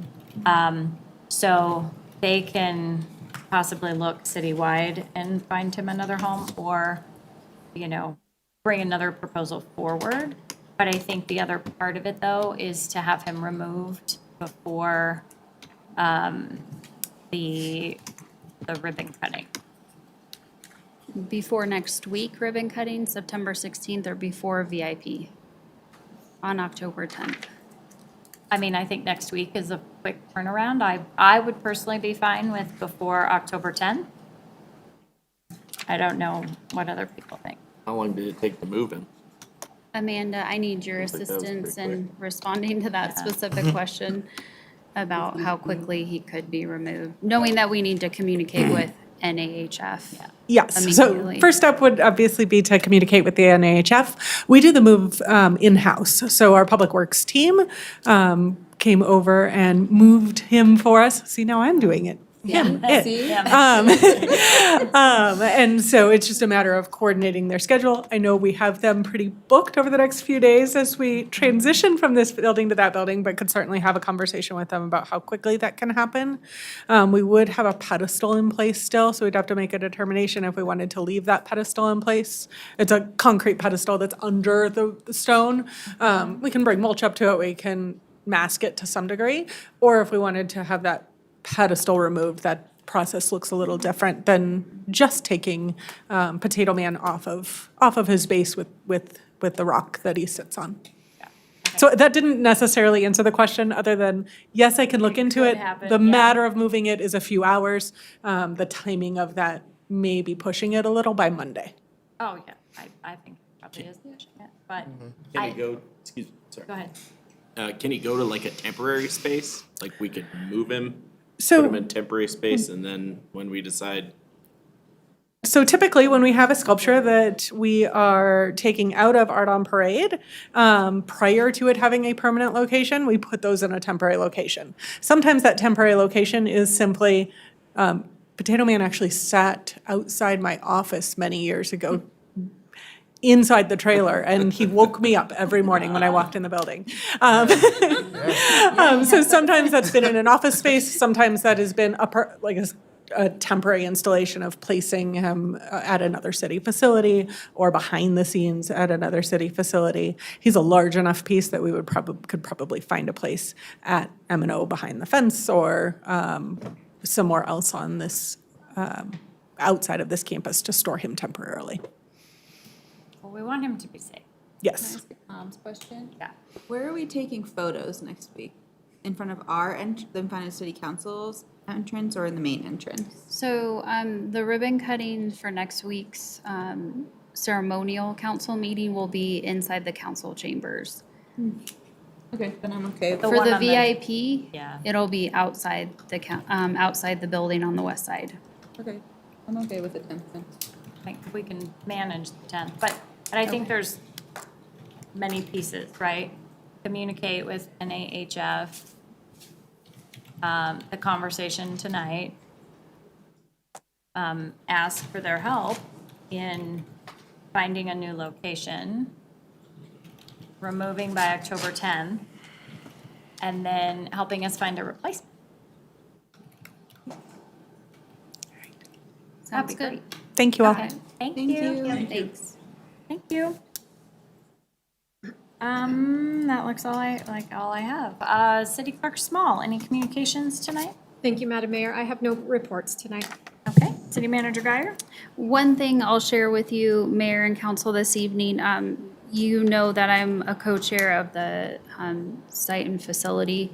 So they can possibly look citywide and find him another home, or, you know, bring another proposal forward. But I think the other part of it, though, is to have him removed before the ribbon cutting. Before next week, ribbon cutting, September 16th, or before VIP on October 10th. I mean, I think next week is a quick turnaround. I would personally be fine with before October 10th. I don't know what other people think. How long did it take to move him? Amanda, I need your Looks like that was assistance pretty in responding to that specific question about how quickly he could be removed, knowing that we need to communicate with NAHF. Yes, so immediately. first up would obviously be to communicate with the NAHF. We do the move in-house, so our Public Works team came over and moved him for us. See, now I'm doing it him, Yeah. it. And so it's just a matter of coordinating their schedule. I know we have them pretty booked over the next few days as we transition from this building to that building, but could certainly have a conversation with them about how quickly that can happen. We would have a pedestal in place still, so we'd have to make a determination if we wanted to leave that pedestal in place. It's a concrete pedestal that's under the stone. We can bring mulch up to it, we can mask it to some degree, or if we wanted to have that pedestal removed, that process looks a little different than just taking Potato Man off of his base with the rock that he sits on. So that didn't necessarily answer the question, other than, yes, I can look into it. The matter of moving it is a few hours. The timing of that may be pushing it a little by Monday. Oh, yeah, I think it probably is pushing it, but Can he go, excuse me, sorry. go ahead. Can he go to like a temporary space? Like we could move him, So- put him in temporary space, and then when we decide, So typically, when we have a sculpture that we are taking out of Art on Parade, prior to it having a permanent location, we put those in a temporary location. Sometimes that temporary location is simply, Potato Man actually sat outside my office many years ago, inside the trailer, and he woke me up every morning when I walked in the building. So sometimes that's been in an office space, sometimes that has been a temporary installation of placing him at another city facility or behind the scenes at another city facility. He's a large enough piece that we could probably find a place at M&O behind the fence or somewhere else on this, outside of this campus to store him temporarily. Well, we want him to be safe. Yes. Mom's question? Yeah. Where are we taking photos next week? In front of our, in front of City Council's entrance or in the main entrance? So the ribbon cutting for next week's ceremonial council meeting will be inside the council chambers. Okay, then I'm okay. For one the on the- VIP, Yeah. it'll be outside outside the building on the west side. Okay, I'm okay with the 10th then. I think we can manage the 10th, but I think there's many pieces, right? Communicate with NAHF, the conversation tonight, ask for their help in finding a new location, removing by October 10th, and then helping us find a replacement. That'd be Sounds good. great. Thank you all. Okay, thank you. Thanks. Thank you. That looks all I have. City Clerk Small, any communications tonight? Thank you, Madam Mayor. I have no reports tonight. Okay, City Manager Guyer? One thing I'll share with you, Mayor and Council, this evening, you know that I'm a co-chair of the Site and Facility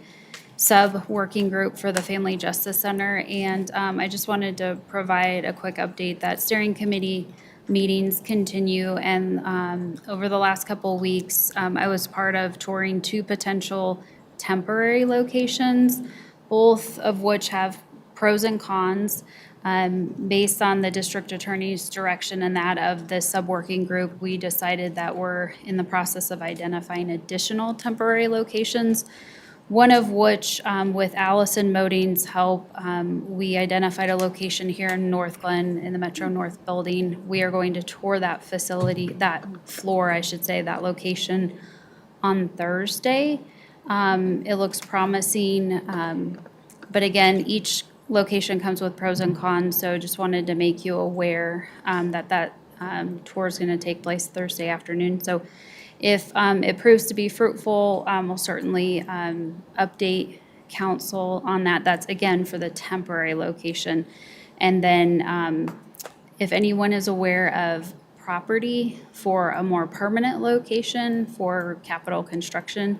Sub-Working Group for the Family Justice Center, and I just wanted to provide a quick update that steering committee meetings continue, and over the last couple weeks, I was part of touring 2 potential temporary locations, both of which have pros and cons. Based on the district attorney's direction and that of the sub-working group, we decided that we're in the process of identifying additional temporary locations, one of which, with Allison Moding's help, we identified a location here in North Glen in the Metro North building. We are going to tour that facility, that floor, I should say, that location on Thursday. It looks promising, but again, each location comes with pros and cons, so just wanted to make you aware that tour is going to take place Thursday afternoon. So if it proves to be fruitful, we'll certainly update council on that. That's again for the temporary location. And then if anyone is aware of property for a more permanent location for capital construction,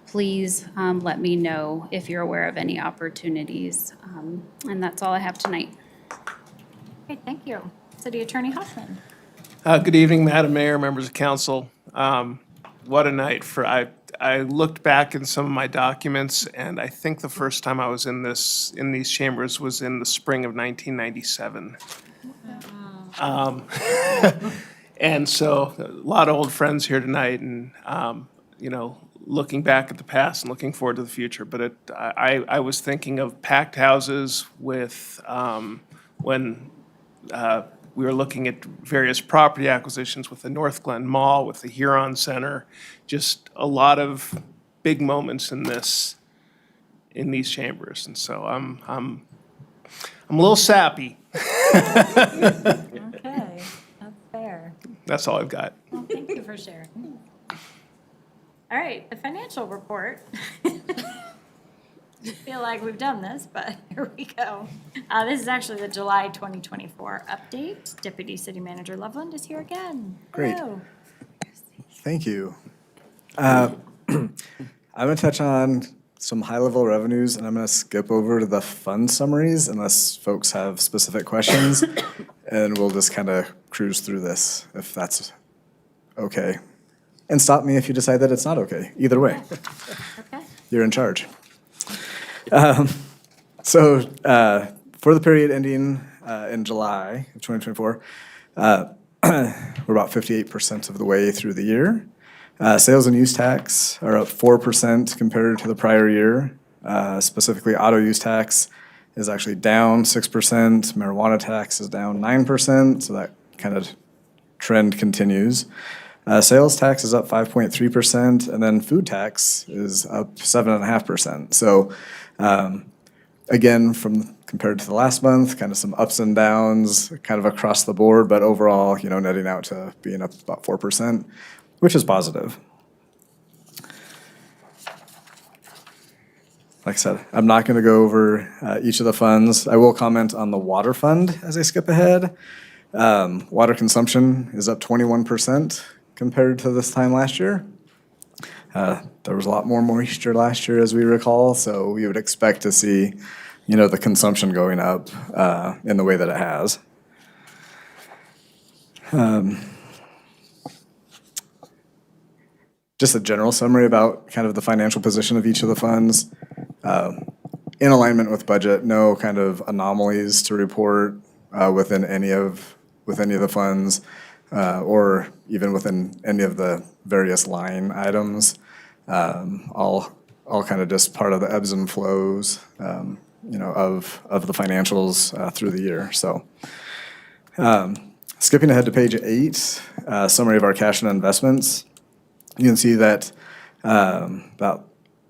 please let me know if you're aware of any opportunities. And that's all I have tonight. Okay, thank you. City Attorney Hoffman? Good evening, Madam Mayor, members of council. What a night for, I looked back in some of my documents, and I think the first time I was in these chambers was in the spring of 1997. And so, a lot of old friends here tonight, and, looking back at the past and looking forward to the future. But I was thinking of packed houses with, when we were looking at various property acquisitions with the North Glen Mall, with the Huron Center, just a lot of big moments in these chambers. And so I'm a little sappy. Okay, that's fair. That's all I've got. Well, thank you for sharing. All right, the financial report. I feel like we've done this, but here we go. This is actually the July 2024 update. Deputy City Manager Loveland is here again. Great. Hello. Thank you. I'm going to touch on some high-level revenues, and I'm going to skip over to the fund summaries unless folks have specific questions, and we'll just kind of cruise through this, if that's okay. And stop me if you decide that it's not okay. Either way. Okay. You're in charge. So for the period ending in July of 2024, we're about 58% of the way through the year. Sales and use tax are up 4% compared to the prior year. Specifically, auto use tax is actually down 6%. Marijuana tax is down 9%, so that kind of trend continues. Sales tax is up 5.3%, and then food tax is up 7.5%. So again, compared to the last month, kind of some ups and downs kind of across the board, but overall, netting out to being up about 4%, which is positive. Like I said, I'm not going to go over each of the funds. I will comment on the water fund as I skip ahead. Water consumption is up 21% compared to this time last year. There was a lot more moisture last year, as we recall, so we would expect to see, the consumption going up in the way that it has. Just a general summary about kind of the financial position of each of the funds. In alignment with budget, no kind of anomalies to report within any of the funds or even within any of the various line items. All kind of just part of the ebbs and flows, of the financials through the year. So skipping ahead to page 8, summary of our cash and investments. You can see that that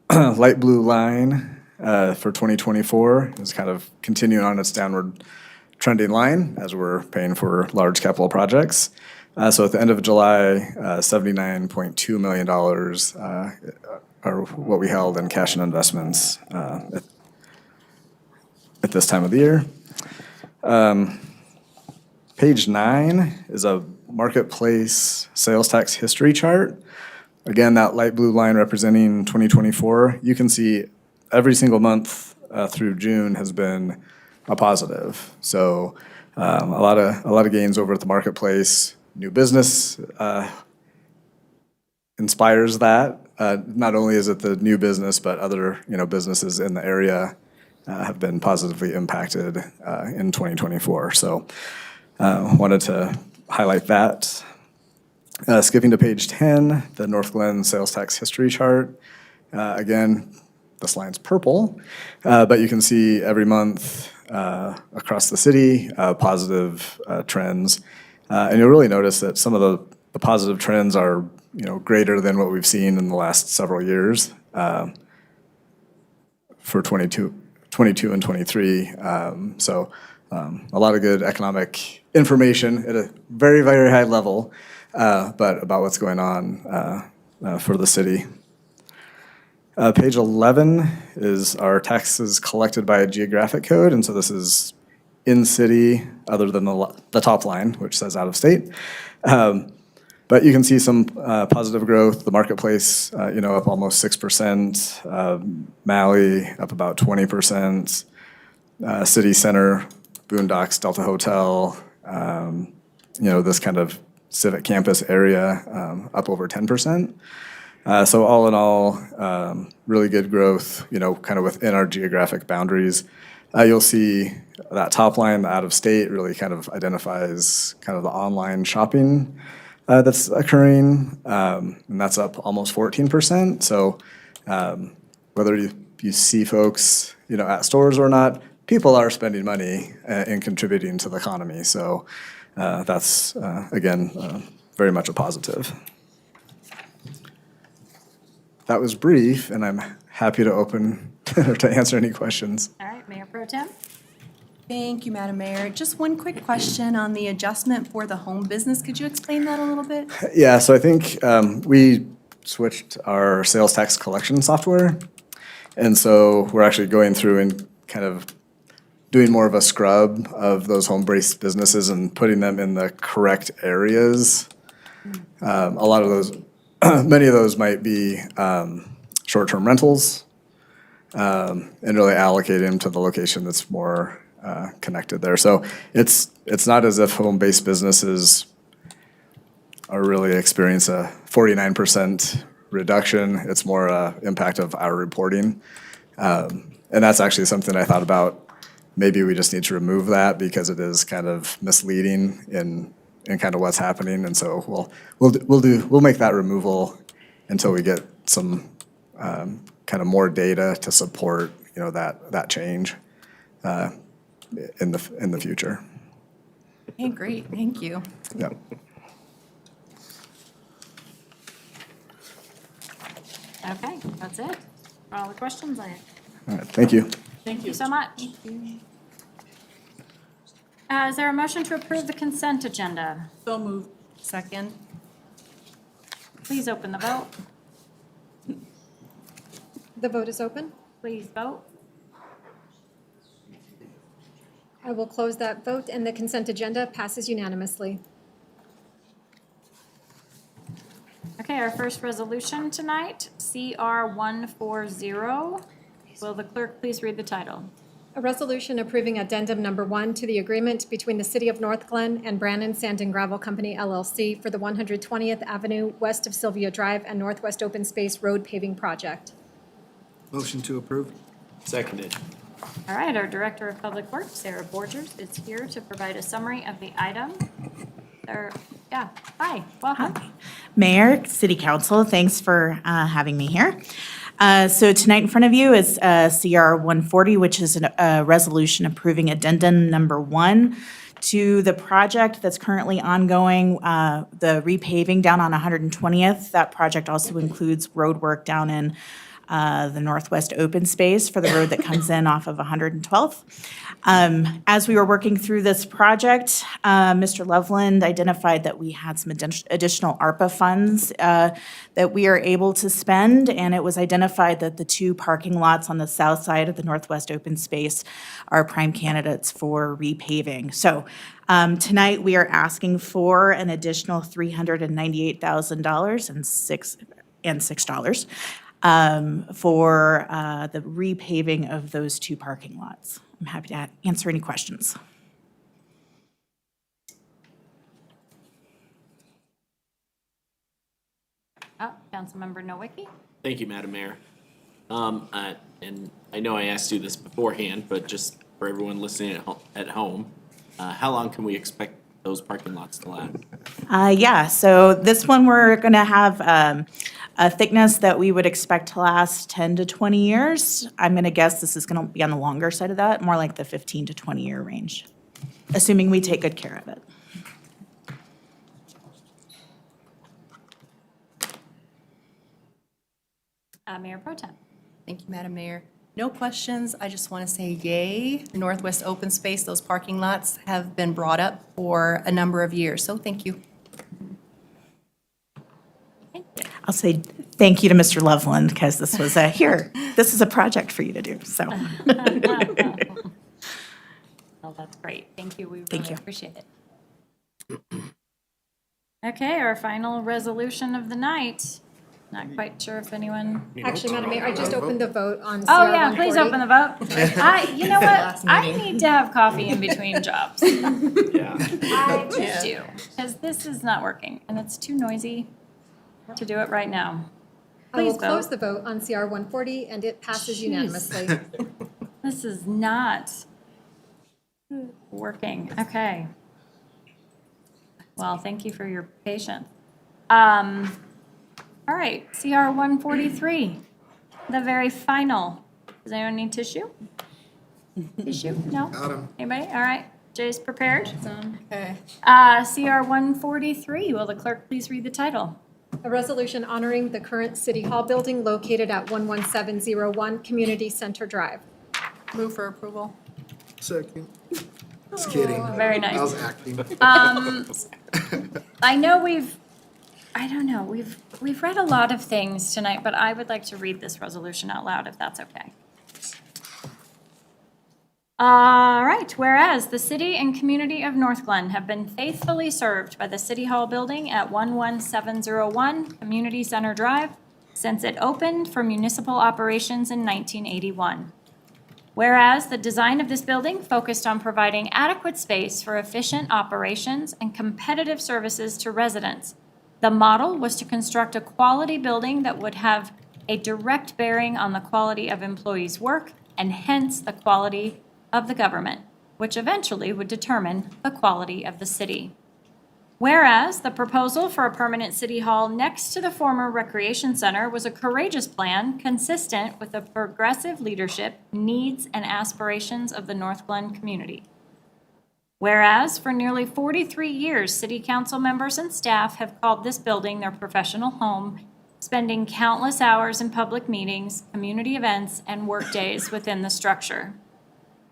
light blue line for 2024 is kind of continuing on its downward trending line as we're paying for large capital projects. So at the end of July, $79.2 million are what we held in cash and investments at this time of the year. Page 9 is a marketplace sales tax history chart. Again, that light blue line representing 2024. You can see every single month through June has been a positive. So a lot of gains over at the marketplace. New business inspires that. Not only is it the new business, but other businesses in the area have been positively impacted in 2024. So wanted to highlight that. Skipping to page 10, the North Glen sales tax history chart. Again, this line's purple, but you can see every month across the city, positive trends. And you'll really notice that some of the positive trends are, greater than what we've seen in the last several years for 22 and 23. So a lot of good economic information at a very, very high level, but about what's going on for the city. Page 11 is our taxes collected by a geographic code, and so this is in city, other than the top line, which says out of state. But you can see some positive growth. The marketplace, up almost 6%. Malley up about 20%. City Center, Boondocks, Delta Hotel, this kind of civic campus area up over 10%. So all in all, really good growth, kind of within our geographic boundaries. You'll see that top line, the out of state, really kind of identifies kind of the online shopping that's occurring, and that's up almost 14%. So whether you see folks, at stores or not, people are spending money and contributing to the economy. So that's, again, very much a positive. That was brief, and I'm happy to open or to answer any questions. All right, Mayor Pro Tem? Thank you, Madam Mayor. Just one quick question on the adjustment for the home business. Could you explain that a little bit? Yeah, so I think we switched our sales tax collection software. And so we're actually going through and kind of doing more of a scrub of those home-based businesses and putting them in the correct areas. A lot of those, many of those might be short-term rentals, and really allocate them to the location that's more connected there. So it's not as if home-based businesses are really experience a 49% reduction. It's more impact of our reporting. And that's actually something I thought about. Maybe we just need to remove that because it is kind of misleading in kind of what's happening. And so we'll make that removal until we get some kind of more data to support, that change in the future. Okay, great. Thank you. Yeah. Okay, that's it for all the questions I have. All right, thank you. Thank you so much. Is there a motion to approve the consent agenda? So moved. Second. Please open the vote. The vote is open. Please vote. I will close that vote, and the consent agenda passes unanimously. Okay, our first resolution tonight, CR 140. Will the clerk please read the title? A resolution approving addendum number 1 to the agreement between the City of North Glen and Brannan Sand and Gravel Company LLC for the 120th Avenue west of Sylvia Drive and Northwest Open Space Road paving project. Motion to approve. Seconded. All right, our Director of Public Works, Sarah Borgers, is here to provide a summary of the item. Hi, welcome. Mayor, City Council, thanks for having me here. So tonight in front of you is CR 140, which is a resolution approving addendum number 1 to the project that's currently ongoing, the repaving down on 120th. That project also includes road work down in the Northwest Open Space for the road that comes in off of 112th. As we were working through this project, Mr. Loveland identified that we had some additional ARPA funds that we are able to spend, and it was identified that the 2 parking lots on the south side of the Northwest Open Space are prime candidates for repaving. So tonight we are asking for an additional $398,000 and $6 for the repaving of those 2 parking lots. I'm happy to answer any questions. Councilmember Nowicki? Thank you, Madam Mayor. And I know I asked you this beforehand, but just for everyone listening at home, how long can we expect those parking lots to last? So this one we're going to have a thickness that we would expect to last 10 to 20 years. I'm going to guess this is going to be on the longer side of that, more like the 15 to 20-year range, assuming we take good care of it. Mayor Pro Tem. Thank you, Madam Mayor. No questions. I just want to say yay. The Northwest Open Space, those parking lots have been brought up for a number of years, so thank you. I'll say thank you to Mr. Loveland because this was this is a project for you to do, so. Well, that's great. Thank you. We Thank really you. appreciate it. Okay, our final resolution of the night. Not quite sure if anyone. Actually, Madam Mayor, I just opened the vote on CR Oh, yeah, please 140. open the vote. You know what? I need to have coffee in between jobs. I just do, because this is not working, and it's too noisy to do it right now. I will Please close vote. the vote on CR 140, and it passes unanimously. This is not working. Okay. Well, thank you for your patience. All right, CR 143, the very final. Does anyone need tissue? Tissue? No? Got 'em. Anybody? All right. Jay's prepared. Okay. CR 143, will the clerk please read the title? A resolution honoring the current City Hall building located at 11701 Community Center Drive. Move for approval. Second. Just kidding. Very nice. I was acting. I know I don't know, we've read a lot of things tonight, but I would like to read this resolution out loud if that's okay. All right, whereas the city and community of North Glen have been faithfully served by the City Hall building at 11701 Community Center Drive since it opened for municipal operations in 1981. Whereas the design of this building focused on providing adequate space for efficient operations and competitive services to residents. The model was to construct a quality building that would have a direct bearing on the quality of employees' work and hence the quality of the government, which eventually would determine the quality of the city. Whereas the proposal for a permanent city hall next to the former recreation center was a courageous plan consistent with the progressive leadership, needs, and aspirations of the North Glen community. Whereas for nearly 43 years, city council members and staff have called this building their professional home, spending countless hours in public meetings, community events, and work days within the structure.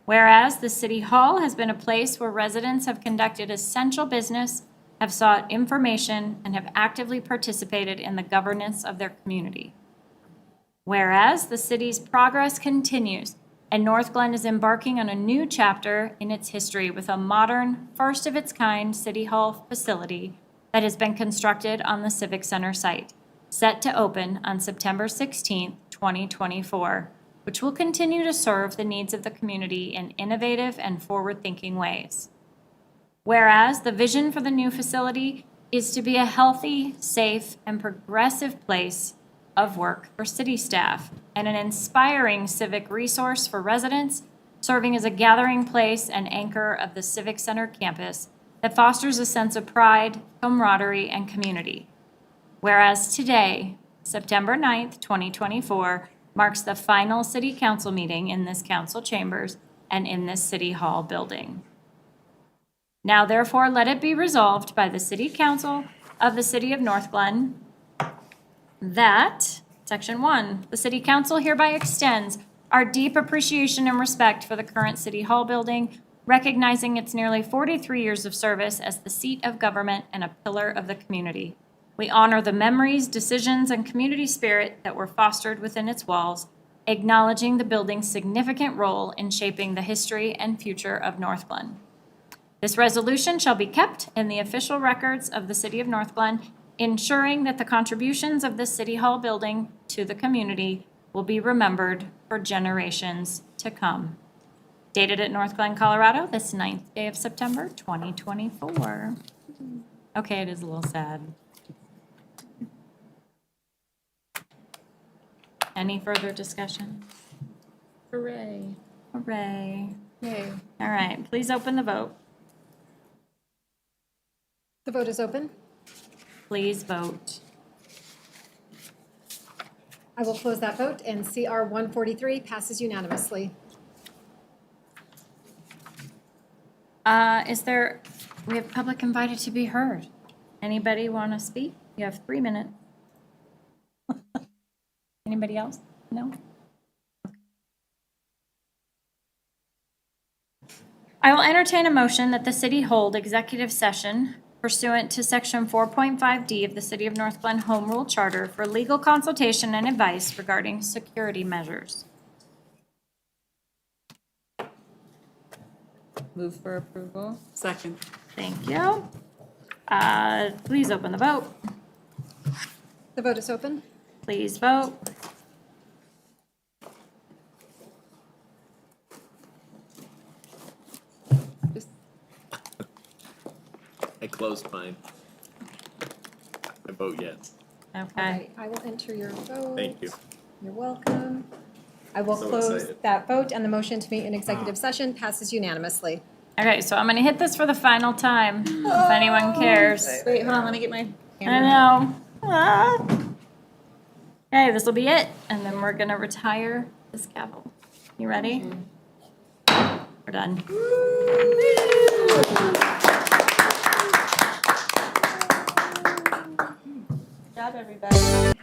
Whereas the City Hall has been a place where residents have conducted essential business, have sought information, and have actively participated in the governance of their community. Whereas the city's progress continues, and North Glen is embarking on a new chapter in its history with a modern, first-of-its-kind City Hall facility that has been constructed on the Civic Center site, set to open on September 16, 2024, which will continue to serve the needs of the community in innovative and forward-thinking ways. Whereas the vision for the new facility is to be a healthy, safe, and progressive place of work for city staff and an inspiring civic resource for residents, serving as a gathering place and anchor of the Civic Center campus that fosters a sense of pride, camaraderie, and community. Whereas today, September 9th, 2024, marks the final city council meeting in this council chambers and in this city hall building. Now therefore, let it be resolved by the city council of the city of North Glen that, section 1, the city council hereby extends our deep appreciation and respect for the current city hall building, recognizing its nearly 43 years of service as the seat of government and a pillar of the community. We honor the memories, decisions, and community spirit that were fostered within its walls, acknowledging the building's significant role in shaping the history and future of North Glen. This resolution shall be kept in the official records of the city of North Glen, ensuring that the contributions of this city hall building to the community will be remembered for generations to come. Dated at North Glen, Colorado, this 9th day of September, 2024. Okay, it is a little sad. Any further discussion? Hooray. Hooray. Yay. All right, please open the vote. The vote is open. Please vote. I will close that vote, and CR 143 passes unanimously. We have public invited to be heard. Anybody want to speak? You have 3 minutes. Anybody else? No? I will entertain a motion that the city hold executive session pursuant to section 4.5D of the City of North Glen Home Rule Charter for legal consultation and advice regarding security measures. Move for approval. Second. Thank you. Please open the vote. The vote is open. Please vote. I closed mine. I vote yes. All Okay. right, I will enter your vote. Thank you. You're welcome. I will So close excited. that vote, and the motion to meet in executive session passes unanimously. Okay, so I'm gonna hit this for the final time, if anyone cares. Wait, hold on, let me get my. I know. Ah. Okay, this will be it, and then we're gonna retire this gavel. You ready? We're done. Good job, everybody.